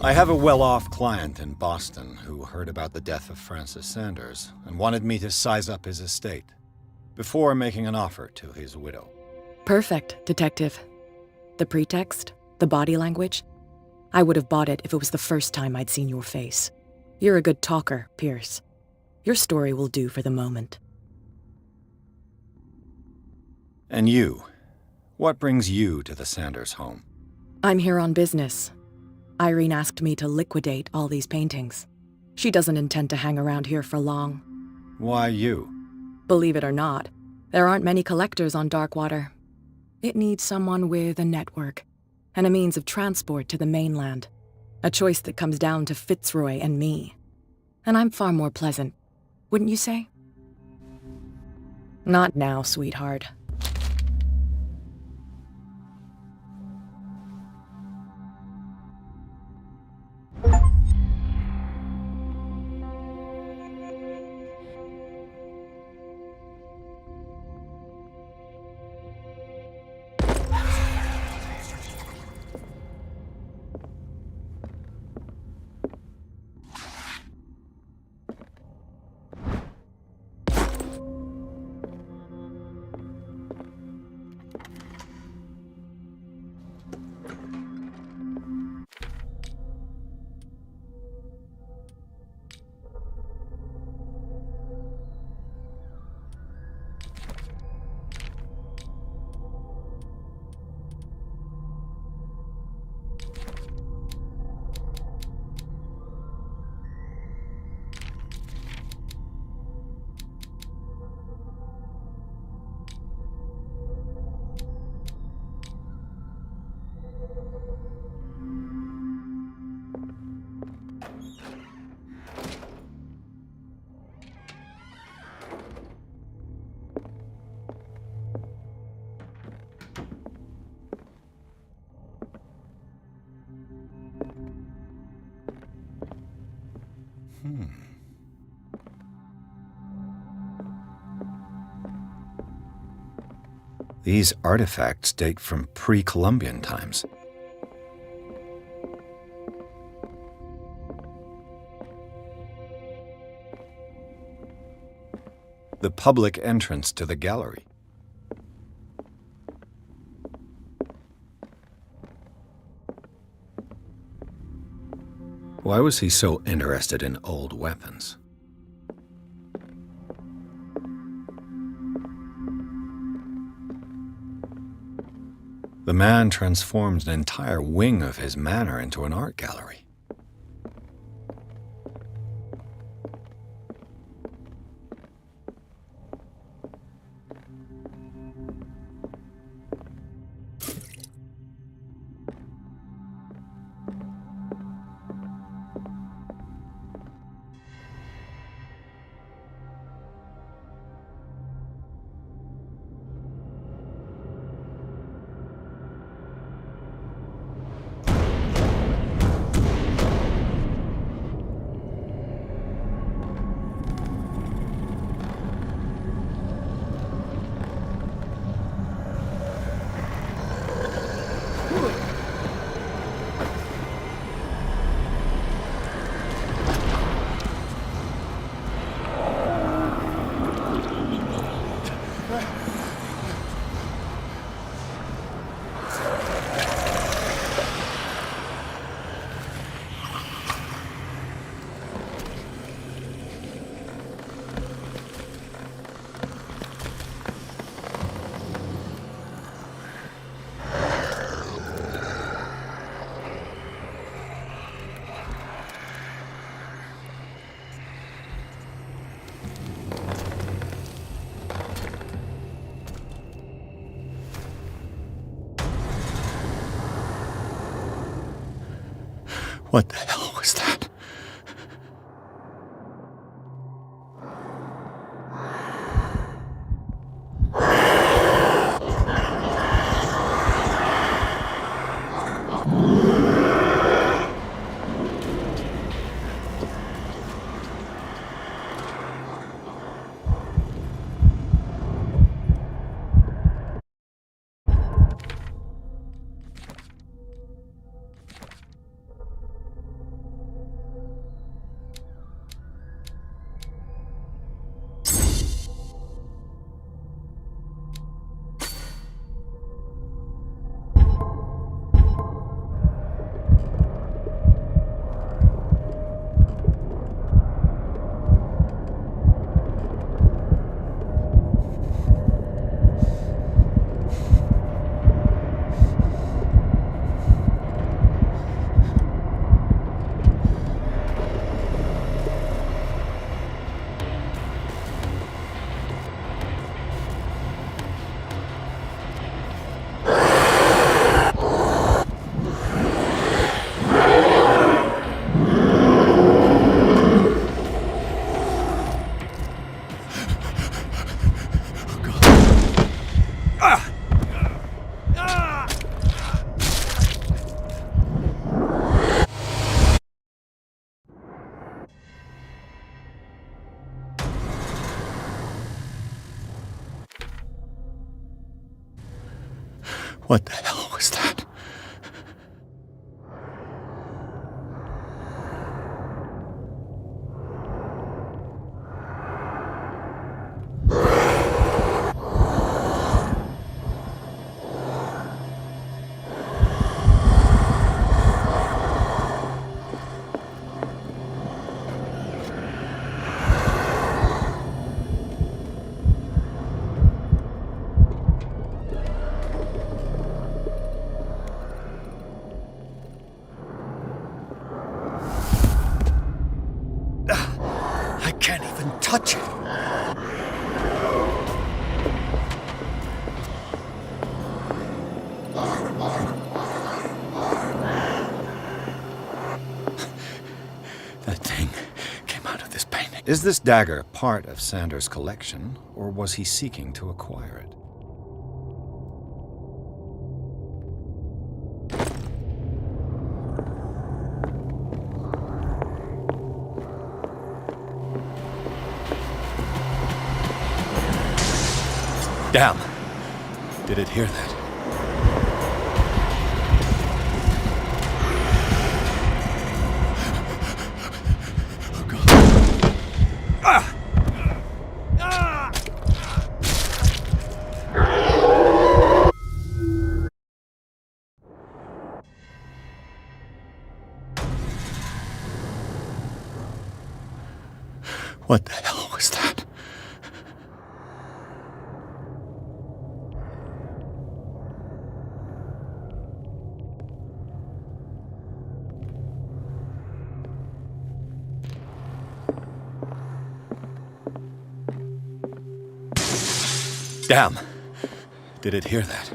I have a well-off client in Boston who heard about the death of Francis Sanders and wanted me to size up his estate before making an offer to his widow. Perfect, Detective. The pretext? The body language? I would have bought it if it was the first time I'd seen your face. You're a good talker, Pierce. Your story will do for the moment. And you? What brings you to the Sanders home? I'm here on business. Irene asked me to liquidate all these paintings. She doesn't intend to hang around here for long. Why you? Believe it or not, there aren't many collectors on Darkwater. It needs someone with a network and a means of transport to the mainland. A choice that comes down to Fitzroy and me. And I'm far more pleasant, wouldn't you say? Not now, sweetheart. These artifacts date from pre-Columbian times. The public entrance to the gallery. Why was he so interested in old weapons? The man transformed an entire wing of his manor into an art gallery. What the hell was that? What the hell was that? I can't even touch it. That thing came out of this painting. Is this dagger part of Sanders' collection, or was he seeking to acquire it? Damn! Did it hear that? Oh, God. Ah! Ah! What the hell was that? Damn! Did it hear that?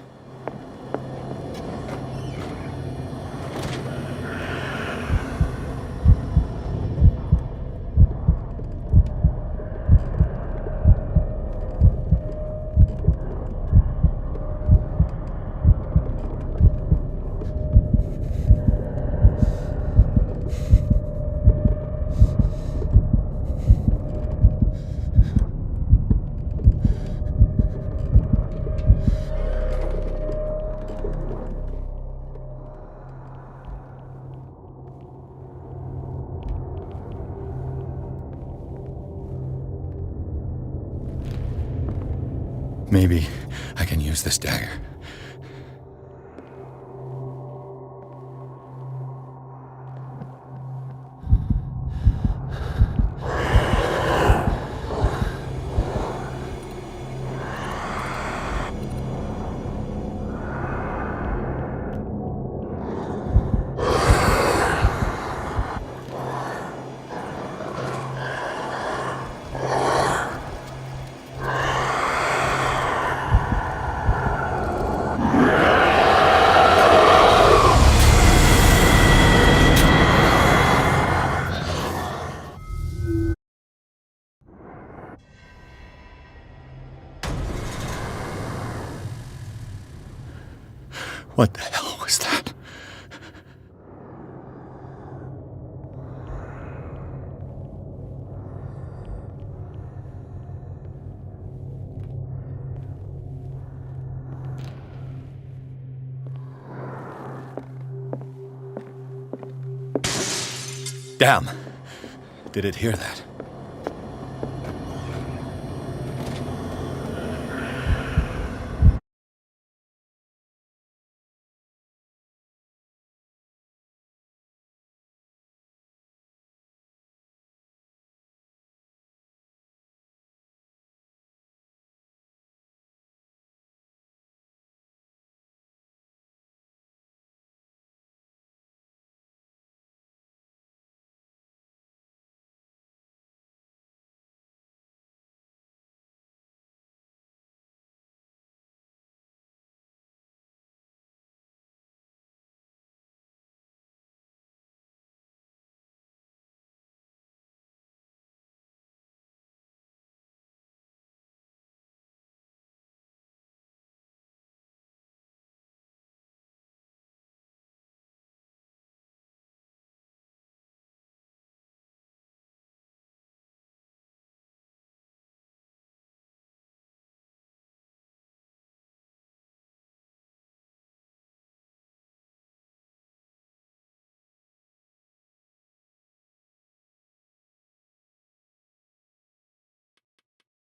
Maybe I can use this dagger. What the hell was that? Damn. Did it hear that?